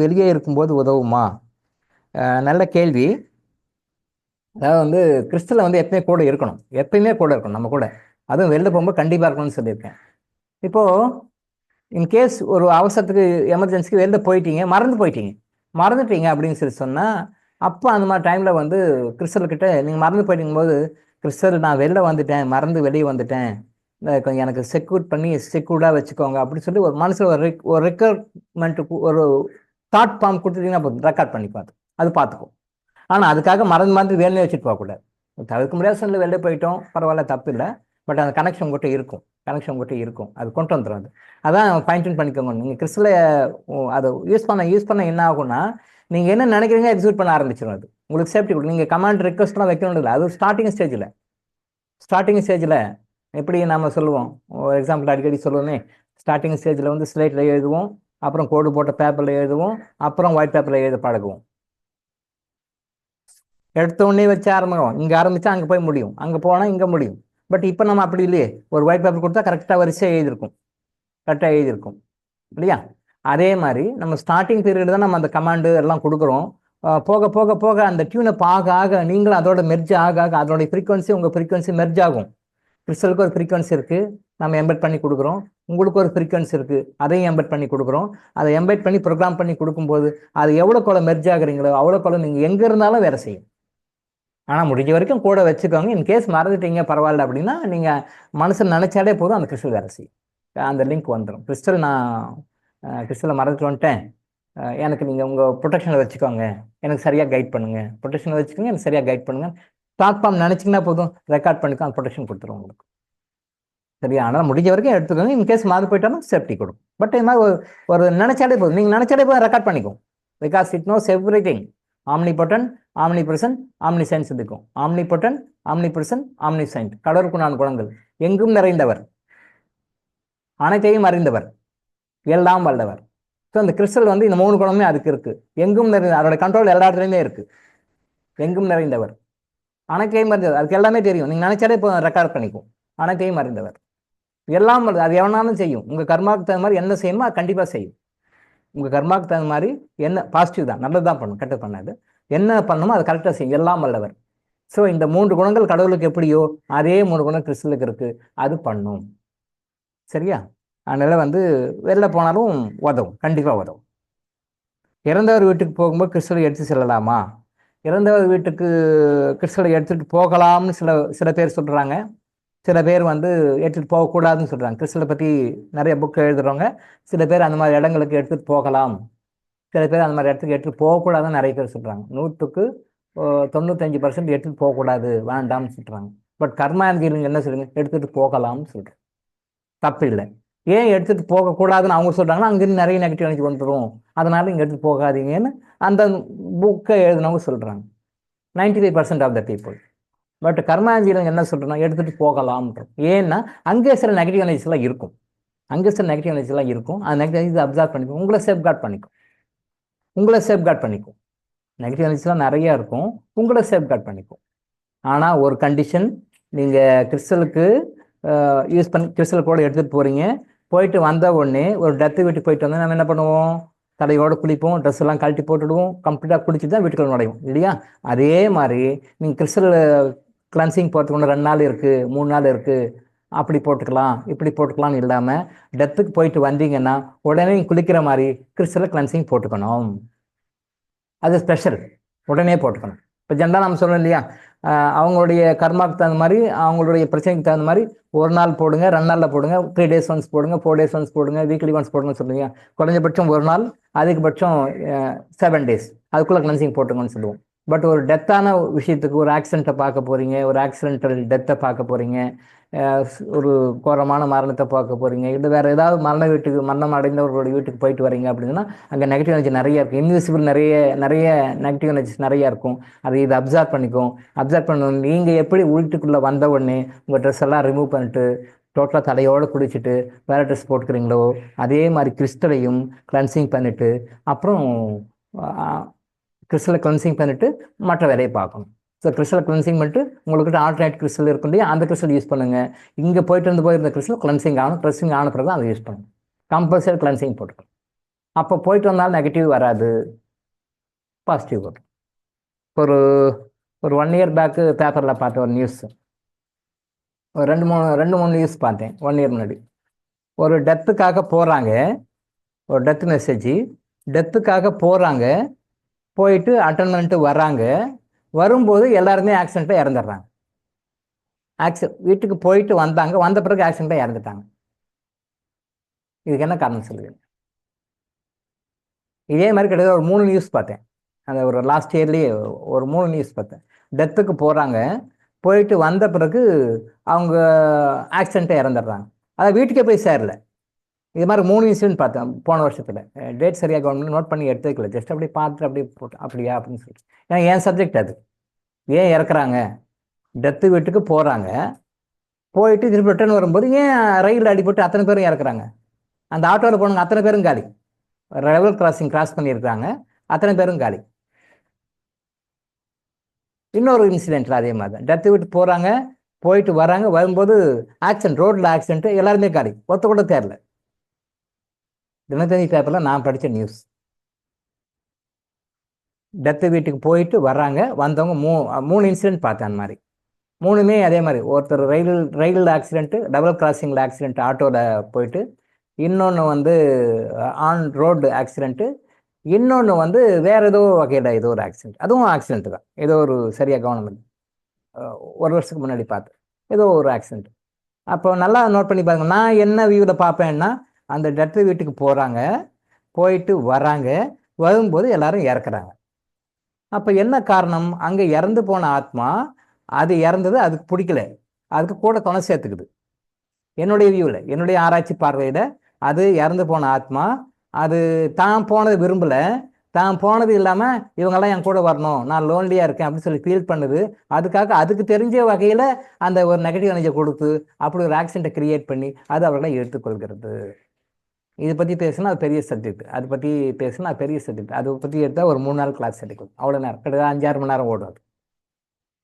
வெளியே இருக்கும்போது உதவுமா? நல்ல கேள்வி. அதாவது கிறிஸ்டலை எப்பயுமே கூட இருக்கணும், நம்ம கூட. அதுவும் வெளில போகும்போது கண்டிப்பாக இருக்கணும்னு சொல்லியிருக்கேன். இப்போது இன்கேஸ் ஒரு அவசரத்துக்கு, எமர்ஜென்சிக்கு வெளில போயிட்டீங்க, மறந்துட்டீங்க அப்படின்னு சொல்லி சொன்னால், அப்போ அந்த மாதிரி டைமில் கிறிஸ்டல்கிட்ட நீங்கள் மறந்து போயிட்டீங்கும்போது, கிறிஸ்டல் நான் வெளில வந்துட்டேன், மறந்து வெளியே வந்துட்டேன், கொஞ்சம் எனக்கு செக்யூர்டாக வச்சுக்கோங்க அப்படின்னு சொல்லி ஒரு மனசில் ஒரு ரெக்யர்மெண்ட்டுக்கு ஒரு தாட் ஃபார்ம் கொடுத்துட்டீங்கன்னா போதும், ரெக்கார்ட் பண்ணி அது பார்த்துக்கும். ஆனால் அதுக்காக மறந்து வேலையை வச்சுட்டு போகக்கூடாது. தவிர்க்க முடியாத சூழ்நிலை வெளில போயிட்டோம், பரவாயில்ல, தப்பு இல்லை. பட் அந்த கனெக்ஷன் உங்கள்கிட்ட இருக்கும், அது கொண்டு வந்துடும். அதான் ஃபைன் டியூன் பண்ணிக்கோங்க. நீங்கள் கிறிஸ்டலை அதை யூஸ் பண்ண என்ன ஆகும்னா, நீங்கள் என்ன நினைக்கிறீங்க எக்ஸிக்யூட் பண்ண ஆரம்பிச்சிடும். அது உங்களுக்கு சேஃப்டி கொடுக்கும். நீங்கள் கமாண்ட் ரெக்வஸ்ட்லாம் வைக்கணும் இல்லை, அது ஸ்டார்டிங் ஸ்டேஜில் எப்படி நம்ம சொல்லுவோம், எக்ஸாம்பிள் அடிக்கடி சொல்லுவோமே, ஸ்டார்டிங் ஸ்டேஜில் ஸ்லேட்டில் எழுதுவோம், அப்புறம் கோடு போட்ட பேப்பரில் எழுதுவோம், அப்புறம் ஒயிட் பேப்பரில் எழுத பழகுவோம். எடுத்த உடனே வச்சு ஆரம்பிக்கும். இங்கே ஆரம்பித்தா அங்கே போய் முடியும், அங்கே போனால் இங்கே முடியும். பட் இப்போ நம்ம அப்படி இல்லையே. ஒரு ஒயிட் பேப்பர் கொடுத்தா கரெக்டாக வரிசையாக எழுதியிருக்கும் இல்லையா? அதே மாதிரி நம்ம ஸ்டார்டிங் பீரியட் தான் நம்ம அந்த கமாண்டு எல்லாம் கொடுக்குறோம். போக போக போக அந்த டியூனப் ஆக நீங்களும் அதோட மெர்ஜ் ஆக அதோடைய ஃப்ரீக்வன்சி, உங்கள் ஃப்ரீக்வன்சி மெர்ஜ் ஆகும். கிறிஸ்டலுக்கு ஒரு ஃப்ரீக்வன்சி இருக்குது, நம்ம எம்பெட் பண்ணி கொடுக்குறோம். உங்களுக்கு ஒரு ஃப்ரீக்வன்சி இருக்குது, அதையும் எம்பெட் பண்ணி கொடுக்குறோம். அதை எம்பெட் பண்ணி ப்ரோக்ராம் பண்ணி கொடுக்கும்போது அது எவ்வளோக்குள்ள மெர்ஜ் ஆகுறீங்களோ அவ்வளோக்குள்ள நீங்கள் எங்கே இருந்தாலும் வேலை செய்யும். ஆனால் முடிஞ்ச வரைக்கும் கூட வச்சுக்கோங்க. இன்கேஸ் மறந்துட்டீங்க பரவாயில்ல அப்படின்னா, நீங்கள் மனசில் நினச்சாலே போதும், அந்த கிறிஸ்டல் வேலை செய்யும். அந்த லிங்க் வந்துடும். கிறிஸ்டலை மறந்துட்டு வந்துட்டேன், எனக்கு நீங்கள் உங்கள் ப்ரொடெக்ஷனில் வச்சுக்கோங்க, எனக்கு சரியாக கைட் பண்ணுங்கள், ப்ரொடெக்ஷனில் வச்சுக்கோங்க, எனக்கு சரியாக கைட் பண்ணுங்கள். பிளாட்ஃபார்ம் நினச்சிங்கன்னா போதும், ரெக்கார்ட் பண்ணிக்கோ, அந்த ப்ரொடெக்ஷன் கொடுத்துருவோம் உங்களுக்கு. சரியா? அதனால் முடிஞ்ச வரைக்கும் எடுத்துக்கோங்க. இன்கேஸ் மாறி போயிட்டாலும் சேஃப்டி கொடுக்கும். பட் இது மாதிரி ஒரு நினைச்சாலே போதும். நீங்கள் நினைச்சாலே போதும் ரெக்கார்ட் பண்ணிக்கும். Because it knows everything. Omnipotent, omnipresent, omniscience இருக்கும். Omnipotent, omnipresent, omniscient. கடவுளுக்கு 4 குணங்கள். எங்கும் நிறைந்தவர், அனைத்தையும் அறிந்தவர், எல்லாம் வல்லவர். ஸோ அந்த கிறிஸ்டல் வந்து இந்த 3 குணமே அதுக்கு இருக்கு. எங்கும் நிறைந்த, அதோட கண்ட்ரோல் எல்லா இடத்துலையுமே இருக்கு. எங்கும் நிறைந்தவர், அனைத்தையும் அறிந்தவர், அதுக்கு எல்லாமே தெரியும். நீங்கள் நினைச்சாலே இப்போ ரெக்கார்ட் பண்ணிக்கும். அனைத்தையும் அறிந்தவர், எல்லாம் அது எவனாலும் செய்யும். உங்கள் கர்மாவுக்கு தகுந்த மாதிரி என்ன செய்யணுமோ அது கண்டிப்பாக செய்யும். உங்கள் கர்மாவுக்கு தகுந்த மாதிரி என்ன பாசிட்டிவ் தான், நல்லது தான் பண்ணும், கெட்டது பண்ணாது. என்ன பண்ணணுமோ அது கரெக்டாக செய்யும். எல்லாம் வல்லவர். ஸோ இந்த 3 குணங்கள் கடவுளுக்கு எப்படியோ அதே 3 குணம் கிறிஸ்டலுக்கு இருக்கு. அது பண்ணும். சரியா? அதனால வந்து வெளில போனாலும் உதவும், கண்டிப்பாக உதவும். இறந்தவர் வீட்டுக்கு போகும்போது கிறிஸ்டலை எடுத்து செல்லலாமா? இறந்தவர் வீட்டுக்கு கிறிஸ்டலை எடுத்துகிட்டு போகலாம்னு சில பேர் சொல்கிறாங்க. சில பேர் வந்து எடுத்துகிட்டு போகக்கூடாதுன்னு சொல்கிறாங்க. கிறிஸ்டலை பற்றி நிறைய புக் எழுதுகிறவங்க சில பேர் அந்த மாதிரி இடங்களுக்கு எடுத்துகிட்டு போகலாம், சில பேர் அந்த மாதிரி இடத்துக்கு எடுத்துகிட்டு போகக்கூடாதுன்னு நிறைய பேர் சொல்கிறாங்க. 100க்கு 95% எடுத்துகிட்டு போகக்கூடாது, வேண்டாம்னு சொல்கிறாங்க. பட் கர்மாந்திரிங்க என்ன சொல்லுங்க, எடுத்துகிட்டு போகலாம்னு சொல்கிறேன். தப்பு இல்லை. ஏன் எடுத்துகிட்டு போகக்கூடாதுன்னு அவங்க சொல்கிறாங்கன்னா, அங்கேருந்து நிறைய நெகட்டிவ் எனர்ஜி வந்துடும், அதனால இங்கே எடுத்துகிட்டு போகாதீங்கன்னு அந்த புக்கை எழுதினவங்க சொல்கிறாங்க. 95% ஆஃப் த பீப்புள். பட் கர்மாந்திரிங்க என்ன சொல்கிறோன்னா, எடுத்துகிட்டு போகலாம்ன்றோம். ஏன்னா அங்கே சில நெகட்டிவ் எனர்ஜிஸ்லாம் இருக்கும். அங்கே சில நெகட்டிவ் எனர்ஜிலாம் இருக்கும். அந்த நெகட்டிவ் எனர்ஜி அப்சர்வ் பண்ணிக்கும். உங்களை சேஃப்கார்ட் பண்ணிக்கும். நெகட்டிவ் எனர்ஜிஸ்லாம் நிறையா இருக்கும். உங்களை சேஃப்கார்ட் பண்ணிக்கும். ஆனால் ஒரு கண்டிஷன், நீங்கள் கிறிஸ்டலுக்கு கிறிஸ்டல் கூட எடுத்துகிட்டு போகிறீங்க. போயிட்டு வந்த உடனே ஒரு டெத்து வீட்டுக்கு போயிட்டு வந்தால் நம்ம என்ன பண்ணுவோம்? தலையோடு குளிப்போம், ட்ரெஸ் எல்லாம் கழட்டி போட்டுடுவோம், கம்ப்ளீட்டாக குளிச்சுட்டு தான் வீட்டுக்குள்ள நுழைவோம் இல்லையா? அதே மாதிரி நீங்கள் கிறிஸ்டல் கிளன்சிங் போகிறதுக்கு ஒன்று 2 நாள் இருக்குது, 3 நாள் இருக்குது, அப்படி போட்டுக்கலாம் இப்படி போட்டுக்கலாம்னு இல்லாமல் டெத்துக்கு போயிட்டு வந்தீங்கன்னா உடனே குளிக்கிற மாதிரி கிறிஸ்டல் கிளன்சிங் போட்டுக்கணும். அது ஸ்பெஷல், உடனே போட்டுக்கணும். இப்போ ஜென்ரலாக நம்ம சொல்லணும் இல்லையா, அவங்களுடைய கர்மாவுக்கு தகுந்த மாதிரி, அவங்களுடைய பிரச்சனைக்கு தகுந்த மாதிரி 1 நாள் போடுங்க, 2 நாளில் போடுங்க, 3 days ஒன்ஸ் போடுங்க, 4 days ஒன்ஸ் போடுங்க, வீக்லி ஒன்ஸ் போடுங்கன்னு சொல்லுவீங்க. குறைஞ்சபட்சம் 1 நாள், அதிகபட்சம் 7 days அதுக்குள்ளே கிளன்சிங் போட்டுங்கன்னு சொல்லுவோம். பட் ஒரு டெத்தான விஷயத்துக்கு, ஒரு ஆக்சிடெண்ட்டை பார்க்க போகிறீங்க, ஒரு ஆக்சிடென்டல் டெத்தை பார்க்க போகிறீங்க, ஒரு கோரமான மரணத்தை பார்க்க போகிறீங்க, இல்லை வேறு ஏதாவது மரணம் அடைந்தவர்களுடைய வீட்டுக்கு போயிட்டு வரீங்க அப்படின்னா அங்கே நெகட்டிவ் எனர்ஜி நிறைய இருக்கும். இன்விசிபிள் நிறைய நெகட்டிவ் எனர்ஜிஸ் நிறையா இருக்கும். அதை இதை அப்சர்வ் பண்ணிக்கும். அப்சர்வ் பண்ணணும். நீங்கள் எப்படி வீட்டுக்குள்ளே வந்த உடனே உங்கள் ட்ரெஸ் எல்லாம் ரிமூவ் பண்ணிட்டு டோட்டலாக தலையோடு குளிச்சுட்டு வேறு ட்ரெஸ் போட்டுக்கிறீங்களோ அதே மாதிரி கிறிஸ்டலையும் கிளன்சிங் பண்ணிவிட்டு அப்புறம் கிறிஸ்டலை கிளன்சிங் பண்ணிவிட்டு மற்ற வேலையை பார்க்கணும். ஸோ கிறிஸ்டலை கிளன்சிங் பண்ணிட்டு உங்கள்கிட்ட ஆல்டர்னேட் கிறிஸ்டல் இருக்கும் இல்லையா, அந்த கிறிஸ்டல் யூஸ் பண்ணுங்கள். இங்கே போயிருந்த கிறிஸ்டல் கிளன்சிங் ஆகணும். கிளன்சிங் ஆன பிறகு தான் அதை யூஸ் பண்ணணும். கம்பல்சரி கிளன்சிங் போட்டுக்கணும். அப்போ போயிட்டு வந்தாலும் நெகட்டிவ் வராது, பாசிட்டிவ் வரும். ஒரு 1 year பேக்கு பேப்பரில் பார்த்த ஒரு நியூஸ், ஒரு 2-3 நியூஸ் பார்த்தேன் 1 year முன்னாடி. ஒரு டெத்துக்காக போகிறாங்க, ஒரு டெத் மெசேஜ், டெத்துக்காக போகிறாங்க, போயிட்டு அட்டன் பண்ணிட்டு வராங்க. வரும்போது எல்லாருமே ஆக்சிடென்ட்டில் இறந்துடுறாங்க. வீட்டுக்கு போயிட்டு வந்தாங்க, வந்த பிறகு ஆக்சிடென்ட்டில் இறந்துட்டாங்க. இதுக்கு என்ன காரணம் சொல்லுவீங்க? இதே மாதிரி கிட்டத்தட்ட ஒரு 3 நியூஸ் பார்த்தேன். அந்த ஒரு லாஸ்ட் இயர்லேயே ஒரு 3 நியூஸ் பார்த்தேன். டெத்துக்கு போகிறாங்க, போயிட்டு வந்த பிறகு அவங்க ஆக்சிடென்ட்டை இறந்துடுறாங்க. அதை வீட்டுக்கே போய் சேரல. இது மாதிரி 3 இன்சிடென்ட் பார்த்தேன் போன வருஷத்தில். டேட் சரியாக கவர்மெண்ட் நோட் பண்ணி எடுத்து வைக்கல, ஜஸ்ட் அப்படியே பார்த்துட்டு அப்படியே போட்டு அப்படியா அப்படின்னு சொல்லிட்டு. ஏன்னா என் சப்ஜெக்ட் அது. ஏன் இறக்குறாங்க? டெத்து வீட்டுக்கு போகிறாங்க, போயிட்டு திருப்பி ரிட்டர்ன் வரும்போது ஏன் ரயிலில் அடிபட்டு அத்தனை பேரும் இறக்குறாங்க? அந்த ஆட்டோவில் போனவங்க அத்தனை பேரும் காலி. லெவல் கிராசிங் கிராஸ் பண்ணியிருக்காங்க, அத்தனை பேரும் காலி. இன்னொரு இன்சிடென்ட்ல அதே மாதிரி தான். டெத்து வீட்டு போகிறாங்க, போயிட்டு வராங்க, வரும்போது ஆக்சிடென்ட், ரோட்டில் ஆக்சிடென்ட், எல்லாருமே காலி, ஒருத்த கூட தேரல. தினத்தந்தி பேப்பரில் நான் படித்த நியூஸ். டெத்து வீட்டுக்கு போயிட்டு வர்றாங்க, வந்தவங்க 3 இன்சிடென்ட் பார்த்தேன். அந்த மாதிரி 3மே அதே மாதிரி. ஒருத்தர் ரயிலில் ஆக்சிடென்ட்டு, டபுள் கிராசிங்கில் ஆக்சிடென்ட் ஆட்டோவில் போயிட்டு, இன்னொன்று வந்து ஆன் ரோடு ஆக்சிடென்ட்டு, இன்னொன்று வந்து வேறு ஏதோ வகையில் ஏதோ ஒரு ஆக்சிடென்ட். அதுவும் ஆக்சிடென்ட் தான், ஏதோ ஒரு சரியாக கவர்மெண்ட் 1 வருஷத்துக்கு முன்னாடி பார்த்தேன் ஏதோ ஒரு ஆக்சிடென்ட். அப்போ நல்லா நோட் பண்ணி பாருங்க. நான் என்ன வியூவில் பார்ப்பேன்னா, அந்த டெத்து வீட்டுக்கு போகிறாங்க, போயிட்டு வராங்க, வரும்போது எல்லாரும் இறக்குறாங்க. அப்போ என்ன காரணம்? அங்கே இறந்து போன ஆத்மா அது இறந்தது அதுக்கு பிடிக்கல, அதுக்கு கூட துணை சேர்த்துக்குது. என்னுடைய வியூவில், என்னுடைய ஆராய்ச்சி பார்வையில அது இறந்து போன ஆத்மா. அது தான் போனது விரும்பல, தான் போனது இல்லாம இவங்கெல்லாம் என் கூட வரணும், நான் லோன்லியா இருக்கேன் அப்படின்னு சொல்லி ஃபீல் பண்ணுது. அதுக்காக அதுக்கு தெரிஞ்ச வகையில அந்த ஒரு நெகட்டிவ் எனர்ஜியை கொடுத்து அப்படி ஒரு ஆக்சிடென்ட்டை கிரியேட் பண்ணி அது அவர்களை எடுத்துக்கொள்கிறது. இதை பற்றி பேசினா அது பெரிய சப்ஜெக்ட், அதை பற்றி பேசினா அது பெரிய சப்ஜெக்ட். அதை பற்றி எடுத்தால் ஒரு 3 நாள் கிளாஸ் எடுக்கும், அவ்வளோ நேரம், கிட்டத்தட்ட 5-6 மணி நேரம் ஓடும். அது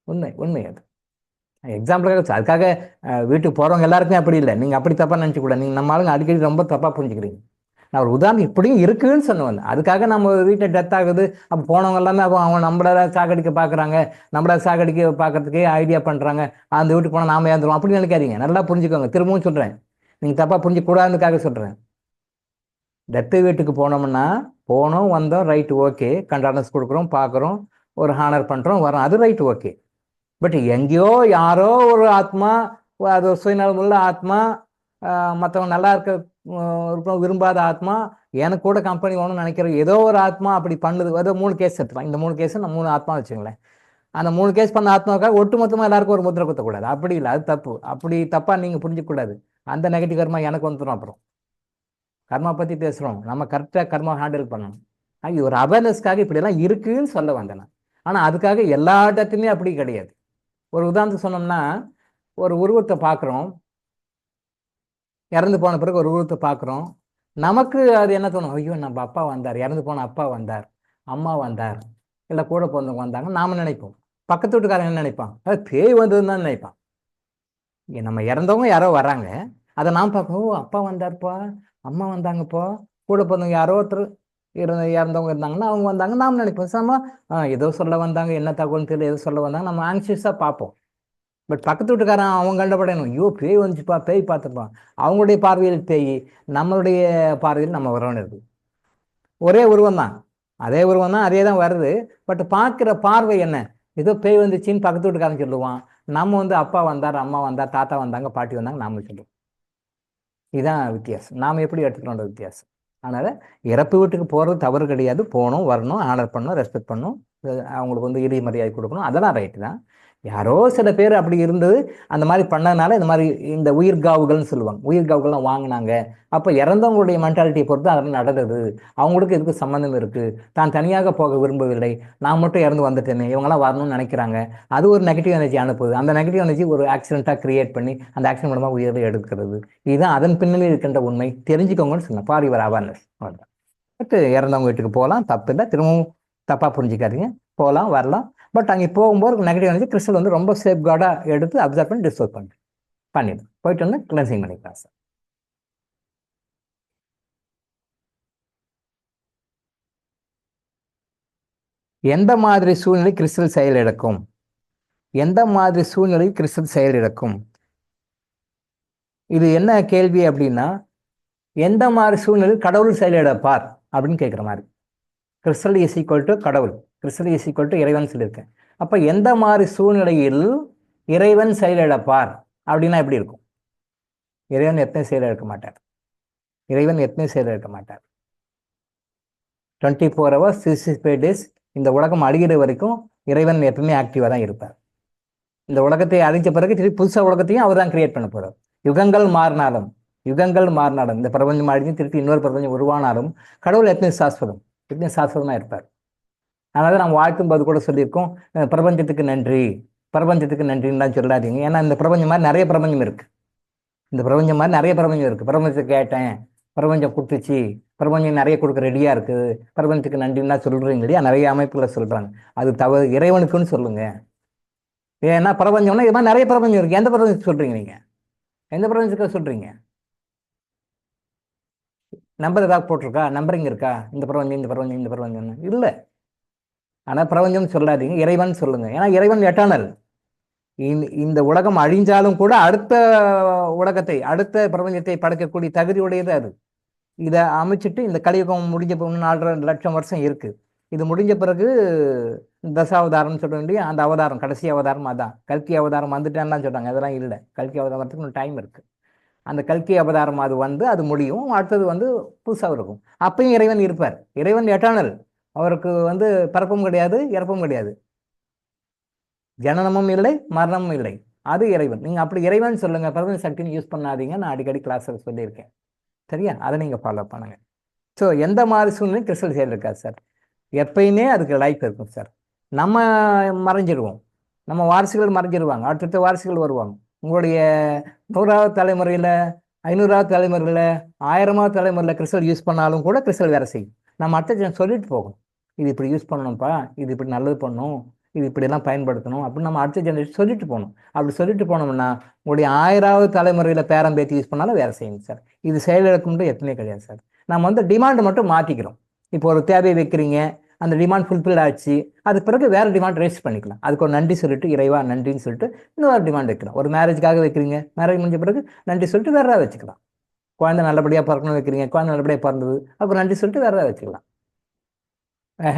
உண்மை, உண்மை. அது எக்ஸாம்பிளுக்காக வச்சு, அதுக்காக வீட்டுக்கு போகிறவங்க எல்லாருக்குமே அப்படி இல்லை, நீங்கள் அப்படி தப்பாக நினச்சிக்கூடாது. நீங்கள் நம்ம ஆளுங்க அடிக்கடி ரொம்ப தப்பாக புரிஞ்சுக்கிறீங்க. நான் ஒரு உதாரணம் இப்படியும் இருக்குன்னு சொன்னேன். அதுக்காக நம்ம வீட்டை டெத் ஆகுது, அப்போ போனவங்க எல்லாமே அப்போ அவங்க நம்மள சாகடிக்க பார்க்குறாங்க, நம்மள சாகடிக்க பார்க்கறதுக்கே ஐடியா பண்ணுறாங்க, அந்த வீட்டுக்கு போனால் நாம ஏந்துருவோம் அப்படி நினைக்காதீங்க. நல்லா புரிஞ்சுக்கோங்க. திரும்பவும் சொல்கிறேன், நீங்கள் தப்பாக புரிஞ்சிக்கூடாதுக்காக சொல்கிறேன். டெத்து வீட்டுக்கு போனோம்னா போனோம், வந்தோம், ரைட்டு, ஓகே, கண்டானன்ஸ் கொடுக்குறோம், பார்க்குறோம், ஒரு ஹானர் பண்ணுறோம், வரோம், அது ரைட்டு, ஓகே. பட் எங்கேயோ யாரோ ஒரு ஆத்மா, அது ஒரு சுயநலமுள்ள ஆத்மா, மற்றவங்க நல்லா இருக்க விரும்பாத ஆத்மா, எனக்கு கூட கம்பெனி வேணும்னு நினைக்கிற ஏதோ ஒரு ஆத்மா அப்படி பண்ணுது. அதோ 3 கேஸ் எடுத்துக்கலாம். இந்த 3 கேஸ் நம்ம 3 ஆத்மா வச்சுங்களேன். அந்த 3 கேஸ் பண்ண ஆத்மாவுக்காக ஒட்டுமொத்தமாக எல்லாருக்கும் ஒரு முத்திரை குத்தக்கூடாது. அப்படி இல்லை, அது தப்பு. அப்படி தப்பாக நீங்கள் புரிஞ்சிக்கூடாது. அந்த நெகட்டிவ் கர்மா எனக்கு வந்துடும். அப்புறம் கர்மா பற்றி பேசுகிறோம், நம்ம கரெக்டாக கர்மா ஹேண்டில் பண்ணணும். இது ஒரு அவேர்னஸ்க்காக இப்படியெல்லாம் இருக்குன்னு சொல்ல வந்தேன் நான். ஆனால் அதுக்காக எல்லா இடத்துலையுமே அப்படி கிடையாது. ஒரு உதாரணத்துக்கு சொன்னோம்னா, ஒரு உருவத்தை பார்க்குறோம், இறந்து போன பிறகு ஒரு உருவத்தை பார்க்குறோம், நமக்கு அது என்ன தோணும்? ஐயோ, நம்ம அப்பா வந்தார், இறந்து போன அப்பா வந்தார், அம்மா வந்தார், இல்லை கூட பிறந்தவங்க வந்தாங்க நாம நினைப்போம். பக்கத்து வீட்டுக்காரன் என்ன நினைப்பான்? அது பேய் வந்ததுன்னு தான் நினைப்பான். நம்ம இறந்தவங்க யாரோ வராங்க, அதை நாம் பார்க்கணும், ஓ அப்பா வந்தார்ப்பா, அம்மா வந்தாங்கப்பா, கூட பிறந்தவங்க யாரோ ஒருத்தர் இறந்தவங்க இருந்தாங்கன்னா அவங்க வந்தாங்க நாம் நினைப்போம். சாமா ஏதோ சொல்ல வந்தாங்க, என்ன தகவல்னு தெரியல, ஏதோ சொல்ல வந்தாங்க, நம்ம ஆங்ஷியஸாக பார்ப்போம். பட் பக்கத்து வீட்டுக்காரன் அவங்க கண்டப்படையணும், ஐயோ பேய் வந்துச்சுப்பா, பேய் பார்த்துப்பான். அவங்களுடைய பார்வையில் பேய், நம்மளுடைய பார்வையில் நம்ம உறவன் இருக்கு. ஒரே உருவம் தான், அதே உருவம் தான், அதே தான் வருது. பட் பார்க்குற பார்வை என்ன? ஏதோ பேய் வந்துச்சின்னு பக்கத்து வீட்டுக்காரன் சொல்லுவான், நம்ம அப்பா வந்தார், அம்மா வந்தார், தாத்தா வந்தாங்க, பாட்டி வந்தாங்க நாம சொல்லுவோம். இதுதான் வித்தியாசம், நாம் எப்படி எடுத்துக்கிறோன்ற வித்தியாசம். அதனால் இறப்பு வீட்டுக்கு போகிறது தவறு கிடையாது. போகணும், வரணும், ஆனர் பண்ணணும், ரெஸ்பெக்ட் பண்ணணும், அவங்களுக்கு இறுதி மரியாதை கொடுக்கணும், அதெல்லாம் ரைட்டு தான். யாரோ சில பேர் அப்படி இருந்தது, அந்த மாதிரி பண்ணதுனால இந்த மாதிரி இந்த உயிர்காவுகள்னு சொல்லுவாங்க, உயிர்காவுகள்லாம் வாங்கினாங்க. அப்போ இறந்தவங்களுடைய மென்டாலிட்டியை பொறுத்து அதெல்லாம் நடந்தது. அவங்களுக்கு இதுக்கு சம்மந்தம் இருக்குது, தான் தனியாக போக விரும்பவில்லை, நான் மட்டும் இறந்து வந்துட்டேனே, இவங்களாம் வரணும்னு நினைக்கிறாங்க. அது ஒரு நெகட்டிவ் எனர்ஜி அனுப்புது. அந்த நெகட்டிவ் எனர்ஜி ஒரு ஆக்சிடென்ட்டாக கிரியேட் பண்ணி அந்த ஆக்சிடென்ட் மூலமாக உயிரை எடுக்கிறது. இதுதான் அதன் பின்னணியில் இருக்கின்ற உண்மை. தெரிஞ்சுக்கோங்கன்னு சொன்னேன். For your awareness. அவ்வளோதான். பட் இறந்தவங்க வீட்டுக்கு போகலாம், தப்பு இல்லை. திரும்பவும் தப்பாக புரிஞ்சிக்காதீங்க, போகலாம், வரலாம். பட் அங்கே போகும்போது நெகட்டிவ் எனர்ஜி கிறிஸ்டல் ரொம்ப சேஃப் கார்டாக எடுத்து அப்சர்வ் பண்ணி டிஸ்டர்ப் பண்ணிடும். போயிட்டு வந்து கிளென்சிங் பண்ணிக்கலாம் சார். எந்த மாதிரி சூழ்நிலை கிறிஸ்டல் செயலிழக்கும்? எந்த மாதிரி சூழ்நிலை கிறிஸ்டல் செயலிழக்கும்? இது என்ன கேள்வி அப்படின்னா, எந்த மாதிரி சூழ்நிலை கடவுள் செயலிழப்பார் அப்படின்னு கேட்குற மாதிரி. கிறிஸ்டல் இஸ் ஈக்குவல் டு கடவுள், கிறிஸ்டல் இஸ் ஈக்குவல் டு இறைவன் சொல்லியிருக்கேன். அப்போ எந்த மாதிரி சூழ்நிலையில் இறைவன் செயலிழப்பார் அப்படின்னா எப்படி இருக்கும்? இறைவன் எத்தனை செயலிழக்க மாட்டார், இறைவன் எத்தனை செயலிழக்க மாட்டார். 24 hours 365 days இந்த உலகம் அழிகிற வரைக்கும் இறைவன் எப்பவுமே ஆக்டிவாக தான் இருப்பார். இந்த உலகத்தை அழிஞ்ச பிறகு திருப்பி புதுசாக உலகத்தையும் அவர் தான் கிரியேட் பண்ண போறார். யுகங்கள் மாறினாலும், யுகங்கள் மாறினாலும், இந்த பிரபஞ்சம் அழிஞ்சு திருப்பி இன்னொரு பிரபஞ்சம் உருவானாலும் கடவுள் எத்தனை சாஸ்வதமாக இருப்பார். அதனால நம்ம வாழ்த்தும் போது கூட சொல்லியிருக்கோம், பிரபஞ்சத்துக்கு நன்றி, பிரபஞ்சத்துக்கு நன்றின்னு தான் சொல்லாதீங்க. ஏன்னா இந்த பிரபஞ்சம் மாதிரி நிறைய பிரபஞ்சம் இருக்கு, இந்த பிரபஞ்சம் மாதிரி நிறைய பிரபஞ்சம் இருக்கு. பிரபஞ்சத்தை கேட்டேன், பிரபஞ்சம் கொடுத்துச்சு, பிரபஞ்சம் நிறைய கொடுக்க ரெடியா இருக்கு, பிரபஞ்சத்துக்கு நன்றின்னா சொல்றீங்க இல்லையா, நிறைய அமைப்புகளை சொல்றாங்க. அது தவறு, இறைவனுக்குன்னு சொல்லுங்க. ஏன்னா பிரபஞ்சம்னா இது மாதிரி நிறைய பிரபஞ்சம் இருக்கு. எந்த பிரபஞ்சத்துக்கு சொல்றீங்க நீங்க? எந்த பிரபஞ்சத்துக்கு சொல்றீங்க? நம்பர் ஏதாவது போட்டிருக்கா, நம்பரிங் இருக்கா? இந்த பிரபஞ்சம், இந்த பிரபஞ்சம், இந்த பிரபஞ்சம் இல்லை. ஆனால் பிரபஞ்சம் சொல்லாதீங்க, இறைவன் சொல்லுங்க. ஏன்னா இறைவன் எட்டர்னல். இந்த உலகம் அழிஞ்சாலும் கூட அடுத்த உலகத்தை, அடுத்த பிரபஞ்சத்தை படைக்கக்கூடிய தகுதியுடையது அது. இதை அமைச்சிட்டு இந்த கலியுகம் முடிஞ்ச 4.5 லட்சம் வருஷம் இருக்கு. இது முடிஞ்ச பிறகு தசாவதாரம்னு சொல்ல வேண்டிய அந்த அவதாரம், கடைசி அவதாரம் அதான். கல்கி அவதாரம் வந்துட்டேன்னு சொல்றாங்க, அதெல்லாம் இல்லை. கல்கி அவதாரத்துக்கு டைம் இருக்கு. அந்த கல்கி அவதாரம் அது அது முடியும், அடுத்தது புதுசாக இருக்கும். அப்பயும் இறைவன் இருப்பார். இறைவன் எட்டர்னல், அவருக்கு பிறப்பும் கிடையாது, இறப்பும் கிடையாது, ஜனனமும் இல்லை, மரணமும் இல்லை. அது இறைவன். நீங்க அப்படி இறைவன் சொல்லுங்க, பிரபஞ்ச சக்தின்னு யூஸ் பண்ணாதீங்க. நான் அடிக்கடி கிளாஸ்ல சொல்லியிருக்கேன். சரியா? அதை நீங்க ஃபாலோ பண்ணுங்க. ஸோ எந்த மாதிரி சூழ்நிலையும் கிறிஸ்டல் செயல் இருக்காது சார். எப்பயுமே அதுக்கு லைஃப் இருக்கும் சார். நம்ம மறைஞ்சிடுவோம், நம்ம வாரிசுகள் மறைஞ்சிடுவாங்க, அடுத்தடுத்த வாரிசுகள் வருவாங்க. உங்களுடைய 100வது தலைமுறையில், 500வது தலைமுறையில், 1000வது தலைமுறையில் கிறிஸ்டல் யூஸ் பண்ணாலும் கூட கிறிஸ்டல் வேலை செய்யும். நம்ம அடுத்த சொல்லிட்டு போகணும், இது இப்படி யூஸ் பண்ணணும்ப்பா, இது இப்படி நல்லது பண்ணும், இது இப்படிலாம் பயன்படுத்தணும் அப்படின்னு நம்ம அடுத்த ஜெனரேஷன் சொல்லிட்டு போகணும். அப்படி சொல்லிட்டு போனோம்னா உங்களுடைய 1000வது தலைமுறையில் பேரம் பேத்தி யூஸ் பண்ணாலும் வேலை செய்யுங்க சார். இது செயலிழக்கும்னு எத்தனையே கிடையாது சார். நம்ம வந்து டிமாண்ட் மட்டும் மாற்றிக்கிறோம். இப்போ ஒரு தேவையை வைக்கிறீங்க, அந்த டிமாண்ட் ஃபுல்ஃபில் ஆச்சு, அதுக்கு பிறகு வேறு டிமாண்ட் ரேஸ் பண்ணிக்கலாம். அதுக்கு ஒரு நன்றி சொல்லிட்டு, இறைவா நன்றின்னு சொல்லிட்டு இன்னொரு டிமாண்ட் வைக்கலாம். ஒரு மேரேஜ்க்காக வைக்கிறீங்க, மேரேஜ் முடிஞ்ச பிறகு நன்றி சொல்லிட்டு வேறு வச்சுக்கலாம். குழந்தை நல்லபடியாக பிறக்கணும் வைக்கிறீங்க, குழந்தை நல்லபடியாக பிறந்தது, அப்புறம் நன்றி சொல்லிட்டு வேறு வச்சுக்கலாம்.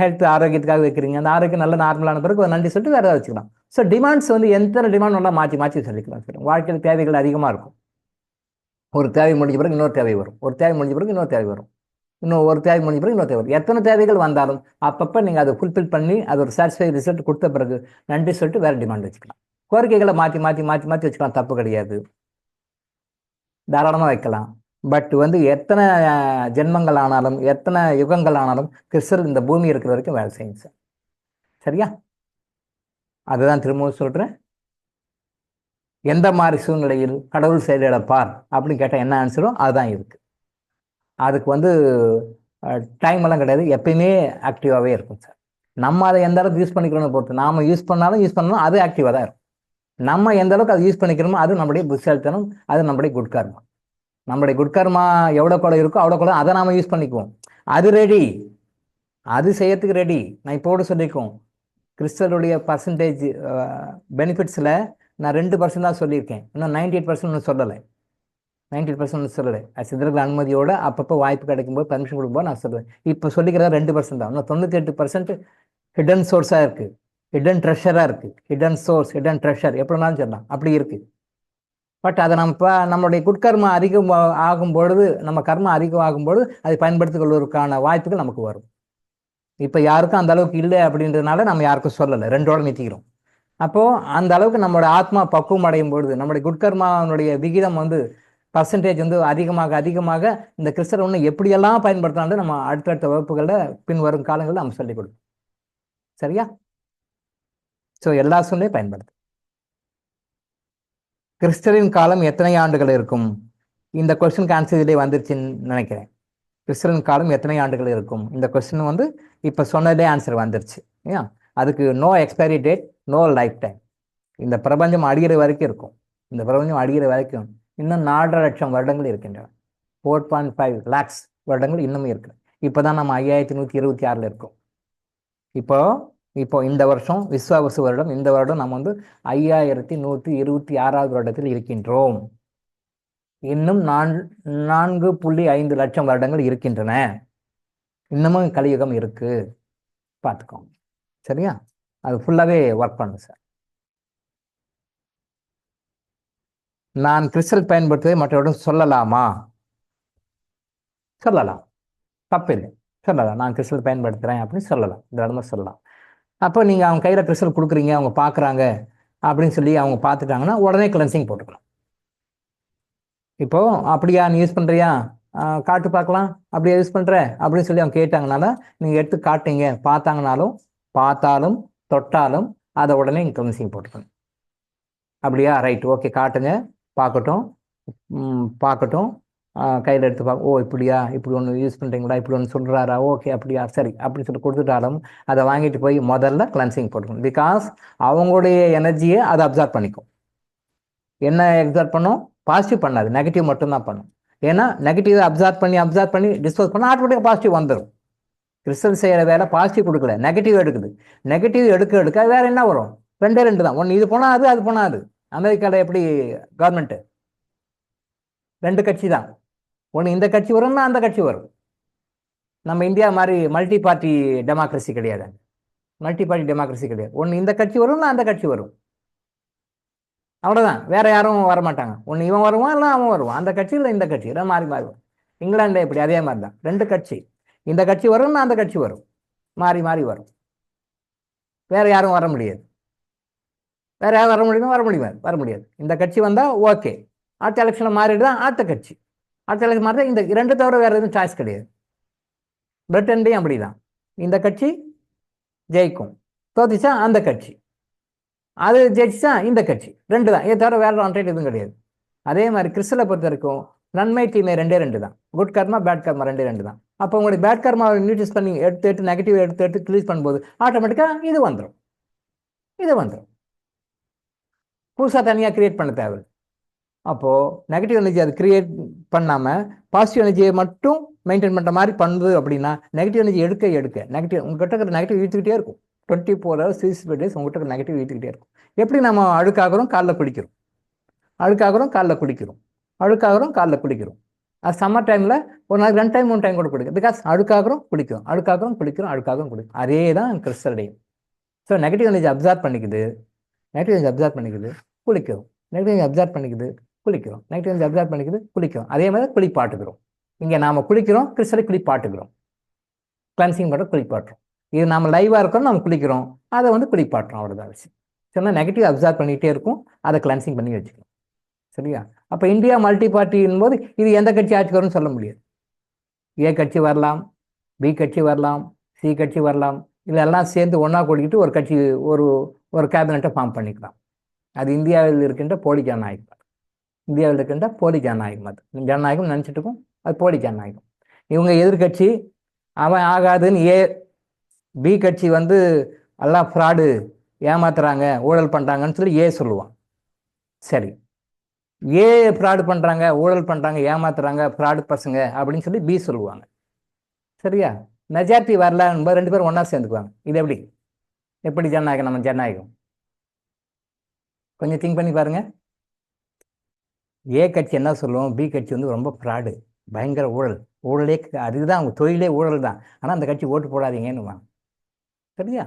ஹெல்த் ஆரோக்கியத்துக்காக வைக்கிறீங்க, அந்த ஆரோக்கியம் நல்ல நார்மலான பிறகு ஒரு நன்றி சொல்லிட்டு வேறு வச்சுக்கலாம். ஸோ டிமாண்ட்ஸ் வந்து எத்தனை டிமாண்ட் நல்லா மாற்றி மாற்றி சொல்லிக்கலாம் சார். வாழ்க்கையில் தேவைகள் அதிகமாக இருக்கும். ஒரு தேவை முடிஞ்ச பிறகு இன்னொரு தேவை வரும், ஒரு தேவை முடிஞ்ச பிறகு இன்னொரு தேவை வரும், இன்னும் ஒரு தேவை முடிஞ்ச பிறகு இன்னொரு தேவை வரும். எத்தனை தேவைகள் வந்தாலும் அப்பப்போ நீங்கள் அதை ஃபுல்ஃபில் பண்ணி அது ஒரு சாட்டிஸ்ஃபை ரிசல்ட் கொடுத்த பிறகு நன்றி சொல்லிட்டு வேறு டிமாண்ட் வச்சுக்கலாம். கோரிக்கைகளை மாற்றி மாற்றி மாற்றி மாற்றி வச்சுக்கலாம், தப்பு கிடையாது, தாராளமாக வைக்கலாம். பட் வந்து எத்தனை ஜென்மங்கள் ஆனாலும், எத்தனை யுகங்கள் ஆனாலும் கிறிஸ்டல் இந்த பூமி இருக்கிற வரைக்கும் வேலை செய்யும் சார். சரியா? அதுதான் திரும்பவும் சொல்கிறேன். எந்த மாதிரி சூழ்நிலையில் கடவுள் செயலிழப்பார் அப்படின்னு கேட்டால் என்ன ஆன்சரோ அதுதான் இருக்குது. அதுக்கு வந்து டைம் எல்லாம் கிடையாது, எப்பயுமே ஆக்டிவாகவே இருக்கும் சார். நம்ம அதை எந்த அளவுக்கு யூஸ் பண்ணிக்கிறோம்னு பொறுத்து, நாம் யூஸ் பண்ணாலும் அது ஆக்டிவாக தான் இருக்கும். நம்ம எந்த அளவுக்கு அதை யூஸ் பண்ணிக்கிறோமோ அது நம்முடைய புத்திசாலித்தனம், அது நம்முடைய குட்கர்மா. நம்முடைய குட்கர்மா எவ்வளோ கூட இருக்கோ அவ்வளோ கூட அதை நாம் யூஸ் பண்ணிக்குவோம். அது ரெடி, அது செய்யறதுக்கு ரெடி. நான் இப்போடு சொல்லியிருக்கோம், கிறிஸ்டலுடைய பர்சன்டேஜ் பெனிஃபிட்ஸில் நான் 2% தான் சொல்லியிருக்கேன், இன்னும் 98% சொல்லலை. 98% சொல்லலை. சித்தர்கள் அனுமதியோட அப்பப்போ வாய்ப்பு கிடைக்கும்போது பர்மிஷன் கொடுக்கும்போது நான் சொல்லுவேன். இப்போ சொல்லிக்கிறதா 2% தான். இன்னும் 98% ஹிடன் சோர்ஸாக இருக்குது, ஹிடன் ட்ரெஷராக இருக்குது. ஹிடன் சோர்ஸ், ஹிடன் ட்ரெஷர் எப்படி வேணாலும் சொல்லலாம், அப்படி இருக்குது. பட் அதை நம்ம நம்மளுடைய குட்கர்மா அதிகம் ஆகும் பொழுது, நம்ம கர்மா அதிகம் ஆகும்பொழுது அதை பயன்படுத்திக் கொள்வதற்கான வாய்ப்புகள் நமக்கு வரும். இப்போ யாருக்கும் அந்த அளவுக்கு இல்லை அப்படின்றதுனால நம்ம யாருக்கும் சொல்லலை, 2ஓட நிறுத்திக்கிறோம். அப்போது அந்த அளவுக்கு நம்மளோட ஆத்மா பக்குவம் அடையும் பொழுது நம்மளுடைய குட்கர்மாவுடைய விகிதம் வந்து பர்சன்டேஜ் வந்து அதிகமாக அதிகமாக இந்த கிறிஸ்டல் ஒன்று எப்படியெல்லாம் பயன்படுத்தினாலும் நம்ம அடுத்தடுத்த வகுப்புகளில் பின்வரும் காலங்களில் நம்ம சொல்லிக் கொடுப்போம். சரியா? ஸோ எல்லா சூழ்நிலையும் பயன்படுத்து. கிறிஸ்டலின் காலம் எத்தனை ஆண்டுகள் இருக்கும்? இந்த கொஸ்டினுக்கு ஆன்சர் இதிலே வந்துருச்சுன்னு நினைக்கிறேன். கிறிஸ்டலின் காலம் எத்தனை ஆண்டுகள் இருக்கும்? இந்த கொஸ்டின் வந்து இப்போ சொன்னதே ஆன்சர் வந்துருச்சு. ஏன் அதுக்கு no expiry date, no lifetime. இந்த பிரபஞ்சம் அழிகிற வரைக்கும் இருக்கும். இந்த பிரபஞ்சம் அழிகிற வரைக்கும் இன்னும் 4.5 லட்சம் வருடங்கள் இருக்கின்றன. 4.5 lakhs வருடங்கள் இன்னும் இருக்கு. இப்போ தான் நம்ம 5126 இருக்கோம். இப்போ இந்த வருஷம் விஸ்வாவசு வருடம், இந்த வருடம் நம்ம வந்து 5126வது வருடத்தில் இருக்கின்றோம். இன்னும் 4.5 லட்சம் வருடங்கள் இருக்கின்றன. இன்னமும் கலியுகம் இருக்கு, பார்த்துக்கோங்க. சரியா? அது ஃபுல்லாகவே ஒர்க் பண்ணு சார். நான் கிறிஸ்டல் பயன்படுத்துவதை மற்றவரிடம் சொல்லலாமா? சொல்லலாம், தப்பில்லை, சொல்லலாம். நான் கிறிஸ்டல் பயன்படுத்துகிறேன் அப்படின்னு சொல்லலாம், தாராளமாக சொல்லலாம். அப்போ நீங்கள் அவங்க கையில் கிறிஸ்டல் கொடுக்குறீங்க, அவங்க பார்க்குறாங்க அப்படின்னு சொல்லி அவங்க பார்த்துட்டாங்கன்னா உடனே கிளென்சிங் போட்டுக்கலாம். இப்போது அப்படியா நீ யூஸ் பண்ணுறியா, காட்டு பார்க்கலாம், அப்படியே யூஸ் பண்ணுற அப்படின்னு சொல்லி அவங்க கேட்டாங்கனால நீங்கள் எடுத்து காட்டுங்க, பார்த்தாலும் தொட்டாலும் அதை உடனே நீங்கள் கிளென்சிங் போட்டுக்கணும். அப்படியா, ரைட், ஓகே, காட்டுங்க, பார்க்கட்டும், கையில் எடுத்து பார்க்க, ஓ இப்படியா, இப்படி ஒன்று யூஸ் பண்ணுறீங்களா, இப்படி ஒன்று சொல்கிறாரா, ஓகே அப்படியா, சரி அப்படின்னு சொல்லி கொடுத்துட்டாலும் அதை வாங்கிட்டு போய் முதல்ல கிளென்சிங் போட்டுக்கணும். பிகாஸ் அவங்களுடைய எனர்ஜியை அதை அப்சர்வ் பண்ணிக்கும். என்ன அப்சர்வ் பண்ணும்? பாசிட்டிவ் பண்ணாது, நெகட்டிவ் மட்டும்தான் பண்ணும். ஏன்னா நெகட்டிவ் அப்சர்வ் பண்ணி டிஸ்போஸ் பண்ணால் ஆட்டோமேட்டிக்காக பாசிட்டிவ் வந்துடும். கிறிஸ்டல் செய்கிற வேலை பாசிட்டிவ் கொடுக்கல, நெகட்டிவ் எடுக்குது. நெகட்டிவ் எடுக்க வேற என்ன வரும்? 2 தான். ஒன்று இது போனால் அது போனால் அது. அமெரிக்காவில் எப்படி கவர்மெண்ட்டு 2 கட்சி தான். ஒன்று இந்த கட்சி வரும்னா அந்த கட்சி வரும். நம்ம இந்தியா மாதிரி மல்டி பார்ட்டி டெமோக்ரஸி கிடையாது. ஒன்று இந்த கட்சி வரும்னா அந்த கட்சி வரும், அவ்வளோதான். வேற யாரும் வரமாட்டாங்க. ஒன்று இவன் வருவான், இல்லை அவன் வருவான். அந்த கட்சி இல்லை இந்த கட்சி, எல்லாம் மாறி வரும். இங்கிலாண்டில் எப்படி அதே மாதிரி தான். 2 கட்சி, இந்த கட்சி வரும்னா அந்த கட்சி வரும், மாறி வரும். வேற யாரும் வர முடியாது. வேற யார் வர முடியுமா? வர முடியுமா? வர முடியாது. இந்த கட்சி வந்தால் ஓகே, அடுத்த எலெக்ஷனில் மாறிடுதான் அடுத்த கட்சி, அடுத்த எலெக்ஷன் மாறிதான். இந்த இரண்டு தவிர வேற எதுவும் சாய்ஸ் கிடையாது. பிரிட்டன்லையும் அப்படிதான். இந்த கட்சி ஜெயிக்கும், தோத்துச்சா அந்த கட்சி, அது ஜெயிச்சா இந்த கட்சி, ரெண்டு தான். இதை தவிர வேற ஆல்டர்னேட் எதுவும் கிடையாது. அதே மாதிரி கிறிஸ்தலை பொறுத்த வரைக்கும் நன்மை தீமை ரெண்டே ரெண்டு தான். குட் கர்மா பேட் கர்மா ரெண்டே ரெண்டு தான். அப்போ உங்களுடைய பேட் கர்மாவை நியூட்ரலைஸ் பண்ணி எடுத்து நெகட்டிவ் எடுத்து ரிலீஸ் பண்ணும்போது ஆட்டோமேட்டிக்காக இது வந்துடும். புதுசாக தனியாக கிரியேட் பண்ண தேவை. அப்போது நெகட்டிவ் எனர்ஜி அது கிரியேட் பண்ணாமல் பாசிட்டிவ் எனர்ஜியை மட்டும் மெயின்டைன் பண்ணுற மாதிரி பண்ணுது அப்படின்னா நெகட்டிவ் எனர்ஜி எடுக்க நெகட்டிவ் உங்கள்கிட்ட இருக்கிற நெகட்டிவ் இழுத்துக்கிட்டே இருக்கும். 24 hours 365 days உங்கள்கிட்ட இருக்கிற நெகட்டிவ் இழுத்துக்கிட்டே இருக்கும். எப்படி நம்ம அழுக்காகிறோம், காலில் குடிக்கிறோம், காலில் குடிக்கிறோம். அது சம்மர் டைமில் ஒரு நாளைக்கு 2 டைம் 3 டைம் கூட குடிக்கும். பிகாஸ் அழுக்காகிறோம் குடிக்கிறோம். அதே தான் கிறிஸ்டல்டையும். ஸோ நெகட்டிவ் எனர்ஜி அப்சார்ப் பண்ணிக்குது, குளிக்கிறோம். நெகட்டிவ் எனர்ஜி அப்சார்ப் பண்ணிக்குது, குளிக்கிறோம். அதே மாதிரி குளிப்பாட்டுக்கிறோம். இங்கே நாம் குளிக்கிறோம், கிறிஸ்டலை குளிப்பாட்டுக்கிறோம், கிளன்சிங் பண்ணுற குளிப்பாட்டுறோம். இது நம்ம லைவாக இருக்கோம், நம்ம குளிக்கிறோம், அதை வந்து குளிப்பாட்டுறோம். அவ்வளோதான் விஷயம். சொன்னால் நெகட்டிவ் அப்சார்ப் பண்ணிகிட்டே இருக்கும், அதை கிளன்சிங் பண்ணி வச்சுக்கணும். சரியா? அப்போ இந்தியா மல்டி பார்ட்டின் போது இது எந்த கட்சி ஆட்சிக்கு வரும்னு சொல்ல முடியாது. ஏ கட்சி வரலாம், பி கட்சி வரலாம், சி கட்சி வரலாம், இதெல்லாம் சேர்ந்து ஒன்றா கூட்டிக்கிட்டு ஒரு கட்சி ஒரு கேபினெட்டை ஃபார்ம் பண்ணிக்கலாம். அது இந்தியாவில் இருக்கின்ற போலி ஜனநாயகம். அது ஜனநாயகம் நினச்சிட்டு இருக்கும், அது போலி ஜனநாயகம். இவங்க எதிர்கட்சி அவன் ஆகாதுன்னு பி கட்சி வந்து எல்லாம் ஃப்ராடு, ஏமாத்துறாங்க, ஊழல் பண்ணுறாங்கன்னு சொல்லி சொல்லுவான். சரி, ஃப்ராடு பண்ணுறாங்க, ஊழல் பண்ணுறாங்க, ஏமாத்துறாங்க, ஃப்ராடு பசங்க அப்படின்னு சொல்லி பி சொல்லுவாங்க. சரியா? மெஜாரிட்டி வரலன்னு ரெண்டு பேரும் ஒன்றா சேர்ந்துக்குவாங்க. இது எப்படி ஜனநாயகம்? நம்ம ஜனநாயகம் கொஞ்சம் திங்க் பண்ணி பாருங்க. கட்சி என்ன சொல்லுவோம், பி கட்சி வந்து ரொம்ப ஃப்ராடு, பயங்கர ஊழலே, அதுதான் அவங்க தொழிலே ஊழல் தான், ஆனால் அந்த கட்சி ஓட்டு போடாதீங்கன்னு வாங்க. சரியா?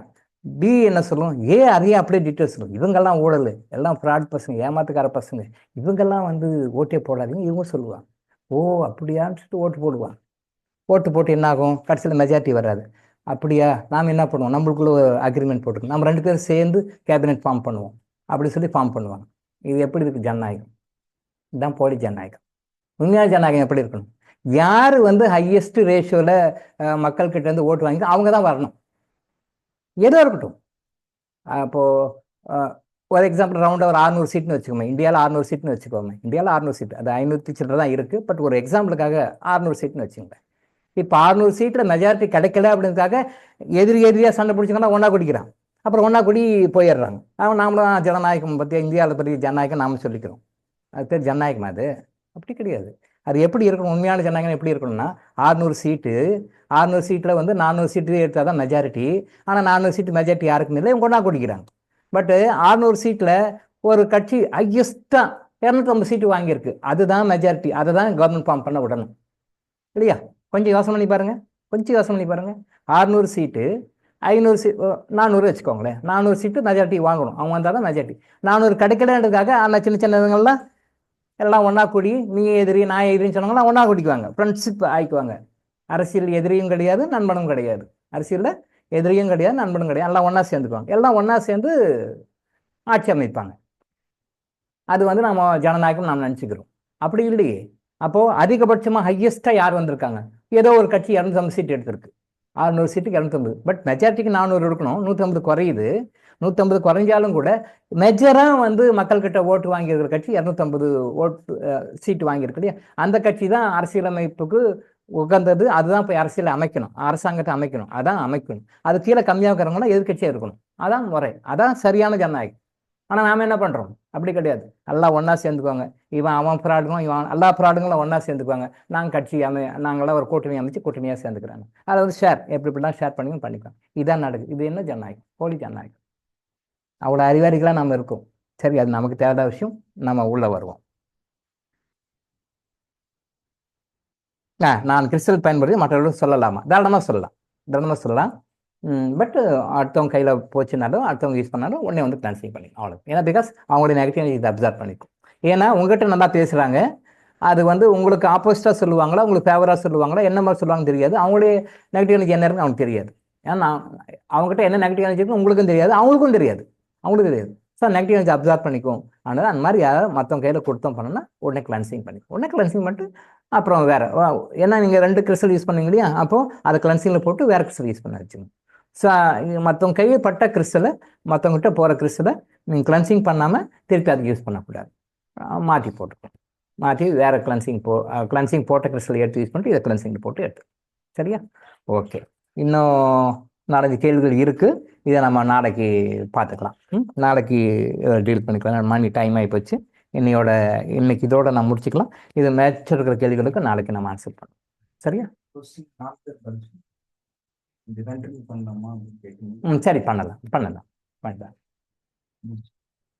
பி என்ன சொல்லுவோம், அதையும் அப்படியே டீட்டெயில்ஸ் சொல்லுவோம், இவங்கெல்லாம் ஊழல், எல்லாம் ஃப்ராட் பசங்க, ஏமாத்துக்கார பசங்க, இவங்கெல்லாம் வந்து ஓட்டே போடாதீங்க இவங்க சொல்லுவாங்க. அப்படியான்னு சொல்லிட்டு ஓட்டு போட்டு என்ன ஆகும், கடைசியில் மெஜாரிட்டி வராது. அப்படியா, நாம் என்ன பண்ணுவோம், நம்மளுக்குள்ள அக்ரிமெண்ட் போட்டுக்கணும், நம்ம 2 பேரும் சேர்ந்து கேபினெட் ஃபார்ம் பண்ணுவோம் அப்படி சொல்லி ஃபார்ம் பண்ணுவாங்க. இது எப்படி இருக்குது ஜனநாயகம்? இதுதான் போலி ஜனநாயகம். உண்மையான ஜனநாயகம் எப்படி இருக்கணும்? யார் வந்து ஹையஸ்ட் ரேஷியோவில் மக்கள்கிட்ட இருந்து ஓட்டு வாங்கி அவங்க தான் வரணும், ஏதோ இருக்கட்டும். அப்போது ஒரு எக்ஸாம்பிள், ரவுண்டாக ஒரு 600 சீட்னு வச்சுக்கோமே, இந்தியாவில் 600 சீட்னு வச்சுக்கோமே. இந்தியாவில் 600 சீட், அது 500 சில்லரை தான் இருக்குது. பட் ஒரு எக்ஸாம்பிளுக்காக 600 சீட்னு வச்சுக்கோங்க. இப்போ 600 சீட்டில் மெஜாரிட்டி கிடைக்கல அப்படின்றதுக்காக எதிரியாக சண்டை பிடிச்சிங்கன்னா ஒன்றா குடிக்கிறான், அப்புறம் ஒன்றா கூடி போயிடுறாங்க. நாமளும் ஜனநாயகம் பற்றி, இந்தியாவில் பற்றி ஜனநாயகம் நாம் சொல்லிக்கிறோம். அது பேர் ஜனநாயகம்? அது அப்படி கிடையாது. அது எப்படி இருக்கணும், உண்மையான ஜனநாயகம் எப்படி இருக்கணும்னா, 600 சீட்டில் வந்து 400 சீட்டு எடுத்தால் தான் மெஜாரிட்டி. ஆனால் 400 சீட்டு மெஜாரிட்டி யாருக்கும் இல்லை, இவங்க ஒன்றா குடிக்கிறாங்க. பட்டு 600 சீட்டில் ஒரு கட்சி ஹையஸ்ட்டாக 250 சீட்டு வாங்கியிருக்கு, அதுதான் மெஜாரிட்டி, அதை தான் கவர்மெண்ட் ஃபார்ம் பண்ண விடணும். இல்லையா? கொஞ்சம் யோசனை பண்ணி பாருங்க. 600 சீட்டு 400 வச்சுக்கோங்களேன். 400 சீட்டு மெஜாரிட்டி வாங்கணும், அவங்க வந்தால் தான் மெஜாரிட்டி. 400 கிடைக்கலன்றதுக்காக அந்த சின்ன இதுங்கள்லாம் எல்லாம் ஒன்றா கூடி, நீ எதிரி நான் எதிரின்னு சொன்னாங்கன்னா ஒன்றா குடிக்குவாங்க, ஃப்ரெண்ட்ஷிப் ஆகிக்குவாங்க. அரசியல் எதிரியும் கிடையாது, நண்பனும் கிடையாது. அரசியலில் எதிரியும் கிடையாது, நண்பனும் கிடையாது, எல்லாம் ஒன்றா சேர்ந்துக்குவாங்க. எல்லாம் ஒன்றா சேர்ந்து ஆட்சி அமைப்பாங்க. அது வந்து நம்ம ஜனநாயகம் நாம் நினச்சிக்கிறோம். அப்படி இல்லையே. அப்போது அதிகபட்சமாக ஹையஸ்ட்டாக யார் வந்திருக்காங்க, ஏதோ ஒரு கட்சி 250 சீட் எடுத்திருக்கு. 600 சீட்டுக்கு 250. பட் மெஜாரிட்டிக்கு 400 இருக்கணும், 150 குறையுது. 150 குறைஞ்சாலும் கூட மெஜராக வந்து மக்கள்கிட்ட ஓட்டு வாங்கியிருக்கிற கட்சி 250 சீட்டு வாங்கியிருக்கு இல்லையா? அந்த கட்சி தான் அரசியலமைப்புக்கு உகந்தது. அதுதான் போய் அரசியலை அமைக்கணும், அரசாங்கத்தை அமைக்கணும், அதான் அமைக்கணும். அது கீழே கம்மியாக இருக்கிறவங்களாம் எதிர்கட்சியாக இருக்கணும். அதான் முறை, அதான் சரியான ஜனநாயகம். ஆனால் நாம் என்ன பண்ணுறோம், அப்படி கிடையாது. எல்லாம் ஒன்றா சேர்ந்துக்குவாங்க, அவன் ஃப்ராடுங்களும் எல்லா ஃப்ராடுங்களும் ஒன்றா சேர்ந்துக்குவாங்க. நாங்களாம் ஒரு கூட்டணி அமைச்சு கூட்டணியாக சேர்ந்துக்கிறாங்க. அதை வந்து எப்படிலாம் ஷேர் பண்ணிக்கலாம். இதான் நடக்குது. இது என்ன ஜனநாயகம்? போலி ஜனநாயகம். அவ்வளோ அறிவாளிகளாக நம்ம இருக்கோம். சரி, அது நமக்கு தேவையான விஷயம். நம்ம உள்ளே வருவோம். நான் கிறிஸ்டல் பயன்படுத்தி மற்றவர்களும் சொல்லலாமா? தாராளமாக சொல்லலாம். பட் அடுத்தவங்க கையில் போச்சுனாலும், அடுத்தவங்க யூஸ் பண்ணாலும் உடனே வந்து கிளான்சிங் பண்ணிக்கலாம், அவ்வளோ. ஏன்னா பிகாஸ் அவங்களுடைய நெகட்டிவ் இதை அப்சர்வ் பண்ணிக்கும். ஏன்னா உங்கள்கிட்ட நல்லா பேசுகிறாங்க, அது வந்து உங்களுக்கு ஆப்போசிட்டாக சொல்லுவாங்களா, உங்களுக்கு ஃபேவராக சொல்லுவாங்களா, என்ன மாதிரி சொல்லுவாங்கன்னு தெரியாது. அவங்களுடைய நெகட்டிவ் எனர்ஜி என்ன இருக்குன்னு அவங்களுக்கு தெரியாது. ஏன்னா அவங்ககிட்ட என்ன நெகட்டிவ் எனர்ஜி இருக்குன்னு உங்களுக்கும் தெரியாது, அவங்களுக்கும் தெரியாது. ஸோ நெகட்டிவ் எனர்ஜி அப்சார்ப் பண்ணிக்கும். அதனால் அந்த மாதிரி யாராவது மற்றவங்க கையில் கொடுத்தோம் பண்ணோன்னா உடனே கிளன்சிங் பண்ணிக்கும். உடனே கிளன்சிங் பண்ணிட்டு அப்புறம் வேறு, ஏன்னா நீங்கள் 2 கிறிஸ்டல் யூஸ் பண்ணீங்க இல்லையா, அப்போது அதை கிளன்சிங்கில் போட்டு வேறு கிறிஸ்டல் யூஸ் பண்ண வச்சுங்க. ஸோ மற்றவங்க கையில் பட்ட கிறிஸ்டலை, மற்றவங்ககிட்ட போகிற கிறிஸ்டலை நீங்கள் கிளன்சிங் பண்ணாமல் திருப்பி அதுக்கு யூஸ் பண்ணக்கூடாது. மாற்றி போட்டுக்கணும். மாற்றி வேறு கிளன்சிங் போட்ட கிறிஸ்டல் எடுத்து யூஸ் பண்ணிட்டு இதை கிளன்சிங் போட்டு எடுத்து. சரியா? ஓகே. இன்னும் 4-5 கேள்விகள் இருக்குது. இதை நம்ம நாளைக்கு பார்த்துக்கலாம். நாளைக்கு டீல் பண்ணிக்கலாம். மணி டைம் ஆகி போச்சு. இன்னைக்கு இதோட நான் முடிச்சுக்கலாம். இது மேட்ச் இருக்கிற கேள்விகளுக்கு நாளைக்கு நம்ம ஆன்சர் பண்ணலாம். சரியா? சரி, பண்ணலாம்.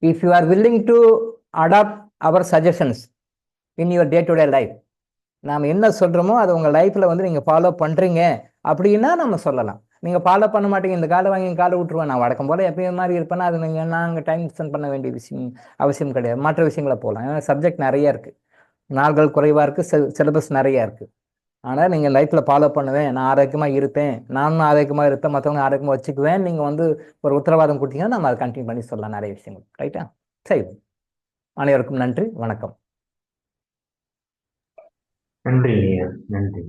If you are willing to adopt our suggestions in your day to day life, நாம் என்ன சொல்கிறோமோ அதை உங்கள் லைஃப்பில் வந்து நீங்கள் ஃபாலோ பண்ணுறீங்க அப்படின்னா நம்ம சொல்லலாம். நீங்கள் ஃபாலோ பண்ண மாட்டீங்க, இந்த காலை வாங்கி காலை விட்டுருவேன், நான் வழக்கம் போல் எப்பயும் மாதிரி இருப்பேன்னா அது நாங்கள் டைம் ஸ்பெண்ட் பண்ண வேண்டிய அவசியம் கிடையாது. மற்ற விஷயங்களை போகலாம். ஏன்னா சப்ஜெக்ட் நிறைய இருக்குது, நாள்கள் குறைவாக இருக்குது, சிலபஸ் நிறையா இருக்குது. ஆனால் நீங்கள் லைஃப்பில் ஃபாலோ பண்ணுவேன், நான் ஆரோக்கியமாக இருப்பேன், நானும் ஆரோக்கியமாக இருப்பேன், மற்றவங்க ஆரோக்கியமாக வச்சுக்குவேன், நீங்கள் வந்து ஒரு உத்தரவாதம் கொடுத்தீங்கன்னா நம்ம அதை கண்டினியூ பண்ணி சொல்லலாம் நிறைய விஷயங்கள். ரைட்டா? சரி, அனைவருக்கும் நன்றி, வணக்கம். நன்றி ஐயா, நன்றி.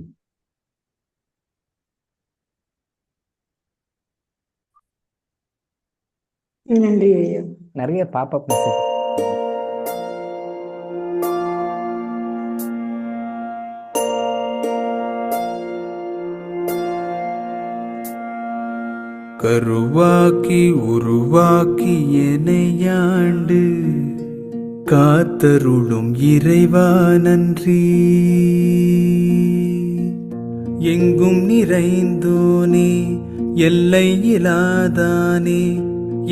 நன்றி ஐயா. நிறைய பாப்பப் மெசேஜ். கருவாக்கி உருவாக்கி எனையாண்டு காத்தருளும் இறைவா நன்றி. எங்கும் நிறைந்தோனே, எல்லை இலாதானே,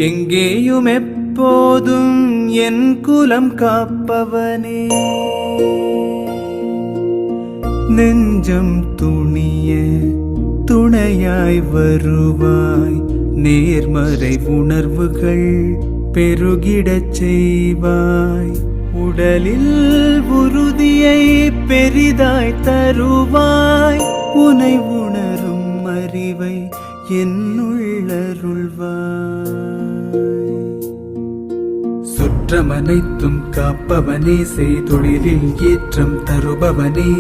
எங்கேயும் எப்போதும் என் குலம் காப்பவனே. நெஞ்சம் துணிய துணையாய் வருவாய், நேர்மறை உணர்வுகள் பெருகிடச் செய்வாய். உடலில் உறுதியை பெரிதாய் தருவாய், உனை உணரும் அறிவை என்னுள்ளருள்வாய். சுற்றமனைத்தும் காப்பவனே, செய்தொழிலில் ஏற்றம் தருபவனே,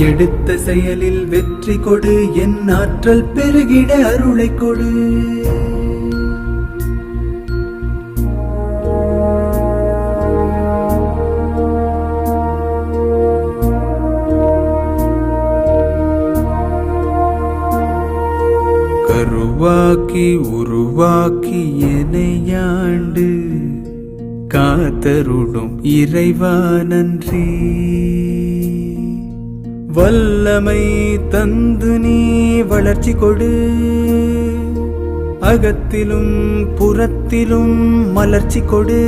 எடுத்த செயலில் வெற்றி கொடு, என் ஆற்றல் பெருகிட அருளை கொடு. கருவாக்கி உருவாக்கி எனையாண்டு காத்தருளும் இறைவா நன்றி. வல்லமை தந்து நீ வளர்ச்சி கொடு, அகத்திலும் புறத்திலும் மலர்ச்சி கொடு.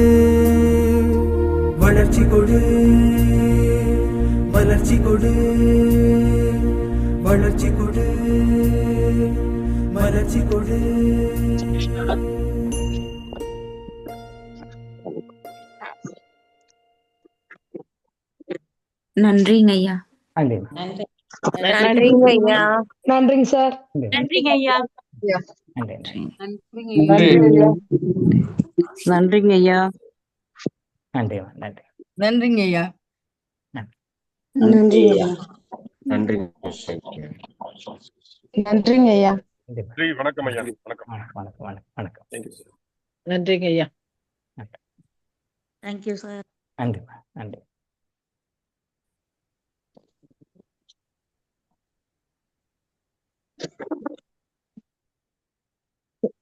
வளர்ச்சி கொடு, மலர்ச்சி கொடு, வளர்ச்சி கொடு, மலர்ச்சி கொடு. நன்றிங்க ஐயா. நன்றிங்க ஐயா. நன்றிங்க சார். நன்றிங்க ஐயா. நன்றிங்க ஐயா. நன்றி. நன்றிங்க ஐயா. நன்றி ஐயா. நன்றி. நன்றிங்க ஐயா. வணக்கம் ஐயா. வணக்கம். வணக்கம். நன்றிங்க ஐயா. Thank you sir. நன்றி.